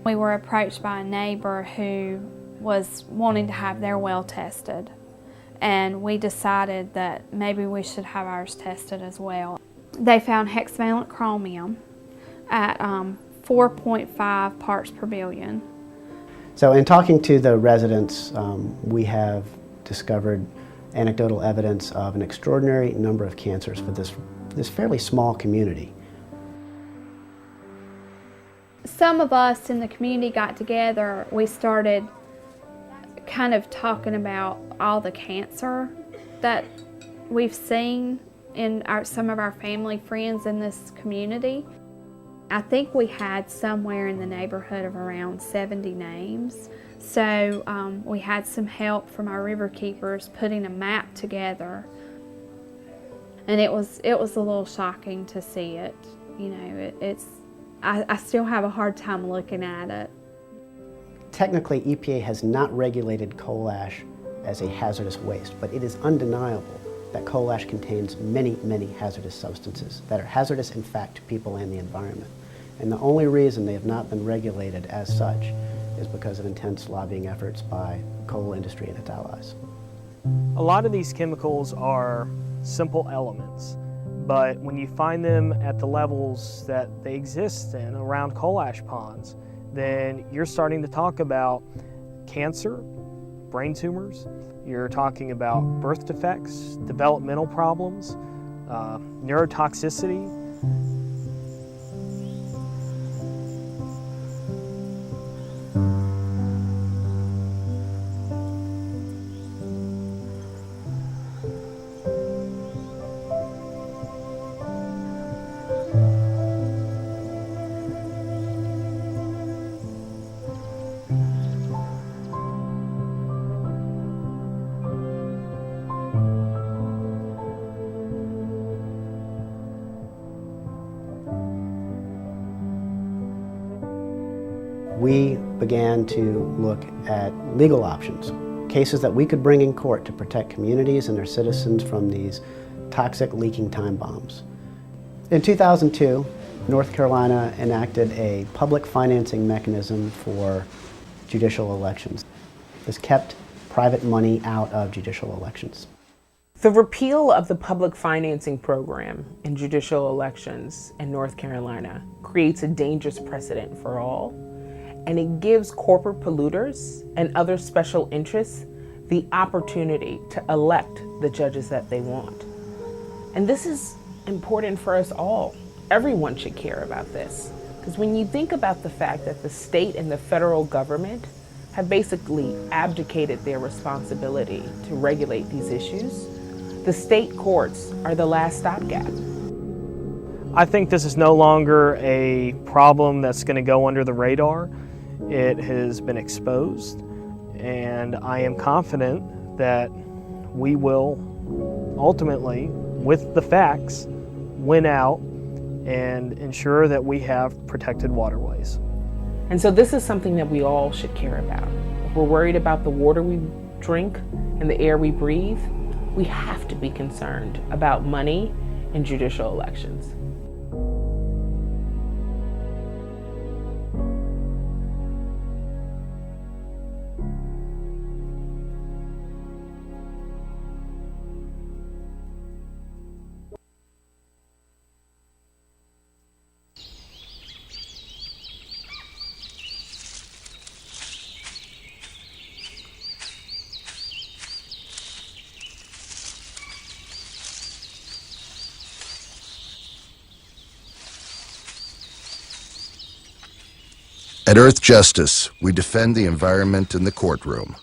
We were approached by a neighbor who was wanting to have their well tested, and we decided that maybe we should have ours tested as well. They found hexavalent chromium at 4.5 parts per billion. So in talking to the residents, we have discovered anecdotal evidence of an extraordinary number of cancers for this fairly small community. Some of us in the community got together. We started kind of talking about all the cancer that we've seen in some of our family friends in this community. I think we had somewhere in the neighborhood of around 70 names. So we had some help from our river keepers putting a map together, and it was a little shocking to see it. You know, I still have a hard time looking at it. Technically, EPA has not regulated coal ash as a hazardous waste, but it is undeniable that coal ash contains many, many hazardous substances that are hazardous, in fact, to people and the environment. And the only reason they have not been regulated as such is because of intense lobbying efforts by the coal industry and its allies. A lot of these chemicals are simple elements, but when you find them at the levels that they exist in around coal ash ponds, then you're starting to talk about cancer, brain tumors, you're talking about birth defects, developmental problems, neurotoxicity. We began to look at legal options, cases that we could bring in court to protect communities and their citizens from these toxic leaking time bombs. In 2002, North Carolina enacted a public financing mechanism for judicial elections. This kept private money out of judicial elections. The repeal of the public financing program in judicial elections in North Carolina creates a dangerous precedent for all, and it gives corporate polluters and other special interests the opportunity to elect the judges that they want. And this is important for us all. Everyone should care about this, because when you think about the fact that the state and the federal government have basically abdicated their responsibility to regulate these issues. The state courts are the last stopgap. I think this is no longer a problem that's going to go under the radar. It has been exposed, and I am confident that we will ultimately, with the facts, win out and ensure that we have protected waterways. And so this is something that we all should care about. If we're worried about the water we drink and the air we breathe, we have to be concerned about money in judicial elections. At Earth Justice, we defend the environment in the courtroom.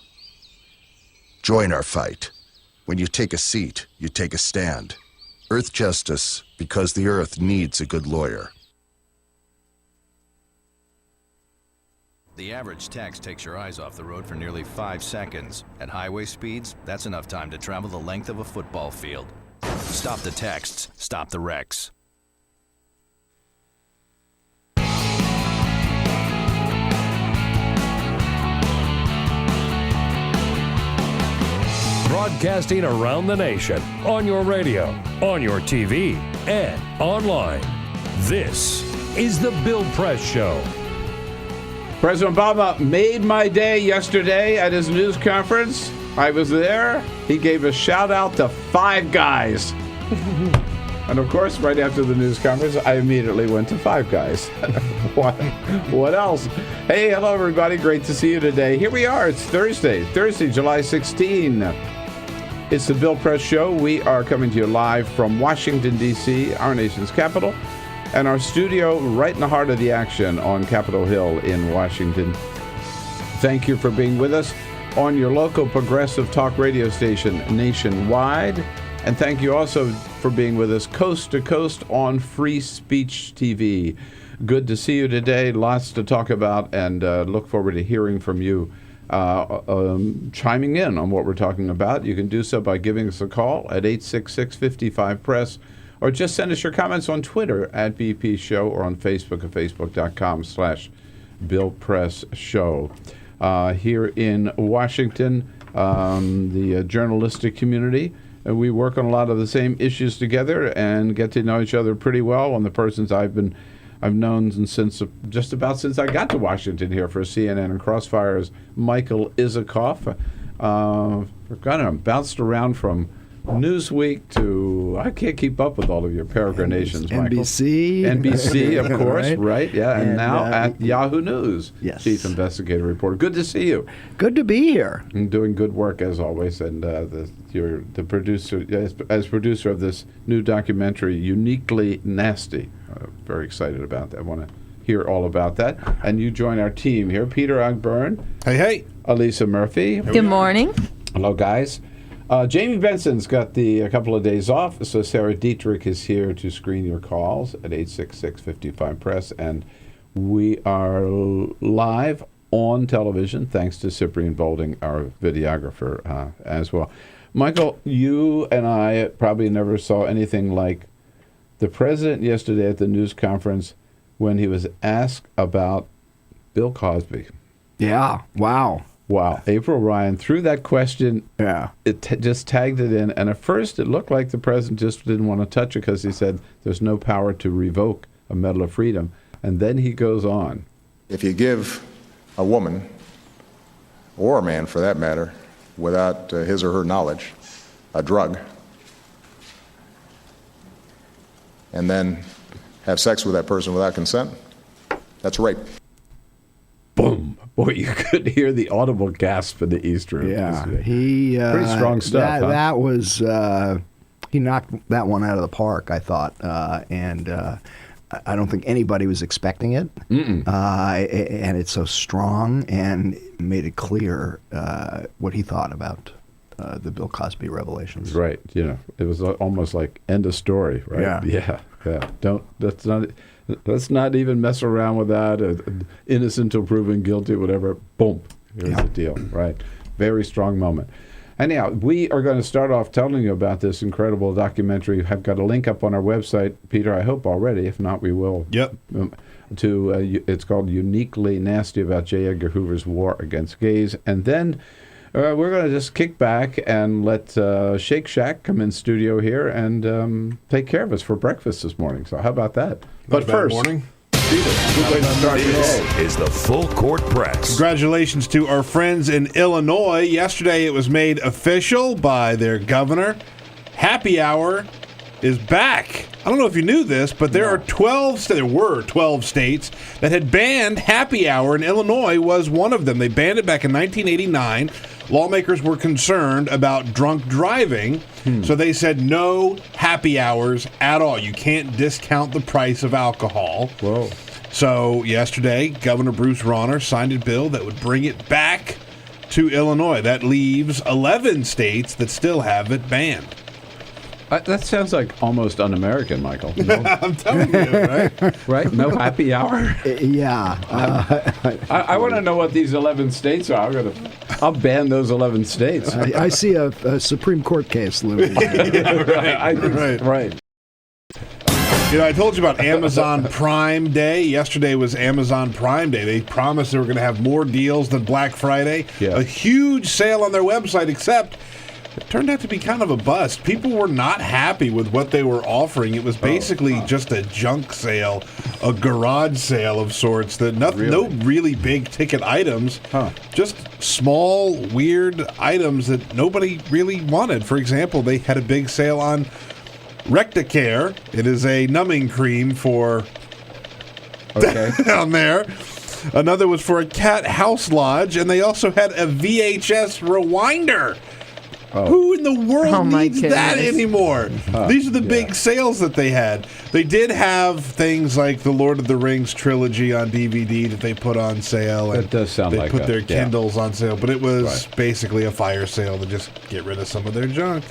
Join our fight. When you take a seat, you take a stand. Earth Justice, because the Earth needs a good lawyer. The average text takes your eyes off the road for nearly 5 seconds. At highway speeds, that's enough time to travel the length of a football field. Stop the texts, stop the wrecks. Broadcasting around the nation, on your radio, on your TV, and online. This is The Bill Press Show. President Obama made my day yesterday at his news conference. I was there. He gave a shout out to Five Guys. And of course, right after the news conference, I immediately went to Five Guys. What else? Hey, hello everybody. Great to see you today. Here we are. It's Thursday, July 16. It's the Bill Press Show. We are coming to you live from Washington, D.C., our nation's capital, and our studio right in the heart of the action on Capitol Hill in Washington. Thank you for being with us on your local progressive talk radio station nationwide. And thank you also for being with us coast to coast on Free Speech TV. Good to see you today. Lots to talk about, and look forward to hearing from you. Chiming in on what we're talking about. You can do so by giving us a call at 866-55-PRESS, or just send us your comments on Twitter at BP Show, or on Facebook at facebook.com/BillPressShow. Here in Washington, the journalistic community, we work on a lot of the same issues together and get to know each other pretty well. On the persons I've known since just about since I got to Washington here for CNN and Crossfire's Michael Isikoff. I'm bounced around from Newsweek to, I can't keep up with all of your peregrinations, Michael. NBC, of course, right? Yeah, and now at Yahoo News, Chief Investigative Reporter. Good to see you. Good to be here. And doing good work as always, and you're the producer, as producer of this new documentary, Uniquely Nasty. Very excited about that. I want to hear all about that. And you join our team here. Peter Ogburn. Hey. Elisa Murphy. Good morning. Hello, guys. Jamie Benson's got a couple of days off, so Sarah Dietrich is here to screen your calls at 866-55-PRESS. And we are live on television, thanks to Cyprian Bolding, our videographer, as well. Michael, you and I probably never saw anything like the president yesterday at the news conference when he was asked about Bill Cosby. Yeah. Wow. April Ryan threw that question. Yeah. It just tagged it in. And at first it looked like the president just didn't want to touch it because he said there's no power to revoke a Medal of Freedom. And then he goes on. If you give a woman, or a man for that matter, without his or her knowledge, a drug, and then have sex with that person without consent, that's rape. Boom. Boy, you could hear the audible gasp in the East Room. Yeah. Pretty strong stuff. That was, he knocked that one out of the park, I thought. And I don't think anybody was expecting it, and it's so strong and made it clear what he thought about the Bill Cosby revelations. Right. It was almost like end of story. Right. Yeah. Let's not even mess around with that. Innocent until proven guilty, whatever. Boom. Here's the deal. Right. Very strong moment. Anyhow, we are going to start off telling you about this incredible documentary. I've got a link up on our website, Peter, I hope already. If not, we will. Yep. It's called Uniquely Nasty, about J. Edgar Hoover's war against gays. And then we're going to just kick back and let Shake Shack come in studio here and take care of us for breakfast this morning. So how about that? But first, morning. This is the Full Court Press. Congratulations to our friends in Illinois. Yesterday it was made official by their governor. Happy Hour is back. I don't know if you knew this, but there were 12 states that had banned happy hour, and Illinois was one of them. They banned it back in 1989. Lawmakers were concerned about drunk driving, so they said no happy hours at all. You can't discount the price of alcohol. Whoa. So yesterday, Governor Bruce Rauner signed a bill that would bring it back to Illinois. That leaves 11 states that still have it banned. That sounds like almost un-American, Michael. I'm telling you, right? Right? No happy hour? I want to know what these 11 states are. I'll ban those 11 states. I see a Supreme Court case looming. Right. I told you about Amazon Prime Day. Yesterday was Amazon Prime Day. They promised they were going to have more deals than Black Friday. Yeah. A huge sale on their website, except it turned out to be kind of a bust. People were not happy with what they were offering. It was basically just a junk sale, a garage sale of sorts. No really big ticket items, just small, weird items that nobody really wanted. For example, they had a big sale on Recticare. It is a numbing cream for down there. Another was for a cat house lodge, and they also had a VHS rewinder. Who in the world needs that anymore? These are the big sales that they had. They did have things like the Lord of the Rings trilogy on DVD that they put on sale. That does sound like they put their Kindles on sale, but it was basically a fire sale to just get rid of some of their junk.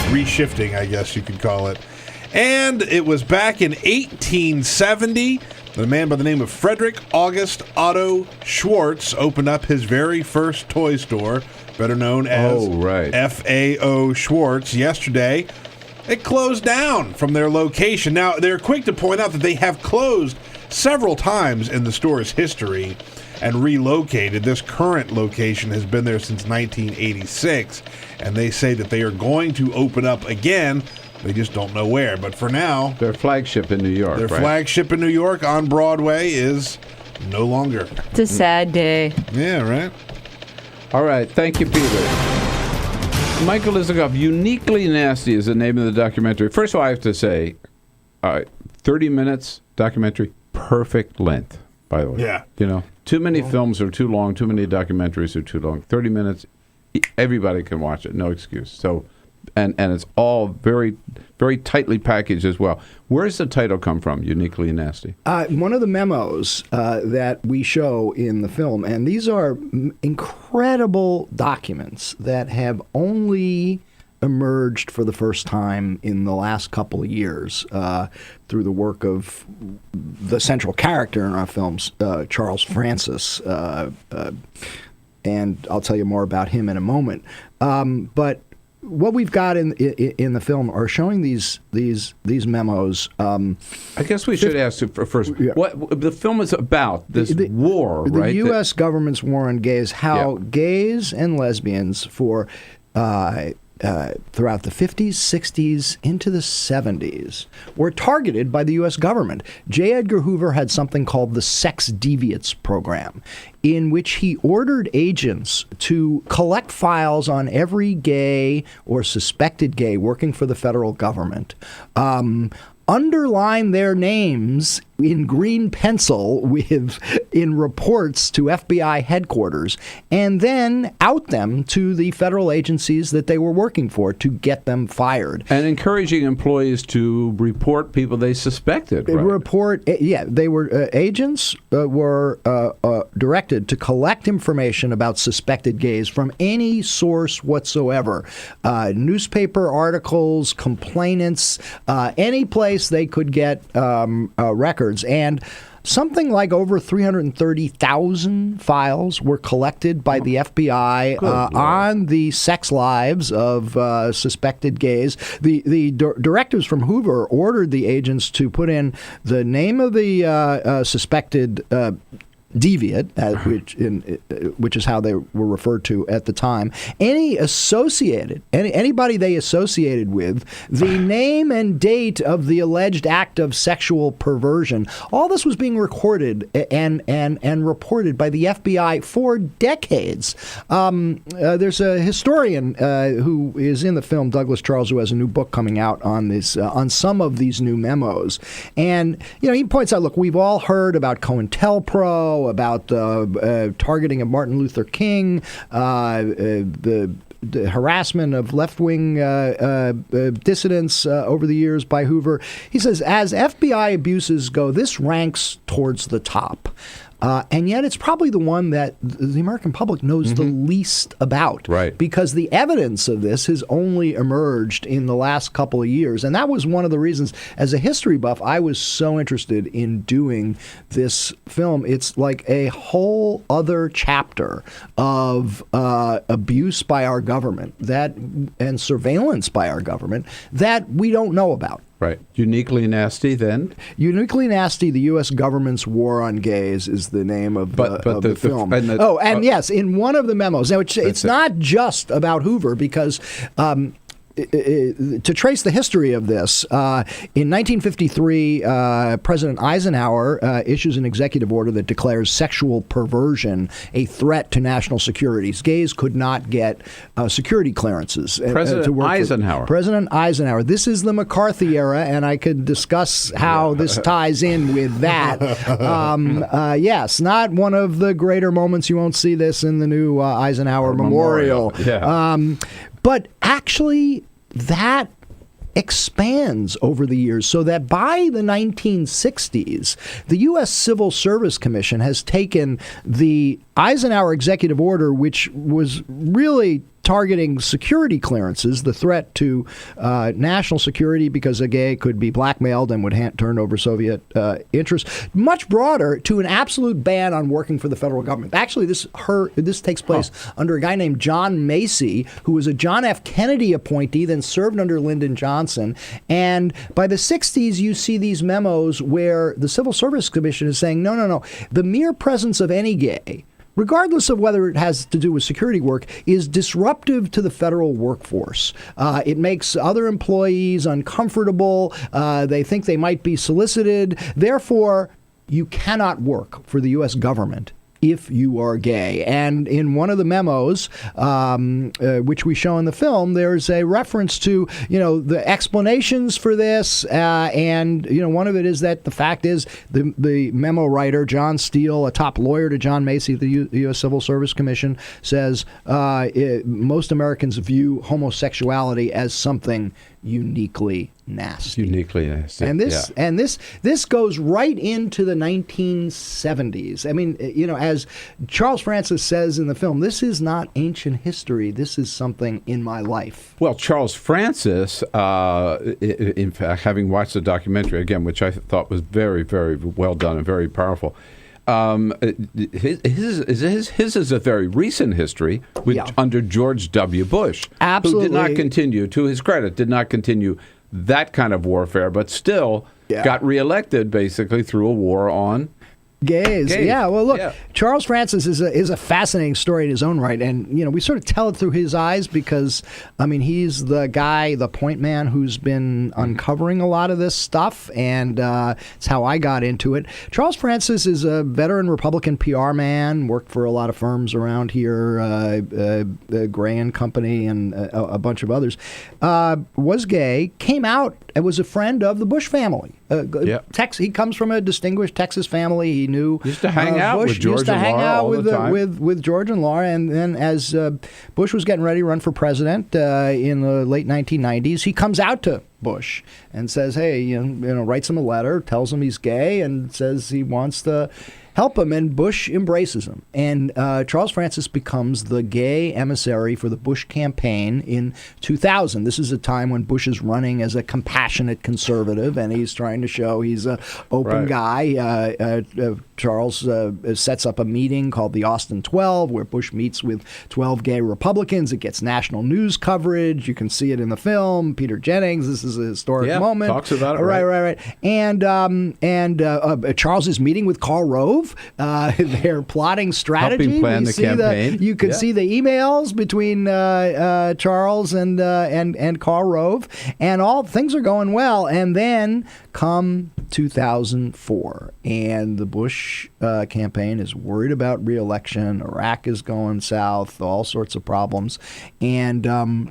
Reshifting, I guess you could call it. And it was back in 1870. A man by the name of Frederick August Otto Schwartz opened up his very first toy store, better known as FAO Schwartz. Yesterday, it closed down from their location. Now, they're quick to point out that they have closed several times in the store's history and relocated. This current location has been there since 1986, and they say that they are going to open up again. They just don't know where. But for now, their flagship in New York. Their flagship in New York on Broadway is no longer. It's a sad day. Yeah, right. All right. Thank you, Peter. Michael Isikoff, Uniquely Nasty is the name of the documentary. First of all, I have to say, 30 minutes documentary, perfect length, by the way. Yeah. Too many films are too long, too many documentaries are too long. 30 minutes, everybody can watch it, no excuse. So, and it's all very, very tightly packaged as well. Where does the title come from, Uniquely Nasty? One of the memos that we show in the film, and these are incredible documents that have only emerged for the first time in the last couple of years through the work of the central character in our films, Charles Francis. And I'll tell you more about him in a moment. But what we've got in the film are showing these memos. I guess we should ask first what the film is about. This war, right? The U.S. government's war on gays. How gays and lesbians for throughout the 50s, 60s, into the 70s were targeted by the U.S. government. J. Edgar Hoover had something called the Sex Deviates Program, in which he ordered agents to collect files on every gay or suspected gay working for the federal government underline their names in green pencil in reports to FBI headquarters, and then out them to the federal agencies that they were working for to get them fired. And encouraging employees to report people they suspected. Right? They were agents were directed to collect information about suspected gays from any source whatsoever, newspaper articles, complainants, any place they could get records. And something like over 330,000 files were collected by the FBI on the sex lives of suspected gays. The directives from Hoover ordered the agents to put in the name of the suspected deviant, which is how they were referred to at the time, anybody they associated with, the name and date of the alleged act of sexual perversion. All this was being recorded and reported by the FBI for decades. There's a historian who is in the film, Douglas Charles, who has a new book coming out on this, on some of these new memos, and he points out, look, we've all heard about COINTELPRO, about targeting of Martin Luther King, the harassment of left-wing dissidents over the years by Hoover. He says, as FBI abuses go, this ranks towards the top. And yet it's probably the one that the American public knows the least about. Right. Because the evidence of this has only emerged in the last couple of years. And that was one of the reasons, as a history buff, I was so interested in doing this film. It's like a whole other chapter of abuse by our government and surveillance by our government that we don't know about. Right. Uniquely Nasty, then? Uniquely Nasty, the U.S. government's war on gays is the name of the film. Yes, in one of the memos. Now, it's not just about Hoover, because to trace the history of this, in 1953, President Eisenhower issues an executive order that declares sexual perversion a threat to national security. Gays could not get security clearances. President to work Eisenhower. President Eisenhower. This is the McCarthy era, and I could discuss how this ties in with that. Yes, not one of the greater moments. You won't see this in the new Eisenhower Memorial. Yeah. But actually, that expands over the years, so that by the 1960s, the U.S. Civil Service Commission has taken the Eisenhower executive order, which was really targeting security clearances, the threat to national security because a gay could be blackmailed and would turn over Soviet interests, much broader, to an absolute ban on working for the federal government. Actually, this takes place under a guy named John Macy, who was a John F. Kennedy appointee, then served under Lyndon Johnson. And by the 60s, you see these memos where the Civil Service Commission is saying, no, the mere presence of any gay, regardless of whether it has to do with security work, is disruptive to the federal workforce. It makes other employees uncomfortable. They think they might be solicited. Therefore, you cannot work for the U.S. government if you are gay. And in one of the memos, which we show in the film, there's a reference to, the explanations for this. And, one of it is that the fact is the memo writer, John Steele, a top lawyer to John Macy, the U.S. Civil Service Commission, says most Americans view homosexuality as something uniquely nasty. Uniquely nasty. And this goes right into the 1970s. I mean, as Charles Francis says in the film, this is not ancient history. This is something in my life. Well, Charles Francis, in fact, having watched the documentary again, which I thought was very, very well done and very powerful, his is a very recent history under George W. Bush. Absolutely. Who did not continue, to his credit, that kind of warfare, but still got reelected basically through a war on Gays. Yeah, well, look, Charles Francis is a fascinating story in his own right. And, we sort of tell it through his eyes because, he's the guy, the point man who's been uncovering a lot of this stuff. And it's how I got into it. Charles Francis is a veteran Republican PR man, worked for a lot of firms around here, Gray and Company and a bunch of others. Was gay, came out, and was a friend of the Bush family. He comes from a distinguished Texas family. He knew used to hang out Bush, with George used to and hang Laura out all with the time. with George and Laura, and then as Bush was getting ready to run for president in the late 1990s, he comes out to Bush and says, "Hey, writes him a letter, tells him he's gay, and says he wants to help him." And Bush embraces him. And Charles Francis becomes the gay emissary for the Bush campaign in 2000. This is a time when Bush is running as a compassionate conservative, and he's trying to show he's an open guy. Charles sets up a meeting called the Austin 12, where Bush meets with 12 gay Republicans. It gets national news coverage. You can see it in the film. Peter Jennings, this is a historic moment. Talks about it. Right. And Charles is meeting with Karl Rove. They're plotting strategy. Helping plan the campaign. You can see the emails between Charles and Karl Rove, and all things are going well. And then come 2004, and the Bush campaign is worried about re-election. Iraq is going south, all sorts of problems, and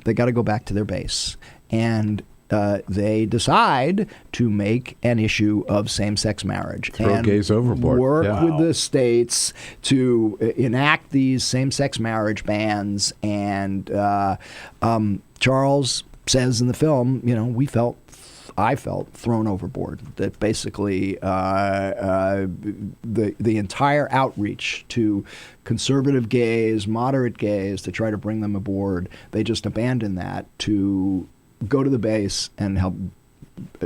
they got to go back to their base. And they decide to make an issue of same-sex marriage. Throw gays overboard. Work with the states to enact these same-sex marriage bans. And Charles says in the film, I felt thrown overboard. That basically the entire outreach to conservative gays, moderate gays, to try to bring them aboard, they just abandoned that to go to the base and help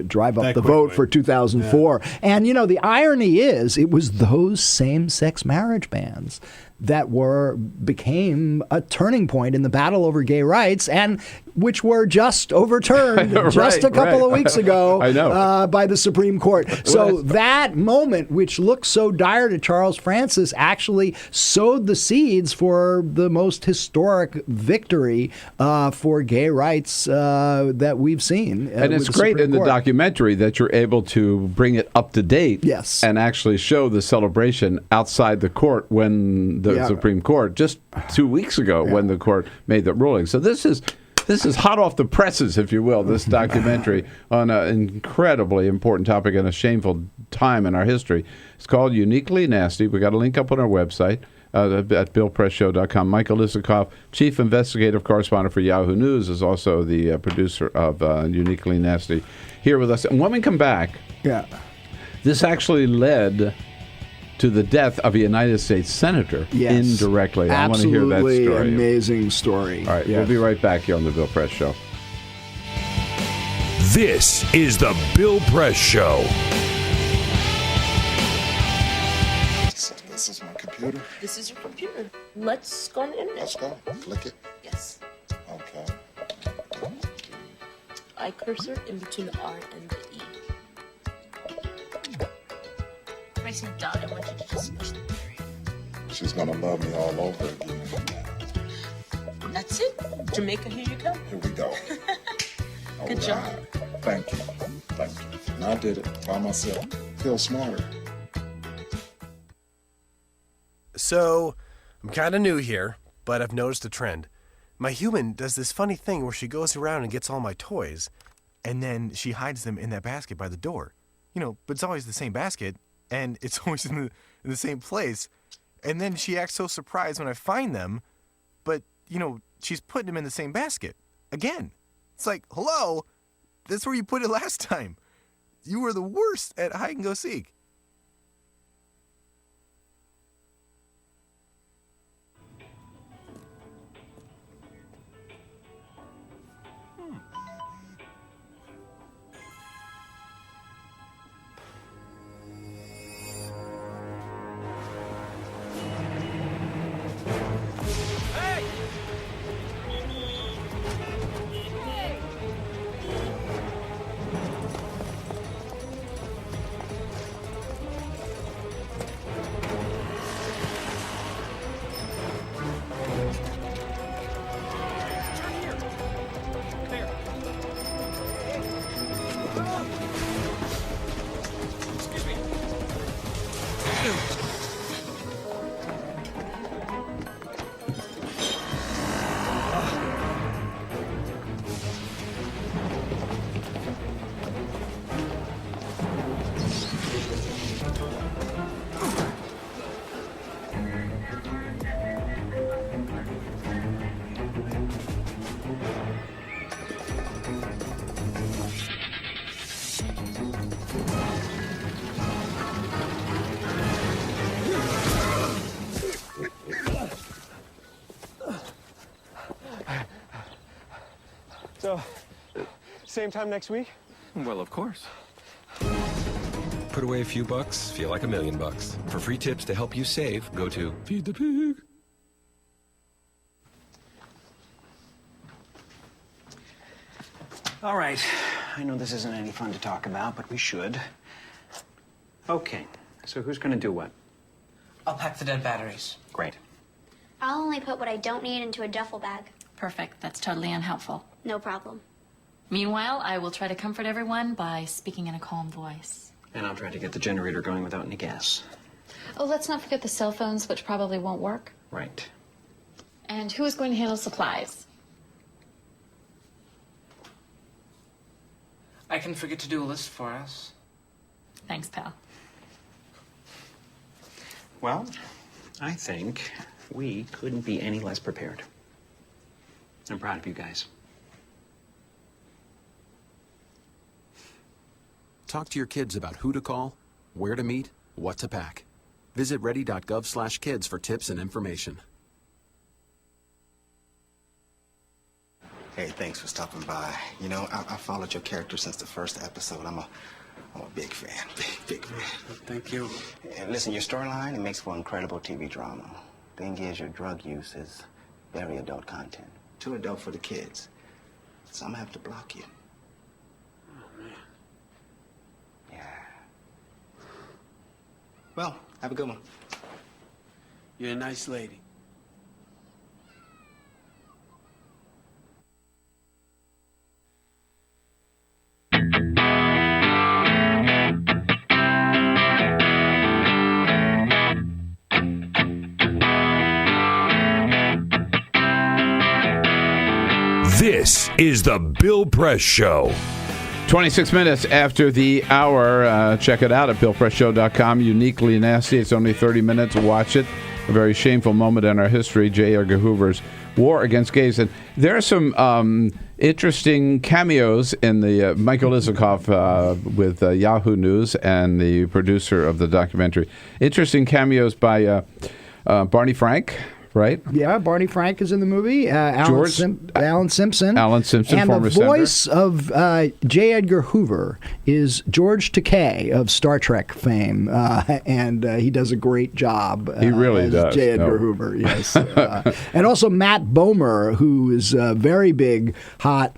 drive up the vote for 2004. Yeah. And, the irony is it was those same-sex marriage bans that became a turning point in the battle over gay rights, and which were just overturned just a couple of weeks ago by the Supreme Court. So that moment, which looked so dire to Charles Francis, actually sowed the seeds for the most historic victory for gay rights that we've seen. And it's great in the documentary that you're able to bring it up to date and actually show the celebration outside the court when the Supreme Court, just 2 weeks ago when the court made that ruling. So this is hot off the presses, if you will, this documentary on an incredibly important topic and a shameful time in our history. It's called Uniquely Nasty. We got a link up on our website at BillPressShow.com. Michael Isikoff, Chief Investigative Correspondent for Yahoo News, is also the producer of Uniquely Nasty, here with us. And when we come back, this actually led to the death of a United States senator indirectly. I want to hear that story. Absolutely amazing story. All right, we'll be right back here on the Bill Press Show. This is the Bill Press Show. This is my computer. This is your computer. Let's go on the internet. Let's go. Click it. Yes. Okay. Eye cursor in between the R and the E. Pressing dot, I want you to just push the period. She's gonna love me all over again. That's it. Jamaica, here you go. Here we go. Good job. Thank you. Thank you. And I did it by myself. Feel smarter. So, I'm kind of new here, but I've noticed a trend. My human does this funny thing where she goes around and gets all my toys, and then she hides them in that basket by the door. But it's always the same basket, and it's always in the same place. And then she acts so surprised when I find them, but, she's putting them in the same basket. Again. It's like, hello? That's where you put it last time. You were the worst at hide and go seek. So, same time next week? Well, of course. Put away a few bucks, feel like $1 million. For free tips to help you save, go to Feed the Pig. All right. I know this isn't any fun to talk about, but we should. Okay. So who's going to do what? I'll pack the dead batteries. Great. I'll only put what I don't need into a duffel bag. Perfect. That's totally unhelpful. No problem. Meanwhile, I will try to comfort everyone by speaking in a calm voice. And I'll try to get the generator going without any gas. Oh, let's not forget the cell phones, which probably won't work. Right. And who is going to handle supplies? I can forget to do a list for us. Thanks, pal. Well, I think we couldn't be any less prepared. I'm proud of you guys. Talk to your kids about who to call, where to meet, what to pack. Visit ready.gov/kids for tips and information. Hey, thanks for stopping by. You know, I followed your character since the first episode. I'm a big fan. Big fan. Thank you. And listen, your storyline, it makes for incredible TV drama. Thing is, your drug use is very adult content. Too adult for the kids. So I'm gonna have to block you. Oh, man. Yeah. Well, have a good one. You're a nice lady. This is the Bill Press Show. 26 minutes after the hour. Check it out at BillPressShow.com. Uniquely Nasty. It's only 30 minutes. Watch it. A very shameful moment in our history. J. Edgar Hoover's war against gays. And there are some interesting cameos in the Michael Isikoff with Yahoo News and the producer of the documentary. Interesting cameos by Barney Frank. Right? Yeah, Barney Frank is in the movie. Alan Simpson. Alan Simpson, and former the voice of J. Edgar Hoover is George Takei of Star Trek fame, and he does a great job. He really does. J. Edgar Hoover, yes. And also Matt Bomer, who is a very big, hot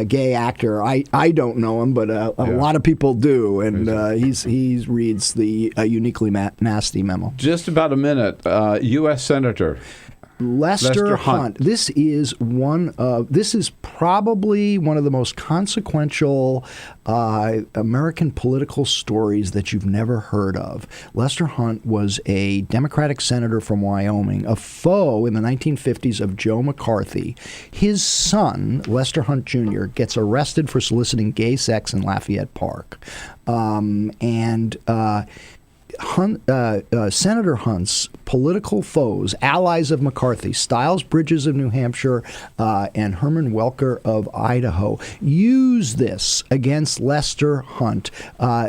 gay actor. I don't know him, but a lot of people do, and he reads the Uniquely Nasty memo. Just about a minute. U.S. Senator Lester Hunt. This is probably one of the most consequential American political stories that you've never heard of. Lester Hunt was a Democratic senator from Wyoming, a foe in the 1950s of Joe McCarthy. His son, Lester Hunt Jr., gets arrested for soliciting gay sex in Lafayette Park. Senator Hunt's political foes, allies of McCarthy, Stiles Bridges of New Hampshire and Herman Welker of Idaho, use this against Lester Hunt.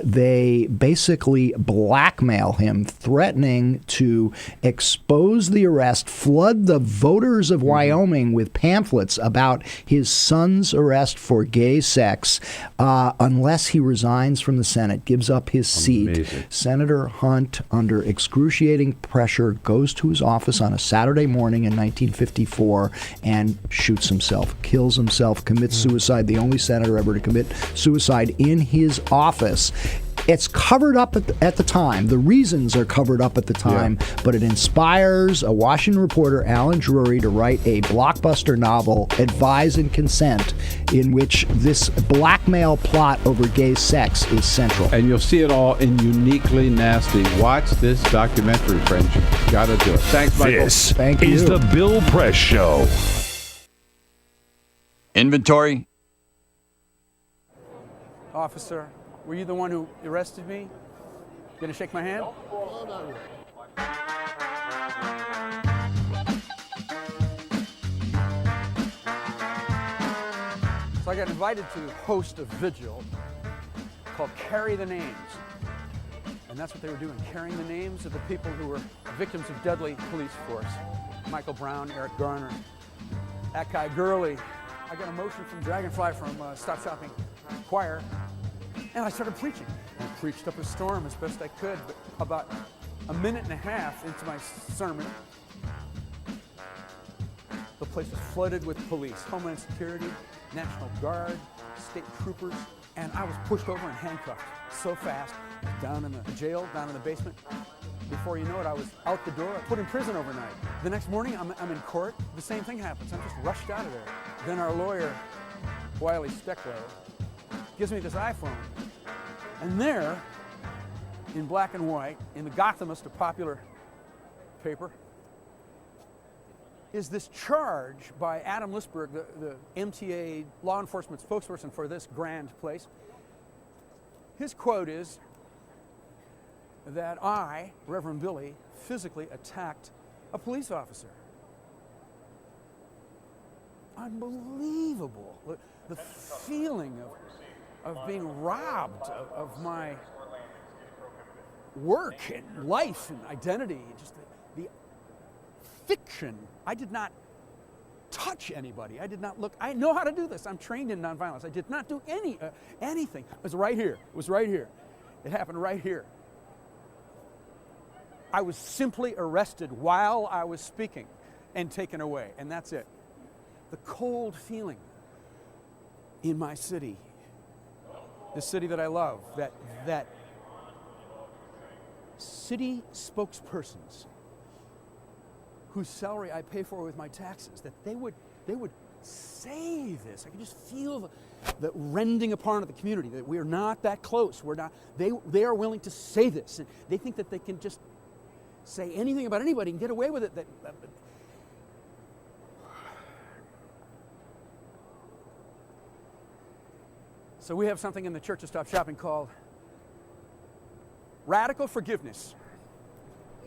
They basically blackmail him, threatening to expose the arrest, flood the voters of Wyoming with pamphlets about his son's arrest for gay sex unless he resigns from the Senate, gives up his seat. Senator Hunt, under excruciating pressure, goes to his office on a Saturday morning in 1954 and shoots himself, kills himself, commits suicide, the only senator ever to commit suicide in his office. it's covered up at the time. The reasons are covered up at the time, but it inspires a Washington reporter, Allan, to write a blockbuster novel, Advise and Consent, in which this blackmail plot over gay sex is central. And you'll see it all in Uniquely Nasty. Watch this documentary, friends. You got to do it. Thanks, Michael. This is the Bill Press Show. Inventory. Officer, were you the one who arrested me? You gonna shake my hand? So I got invited to host a vigil called Carry the Names. And that's what they were doing, carrying the names of the people who were victims of deadly police force. Michael Brown, Eric Garner, that guy Gurley. I got a motion from Dragonfly from Stop Shopping Choir, and I started preaching. I preached up a storm as best I could, but about a minute and a half into my sermon, the place was flooded with police, Homeland Security, National Guard, state troopers, and I was pushed over and handcuffed so fast, down in the jail, down in the basement. Before you know it, I was out the door, put in prison overnight. The next morning, I'm in court. The same thing happens. I'm just rushed out of there. Then our lawyer, Wiley Steckler, gives me this iPhone. And there, in black and white, in the Gothamist, a popular paper, is this charge by Adam Lisberg, the MTA law enforcement spokesperson for this grand place. His quote is that I, Reverend Billy, physically attacked a police officer. Unbelievable. The feeling of being robbed of my work and life and identity, just the fiction. I did not touch anybody. I did not look. I know how to do this. I'm trained in nonviolence. I did not do anything. It was right here. It was right here. It happened right here. I was simply arrested while I was speaking and taken away, and that's it. The cold feeling in my city, the city that I love, that city spokespersons whose salary I pay for with my taxes, that they would say this. I can just feel the rending apart of the community, that we are not that close. We're not. They are willing to say this, and they think that they can just say anything about anybody and get away with it. So we have something in the Church of Stop Shopping called radical forgiveness.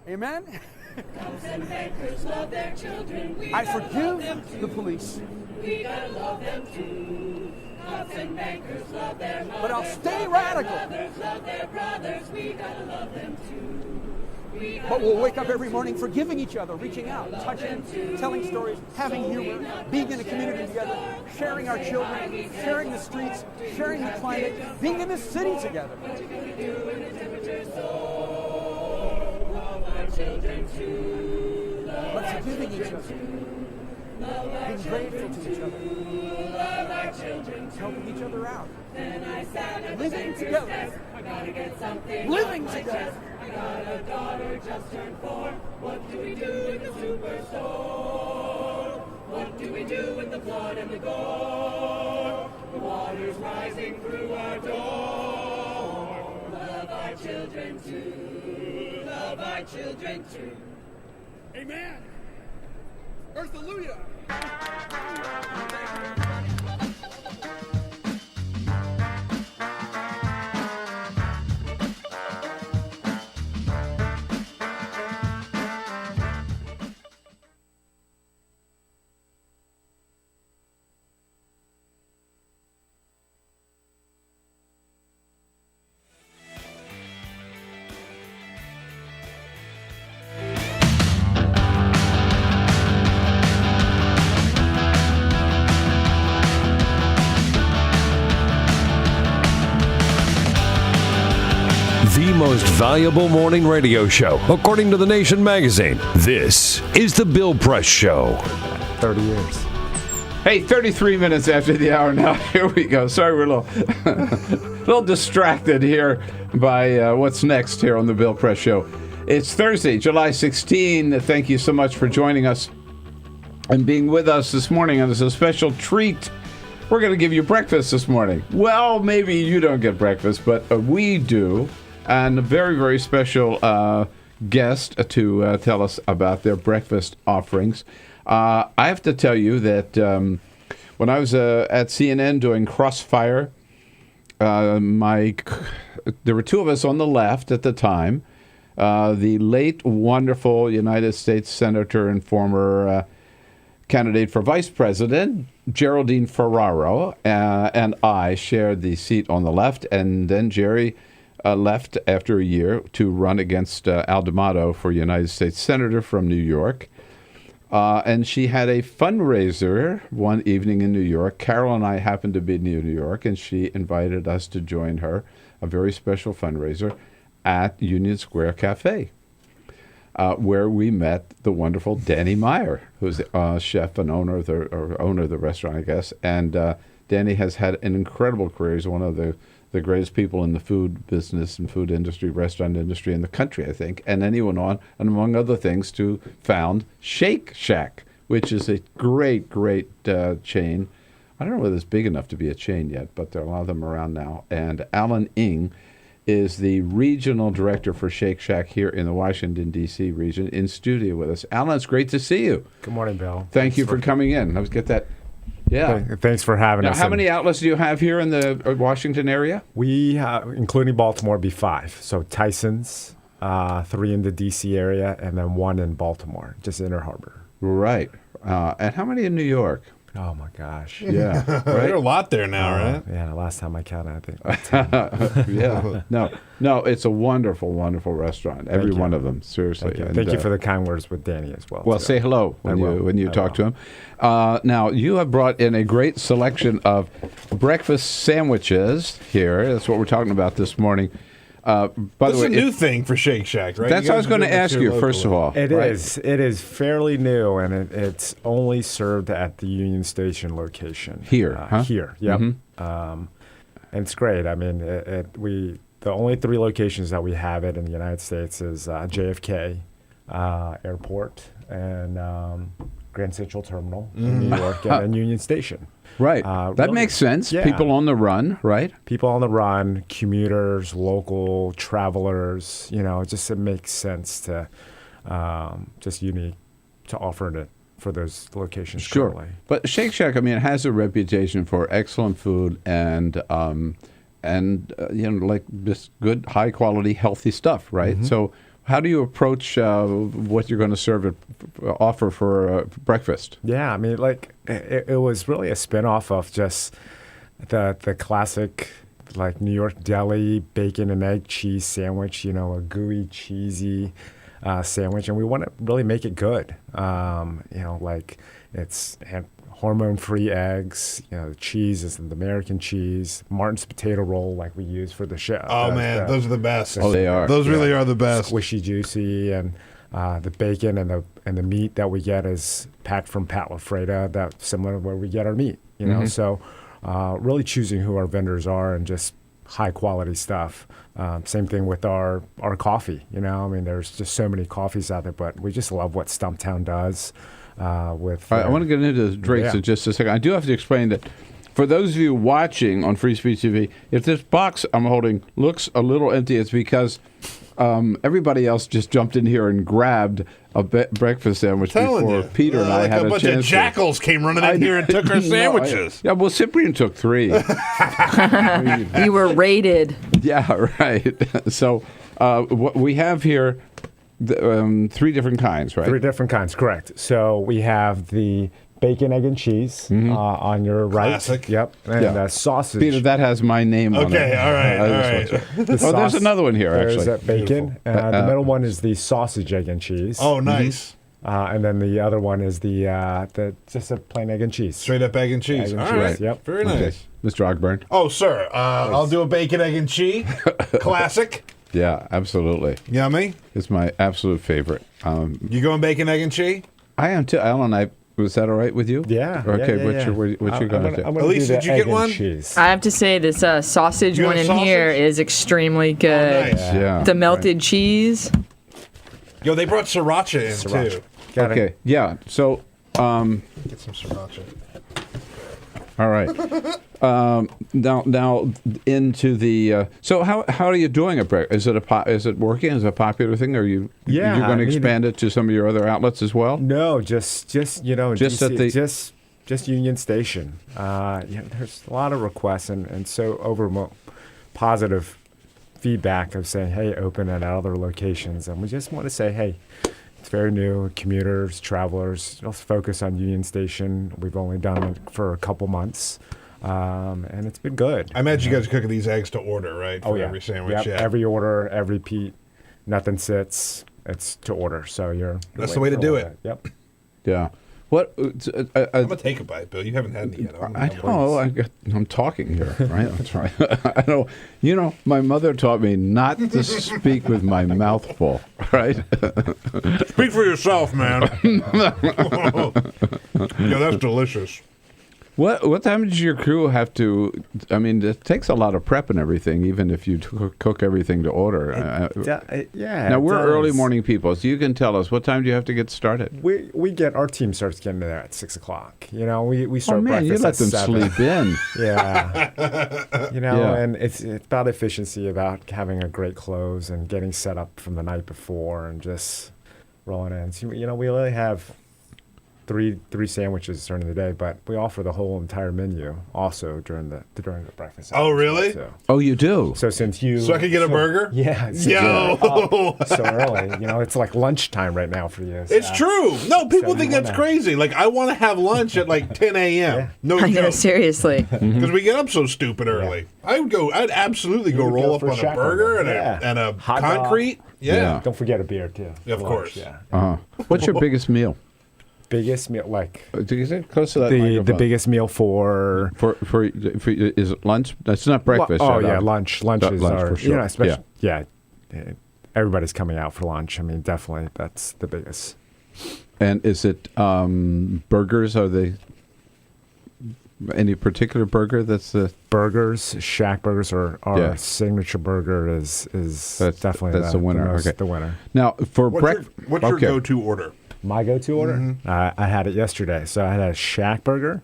Amen? I forgive the police. We gotta love them too. Cops and bankers love their mothers, but I'll stay radical. Love their brothers. We gotta love them too. But we'll wake up every morning forgiving each other, reaching out, touching, telling stories, having humor, being in a community together, sharing our children, sharing the streets, sharing the climate, being in this city together. But forgiving each other, being grateful to each other, helping each other out, living together, living together. I got a daughter just turned 4. What do we do in the superstore? What do we do with the blood and the gore? The water's rising through our door. Love our children too. Love our children too. Amen. Earth-alleluia. The most valuable morning radio show, according to The Nation magazine. This is The Bill Press Show. 30 years. Hey, 33 minutes after the hour now. Here we go. Sorry, we're a little distracted here. by what's next here on the Bill Press Show. It's Thursday, July 16. Thank you so much for joining us and being with us this morning. And as a special treat, we're going to give you breakfast this morning. Well, maybe you don't get breakfast, but we do. And a very, very special guest to tell us about their breakfast offerings. I have to tell you that when I was at CNN doing Crossfire, there were two of us on the left at the time. The late, wonderful United States Senator and former candidate for Vice President, Geraldine Ferraro, and I shared the seat on the left, and then Jerry left after a year to run against Al D'Amato for United States Senator from New York. And she had a fundraiser one evening in New York. Carol and I happened to be in New York, and she invited us to join her, a very special fundraiser, at Union Square Cafe, where we met the wonderful Danny Meyer, who's the chef and owner of the restaurant, I guess. And Danny has had an incredible career. He's one of the greatest people in the food business and food industry, restaurant industry in the country, I think. And then he went on, and among other things, to found Shake Shack, which is a great, great chain. I don't know whether it's big enough to be a chain yet, but there are a lot of them around now. And Allan is the regional director for Shake Shack here in the Washington, D.C. region, in studio with us. Allan, it's great to see you. Good morning, Bill. Thank you for coming in. Let's get that. Yeah. Thanks for having us. How many outlets do you have here in the Washington area? We have, including Baltimore, be 5. So Tyson's, 3 in the D.C. area, and then 1 in Baltimore, just Inner Harbor. Right. And how many in New York? Oh, my gosh. Yeah. Right? There are a lot there now, right? Yeah, the last time I counted, I think. Yeah. No, it's a wonderful, wonderful restaurant. Every one of them, seriously. Thank you for the kind words with Danny as well. Well, say hello when you talk to him. Now, you have brought in a great selection of breakfast sandwiches here. That's what we're talking about this morning. By That's the way, a new thing for Shake Shack, right? That's what I was going to ask you, first of all. It is. It is fairly new, and it's only served at the Union Station location. Here, huh? Here, yep. Mm-hmm. And it's great. I mean, the only 3 locations that we have it in the United States is JFK Airport and Grand Central Terminal in New York, and then Union Station. Right. That really makes sense. Yeah. People on the run, right? People on the run, commuters, local travelers. It makes sense to just unique to offer it for those locations. Sure. Currently. But Shake Shack, I mean, it has a reputation for excellent food and like just good, high quality, healthy stuff, right? Mm-hmm. So how do you approach what you're going to offer for breakfast? Yeah, I mean, like it was really a spinoff of just the classic like New York deli bacon and egg cheese sandwich. A gooey, cheesy sandwich, and we want to really make it good. Like it's hormone-free eggs. The cheese is the American cheese. Martin's potato roll, like we use for the show. Oh man, those are the best. They are. Those really are the best. Squishy, juicy, and the bacon and the meat that we get is packed from Pat LaFreda. That's similar to where we get our meat. Mm-hmm. So really choosing who our vendors are and just high quality stuff. Same thing with our coffee. I mean, there's just so many coffees out there, but we just love what Stumptown does. I want to get into the drinks in just a second. I do have to explain that for those of you watching on Free Speech TV, if this box I'm holding looks a little empty, it's because everybody else just jumped in here and grabbed a breakfast sandwich before Peter and I had a chance. A bunch of jackals came running in here and took our sandwiches. Yeah, well, Cyprian took 3. You were raided. Yeah, right. So what we have here, 3 different kinds, right? 3 different kinds, correct. So we have the bacon, egg, and cheese on your right. Classic. Yep. And sausage. Peter, that has my name on it. Okay, all right. There's another one here, actually. There's bacon. The middle one is the sausage, egg, and cheese. Oh, nice. And then the other one is the just a plain egg and cheese. Straight up egg and cheese. Egg and all cheese. right. Yep. Very nice. Mr. Ogburn. Oh, sir. I'll do a bacon, egg, and cheese. Classic. Yeah, absolutely. Yummy. It's my absolute favorite. You going bacon, egg, and cheese? I am too. Allan, Was that all right with you? Yeah. Okay. Yeah. What you gonna do? Elise, did you get one? I have to say, this sausage You one got in sausage? here is extremely good. Nice. Yeah. The melted cheese. Yo, they brought sriracha in too. Okay. Yeah. So. Get some sriracha. All right. Now into the. So how are you doing at breakfast? Is it working? Is it a popular thing? Are you? Yeah, You're going to I mean, expand it to some of your other outlets as well? No, just Just at the- just Union Station. There's a lot of requests and so positive feedback of saying, hey, open at other locations, and we just want to say, hey, it's very new. Commuters, travelers, let's focus on Union Station. We've only done it for a couple months, and it's been good. I imagine you guys are cooking these eggs to order, right? For Oh yeah, every sandwich. Yep, Yeah. every order, every Pete, nothing sits. It's to order, so That's the way to do it. Yep. Yeah. What? I'm gonna take a bite, Bill. You haven't had any yet. I know. I'm talking here, right? That's right. I know. You know, my mother taught me not to speak with my mouth full, right? Speak for yourself, man. Yeah, that's delicious. What time does your crew have to? I mean, it takes a lot of prep and everything, even if you cook everything to order. Yeah. Now it we're does. early morning people, so you can tell us what time do you have to get started? Our team starts getting there at 6 o'clock. You know, we start Oh man, you breakfast let at them 7. sleep in. Yeah. You know, Yeah. and it's about efficiency, about having a great close and getting set up from the night before and just rolling in. So, you know, we only have three sandwiches during the day, but we offer the whole entire menu also during the breakfast. Oh, really? So, Oh, you do? so since you... So I could get a burger? Yeah. Yo! So early. You know, it's like lunchtime right now for you. It's true. No, people think that's 7-1. crazy. Like, I want to have lunch at like 10 a.m. No I know, joke. seriously. Because we get up so stupid early. I'd absolutely go would roll go up for a on a shack burger burger. and a Hot dog. concrete. Yeah. Don't forget a beer, too. Of for course. lunch, yeah. What's your biggest meal? Biggest meal, like... Is it close to that the microphone? biggest meal for is it lunch? That's not breakfast. Oh right? yeah, lunch. Lunches Lunch are for sure. you know, especially everybody's coming out for lunch. I mean, definitely that's the biggest. And is it burgers? Are they any particular burger that's the burgers? Shack burgers or our Yeah. signature burger is definitely that's the winner. Okay, the winner. Now for What's your go-to order? My go-to order? Mm-hmm. I had it yesterday. So I had a Shack burger,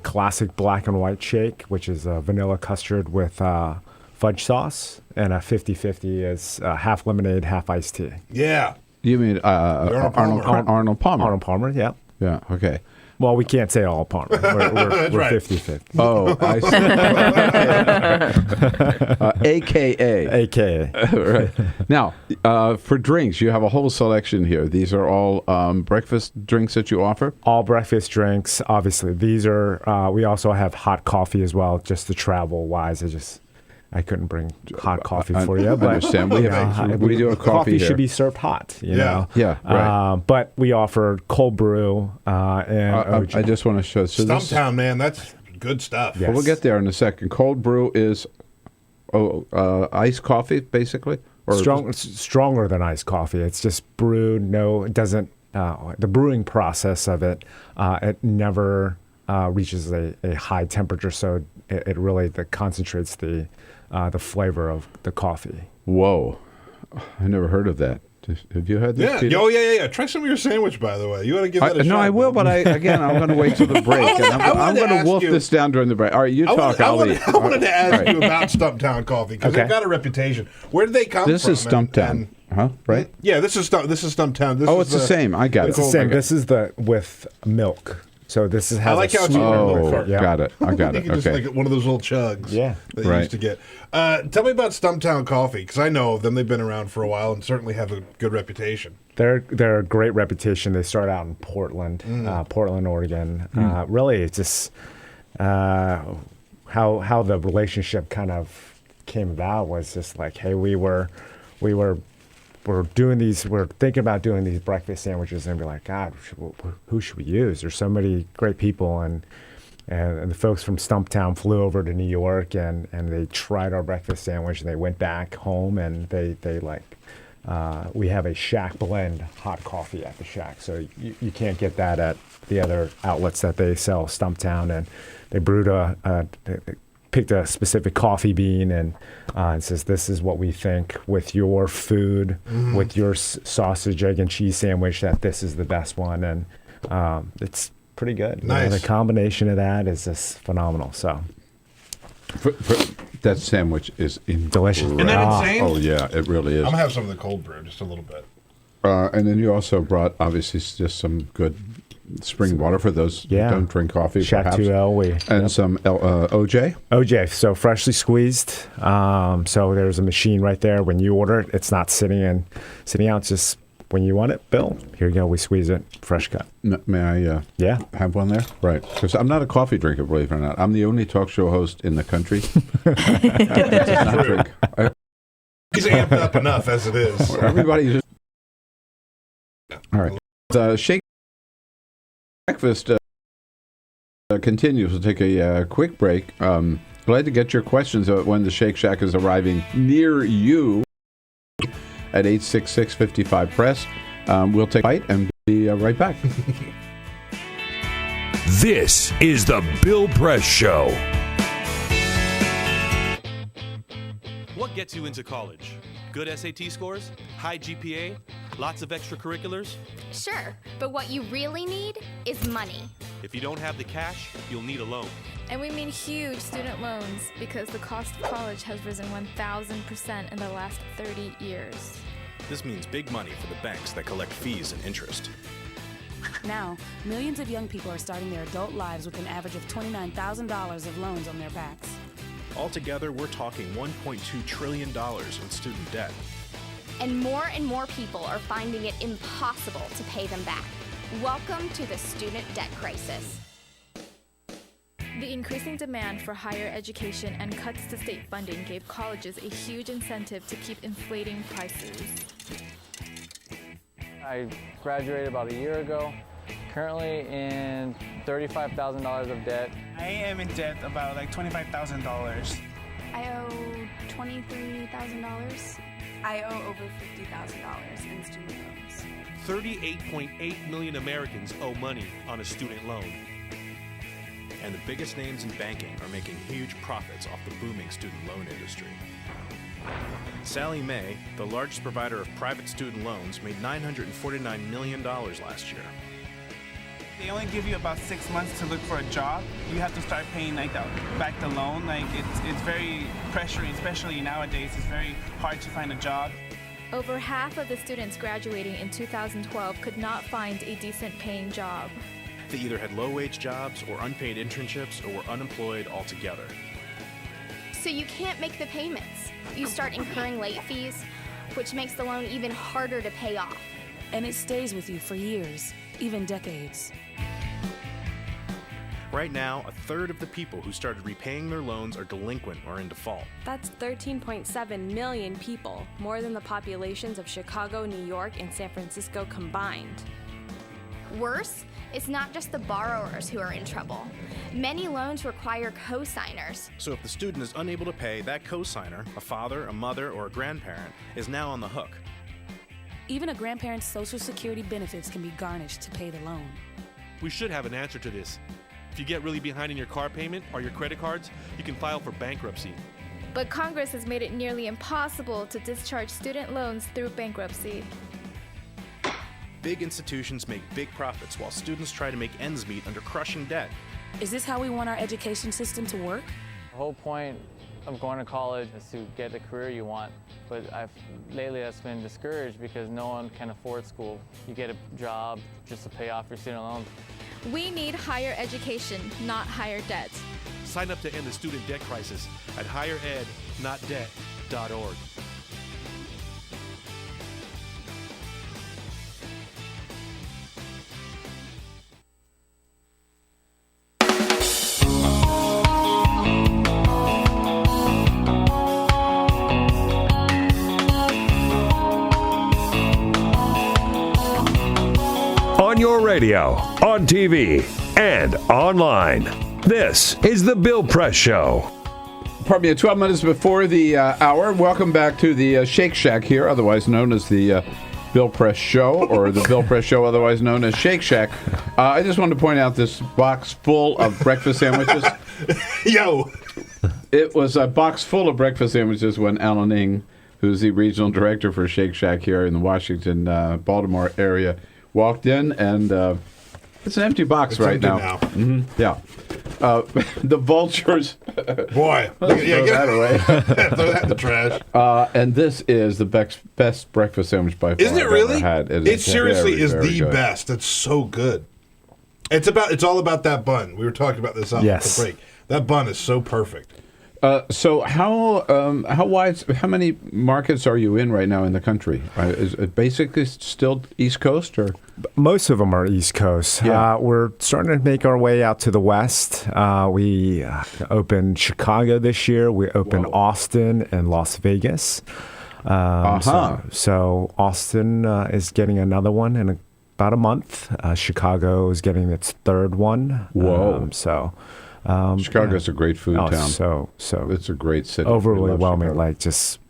classic black and white shake, which is vanilla custard with fudge sauce, and a 50-50 is half lemonade, half iced tea. Yeah. You mean Arnold Palmer? Arnold Palmer, yeah. Yeah. Okay. Well, we can't say all Palmer. We're right. 50-50. Oh, I see. AKA. AKA. Right. Now, for drinks, you have a whole selection here. These are all breakfast drinks that you offer? All breakfast drinks, obviously. These are, we also have hot coffee as well, just to travel-wise. I couldn't bring hot coffee for you, but understand. We do a coffee here. should be served hot. You know? Yeah, right. But we offer cold brew and OG. I just want to show. So Stumptown, man, that's good stuff. Yes. Well, we'll get there in a second. Cold brew is iced coffee, basically? Or stronger than iced coffee. It's just brewed. No, it doesn't. The brewing process of it, it never reaches a high temperature, so it really concentrates the flavor of the coffee. Whoa, I never heard of that. Have you had this? Yeah. Peter? Oh, yeah. Try some of your sandwich, by the way. You ought to give that a shot. No, I will, but I'm going to wait till the break. I'm going to wolf this down during the break. All right, you talk. I wanted to ask you about Stumptown Coffee because they've got a reputation. Where did they come from? This is Stumptown, huh? Right? Yeah, this is Stumptown. It's the same. I got it. It's the same. This is the with milk. So this has I like how it's got it. I got it. Just Okay. like one of those little chugs. Yeah. That you used to get. Tell me about Stumptown Coffee because I know of them. They've been around for a while and certainly have a good reputation. They're a great reputation. They start out in Portland, Portland, Oregon. Really, it's just how the relationship kind of came about was just like, hey, we're thinking about doing these breakfast sandwiches, and we're like, God, who should we use? There's so many great people, and the folks from Stumptown flew over to New York, and they tried our breakfast sandwich, and they went back home, and they we have a Shack blend hot coffee at the Shack. So you can't get that at the other outlets that they sell Stumptown. And they brewed they picked a specific coffee bean and says, this is what we think with your food, with your sausage, egg, and cheese sandwich, that this is the best one. And it's pretty good. Nice. You know, the combination of that is just phenomenal. So that sandwich is delicious. Isn't that insane? Oh, yeah, it really is. I'm going to have some of the cold brew, just a little bit. And then you also brought, obviously, just some good spring water for those who don't drink coffee, Shack perhaps. 2L. And some OJ? OJ, so freshly squeezed. So there's a machine right there. When you order it, it's not sitting out. It's just when you want it, Bill, here you go. We squeeze it, fresh cut. May I have one there? Right. Because I'm not a coffee drinker, believe it or not. I'm the only talk show host in the country that does not drink. He's amped up enough as it is. Everybody just... All right. Shake Breakfast continues. We'll take a quick break. Glad to get your questions when the Shake Shack is arriving near you at 866-55-PRESS. We'll take a bite and be right back. This is the Bill Press Show. What gets you into college? Good SAT scores? High GPA? Lots of extracurriculars? Sure, but what you really need is money. If you don't have the cash, you'll need a loan. And we mean huge student loans because the cost of college has risen 1,000% in the last 30 years. This means big money for the banks that collect fees and interest. Now, millions of young people are starting their adult lives with an average of $29,000 of loans on their backs. Altogether, we're talking $1.2 trillion in student debt. And more people are finding it impossible to pay them back. Welcome to the student debt crisis. The increasing demand for higher education and cuts to state funding gave colleges a huge incentive to keep inflating prices. I graduated about a year ago, currently in $35,000 of debt. I am in debt about like $25,000. I owe $23,000. I owe over $50,000 in student loans. 38.8 million Americans owe money on a student loan. And the biggest names in banking are making huge profits off the booming student loan industry. Sallie Mae, the largest provider of private student loans, made $949 million last year. They only give you about 6 months to look for a job. You have to start paying back the loan. It's very pressuring, especially nowadays. It's very hard to find a job. Over half of the students graduating in 2012 could not find a decent paying job. They either had low-wage jobs or unpaid internships or were unemployed altogether. So you can't make the payments. You start incurring late fees, which makes the loan even harder to pay off. And it stays with you for years, even decades. Right now, a third of the people who started repaying their loans are delinquent or in default. That's 13.7 million people, more than the populations of Chicago, New York, and San Francisco combined. Worse, it's not just the borrowers who are in trouble. Many loans require co-signers. So if the student is unable to pay, that co-signer, a father, a mother, or a grandparent, is now on the hook. Even a grandparent's Social Security benefits can be garnished to pay the loan. We should have an answer to this. If you get really behind in your car payment or your credit cards, you can file for bankruptcy. But Congress has made it nearly impossible to discharge student loans through bankruptcy. Big institutions make big profits while students try to make ends meet under crushing debt. Is this how we want our education system to work? The whole point of going to college is to get the career you want, but lately that's been discouraged because no one can afford school. You get a job just to pay off your student loans. We need higher education, not higher debt. Sign up to end the student debt crisis at higherednotdebt.org. On your radio, on TV, and online. This is the Bill Press Show. pardon me, 12 minutes before the hour. Welcome back to the Shake Shack here, otherwise known as the Bill Press Show, or the Bill Press Show, otherwise known as Shake Shack. I just wanted to point out this box full of breakfast sandwiches. Yo! It was a box full of breakfast sandwiches when Allan Ng, who's the regional director for Shake Shack here in the Washington, Baltimore area, walked in, and it's an empty box It's right empty now. now. Mm-hmm. Yeah. The vultures. Boy. Let's throw that away. Throw that in the trash. And this is the best breakfast sandwich by far Isn't it I've really? ever had. It seriously very, is very the good. best. It's so good. It's all about that bun. We were talking about this on Yes. the break. That bun is so perfect. So how many markets are you in right now in the country? Is it basically still East Coast, or? Most of them are East Coast. Yeah. We're starting to make our way out to the West. We opened Chicago this year. We opened Austin and Las Vegas. So Austin is getting another one in about a month. Chicago is getting its third one. Whoa. Chicago's a great food town. So it's a great city. Overwhelming, like just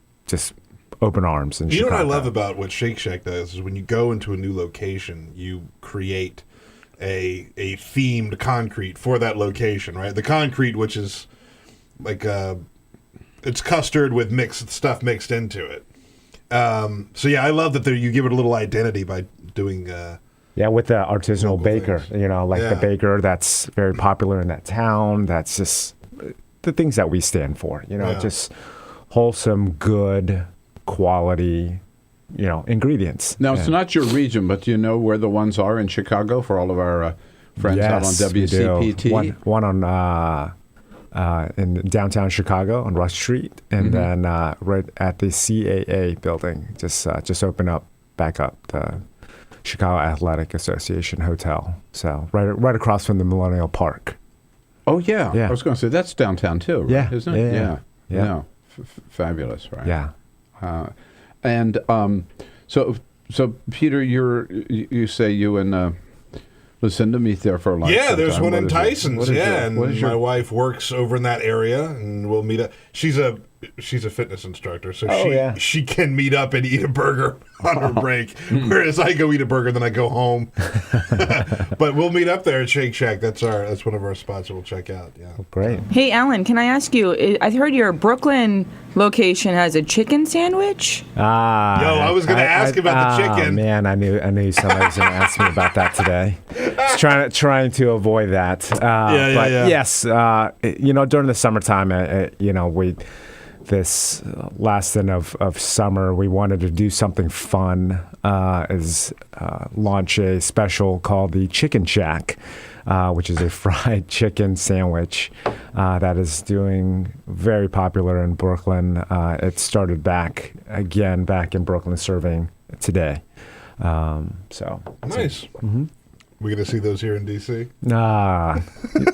open arms in You know Chicago. what I love about what Shake Shack does is when you go into a new location, you create a themed concrete for that location, right? The concrete, which is like it's custard with stuff mixed into it. So yeah, I love that you give it a little identity by doing. Yeah, with the artisanal baker, the baker that's very popular in that town. That's just the things that we stand for, just wholesome, good, quality, ingredients. Now, it's not your region, but do you know where the ones are in Chicago for all of our friends out on we do. WCPT? One on in downtown Chicago on Rush Street, and then right at the CAA building, just open up, back up the Chicago Athletic Association Hotel. So right across from the Millennial Park. Oh yeah, Yeah. I was going to say that's downtown too, right? Yeah, Isn't it? yeah. No, fabulous, right? Yeah. So Peter, you say you and Lucinda meet there for lunch. Yeah, there's sometime. one in What is it? Tyson's. What is Yeah, your- and what is your- my wife works over in that area, and we'll meet up. She's a fitness instructor, so she can meet up and eat a burger on her break, whereas I go eat a burger, then I go home. But we'll meet up there at Shake Shack. That's one of our spots that we'll check out. Yeah, great. Hey, Allan, can I ask you? I heard your Brooklyn location has a chicken sandwich. I was gonna ask about the chicken. Man, I knew somebody was going to ask me about that today. Just trying to avoid that. But yes, during the summertime, this last end of summer, we wanted to do something fun. Launch a special called the Chicken Shack, which is a fried chicken sandwich that is doing very popular in Brooklyn. It started back in Brooklyn, serving today. Nice. We going to see those here in D.C.?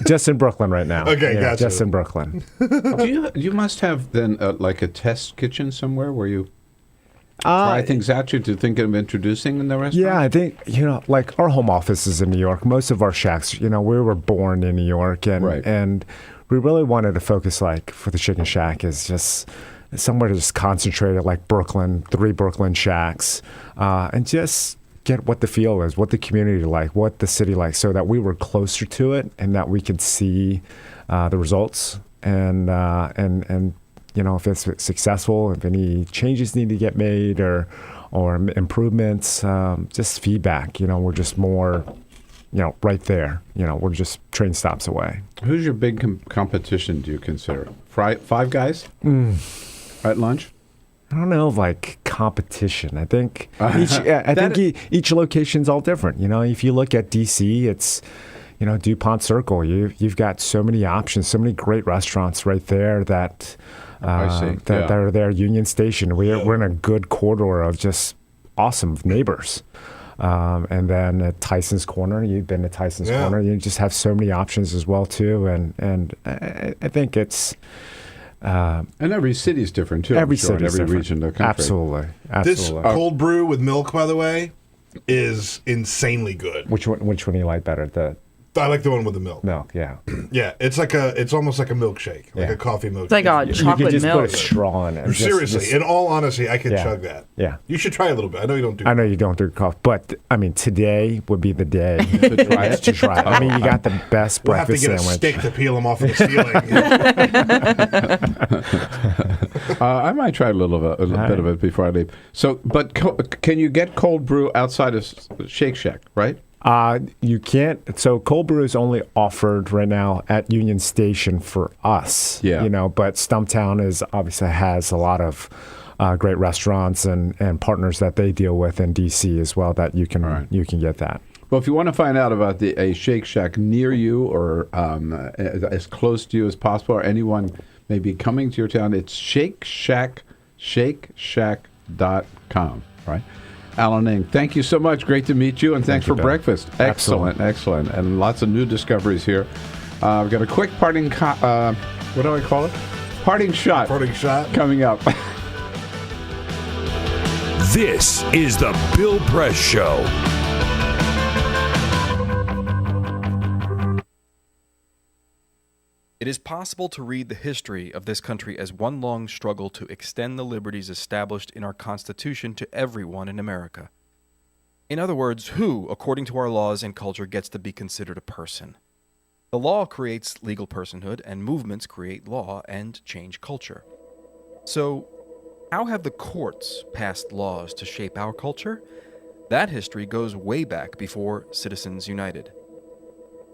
Just in Brooklyn right now. Okay, gotcha. Just in Brooklyn. You must have then like a test kitchen somewhere where you try things out. You're thinking of introducing in the restaurant. Yeah, I think like our home office is in New York. Most of our shacks, we were born in New York, and we really wanted to focus, like for the Chicken Shack, is just somewhere to just concentrate at, like Brooklyn, 3 Brooklyn shacks, and just get what the feel is, what the community like, what the city like, so that we were closer to it and that we could see the results and if it's successful, if any changes need to get made or improvements, just feedback. We're just more, right there. We're just train stops away. Who's your big competition? Do you consider Five Guys at lunch? I don't know, like competition. I think each location's all different. If you look at DC, it's DuPont Circle. You've got so many options, so many great restaurants right there that that are there. Union Station. We're in a good corridor of just awesome neighbors. And then at Tyson's Corner, you've been to Tyson's Corner. You just have so many options as well too. And I think it's. And every city is different too. Every city, city, every region of the country. Absolutely. This cold brew with milk, by the way, is insanely good. Which one do you like better? I like the one with the milk. Milk, yeah. Yeah, it's almost like a milkshake, like a coffee milkshake. It's like a chocolate You could just milk. put a straw in it. Seriously, in all honesty, I could chug that. Yeah. You should try a little bit. I know you don't do. I know you don't do coffee, but I mean, today would be the day to try it. I mean, you got the best We'll have to breakfast get sandwich. a stick to peel them off of the ceiling. I might try a little bit of it before I leave. So, but can you get cold brew outside of Shake Shack, right? You can't. So cold brew is only offered right now at Union Station for us. Yeah. But Stumptown obviously has a lot of great restaurants and partners that they deal with in DC as well that you can get that. Well, if you want to find out about a Shake Shack near you or as close to you as possible, or anyone maybe coming to your town, it's shakeshack.com, right? Allan Ng, thank you so much. Great to meet you, and thanks for breakfast. Excellent. And lots of new discoveries here. We've got a quick parting, what do I call it? Parting shot. Coming up. This is the Bill Press Show. It is possible to read the history of this country as one long struggle to extend the liberties established in our Constitution to everyone in America. In other words, who, according to our laws and culture, gets to be considered a person? The law creates legal personhood, and movements create law and change culture. So, how have the courts passed laws to shape our culture? That history goes way back before Citizens United.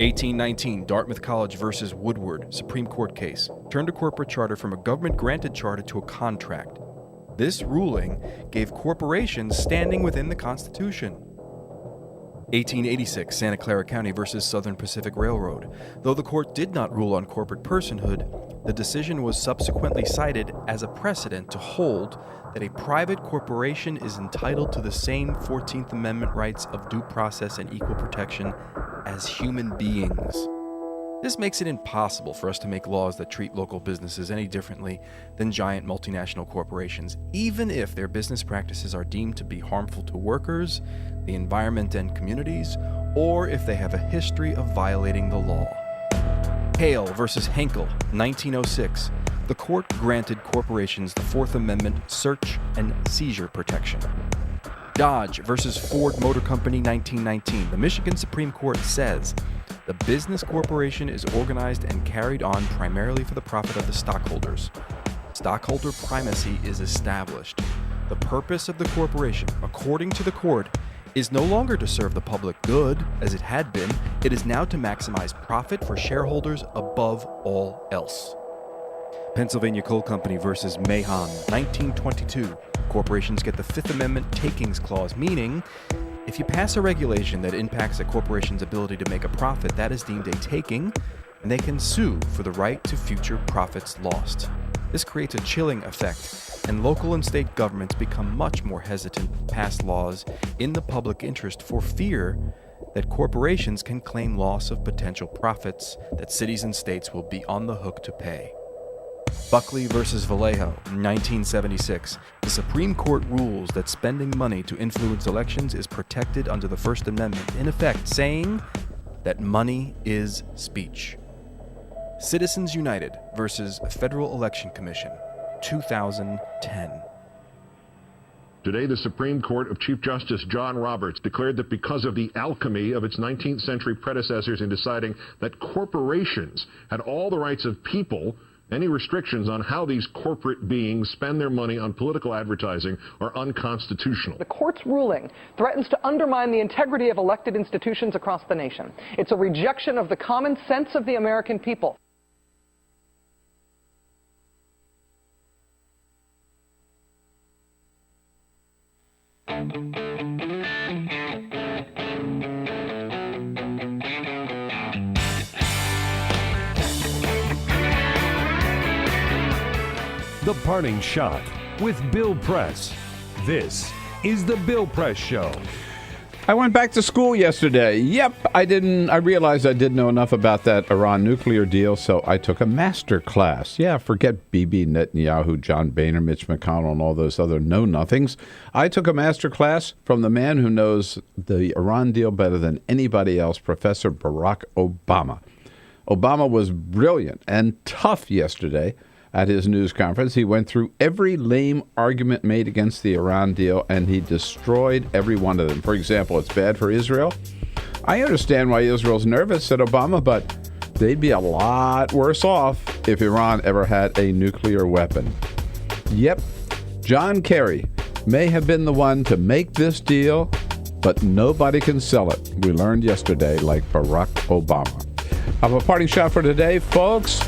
1819, Dartmouth College versus Woodward, Supreme Court case, turned a corporate charter from a government-granted charter to a contract. This ruling gave corporations standing within the Constitution. 1886, Santa Clara County versus Southern Pacific Railroad. Though the court did not rule on corporate personhood, the decision was subsequently cited as a precedent to hold that a private corporation is entitled to the same 14th Amendment rights of due process and equal protection as human beings. This makes it impossible for us to make laws that treat local businesses any differently than giant multinational corporations, even if their business practices are deemed to be harmful to workers, the environment and communities, or if they have a history of violating the law. Hale versus Henkel, 1906. The court granted corporations the Fourth Amendment search and seizure protection. Dodge versus Ford Motor Company, 1919. The Michigan Supreme Court says the business corporation is organized and carried on primarily for the profit of the stockholders. Stockholder primacy is established. The purpose of the corporation, according to the court, is no longer to serve the public good, as it had been. It is now to maximize profit for shareholders above all else. Pennsylvania Coal Company versus Mahon, 1922. Corporations get the Fifth Amendment takings clause, meaning if you pass a regulation that impacts a corporation's ability to make a profit, that is deemed a taking, and they can sue for the right to future profits lost. This creates a chilling effect, and local and state governments become much more hesitant to pass laws in the public interest for fear that corporations can claim loss of potential profits that cities and states will be on the hook to pay. Buckley versus Vallejo, 1976. The Supreme Court rules that spending money to influence elections is protected under the First Amendment, in effect saying that money is speech. Citizens United versus Federal Election Commission, 2010. Today, the Supreme Court of Chief Justice John Roberts declared that because of the alchemy of its 19th century predecessors in deciding that corporations had all the rights of people, any restrictions on how these corporate beings spend their money on political advertising are unconstitutional. The court's ruling threatens to undermine the integrity of elected institutions across the nation. It's a rejection of the common sense of the American people. The Parting Shot with Bill Press. This is the Bill Press Show. I went back to school yesterday. Yep, I realized I didn't know enough about that Iran nuclear deal, so I took a master class. Yeah, forget Bibi, Netanyahu, John Boehner, Mitch McConnell, and all those other know-nothings. I took a master class from the man who knows the Iran deal better than anybody else, Professor Barack Obama. Obama was brilliant and tough yesterday at his news conference. He went through every lame argument made against the Iran deal, and he destroyed every one of them. For example, it's bad for Israel. I understand why Israel's nervous, said Obama, but they'd be a lot worse off if Iran ever had a nuclear weapon. Yep, John Kerry may have been the one to make this deal, but nobody can sell it. We learned yesterday, like Barack Obama. I have a parting shot for today, folks.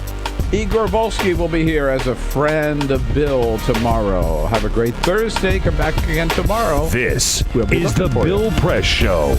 Igor Volsky will be here as a friend of Bill tomorrow. Have a great Thursday. Come back again tomorrow. This is the Bill Press Show.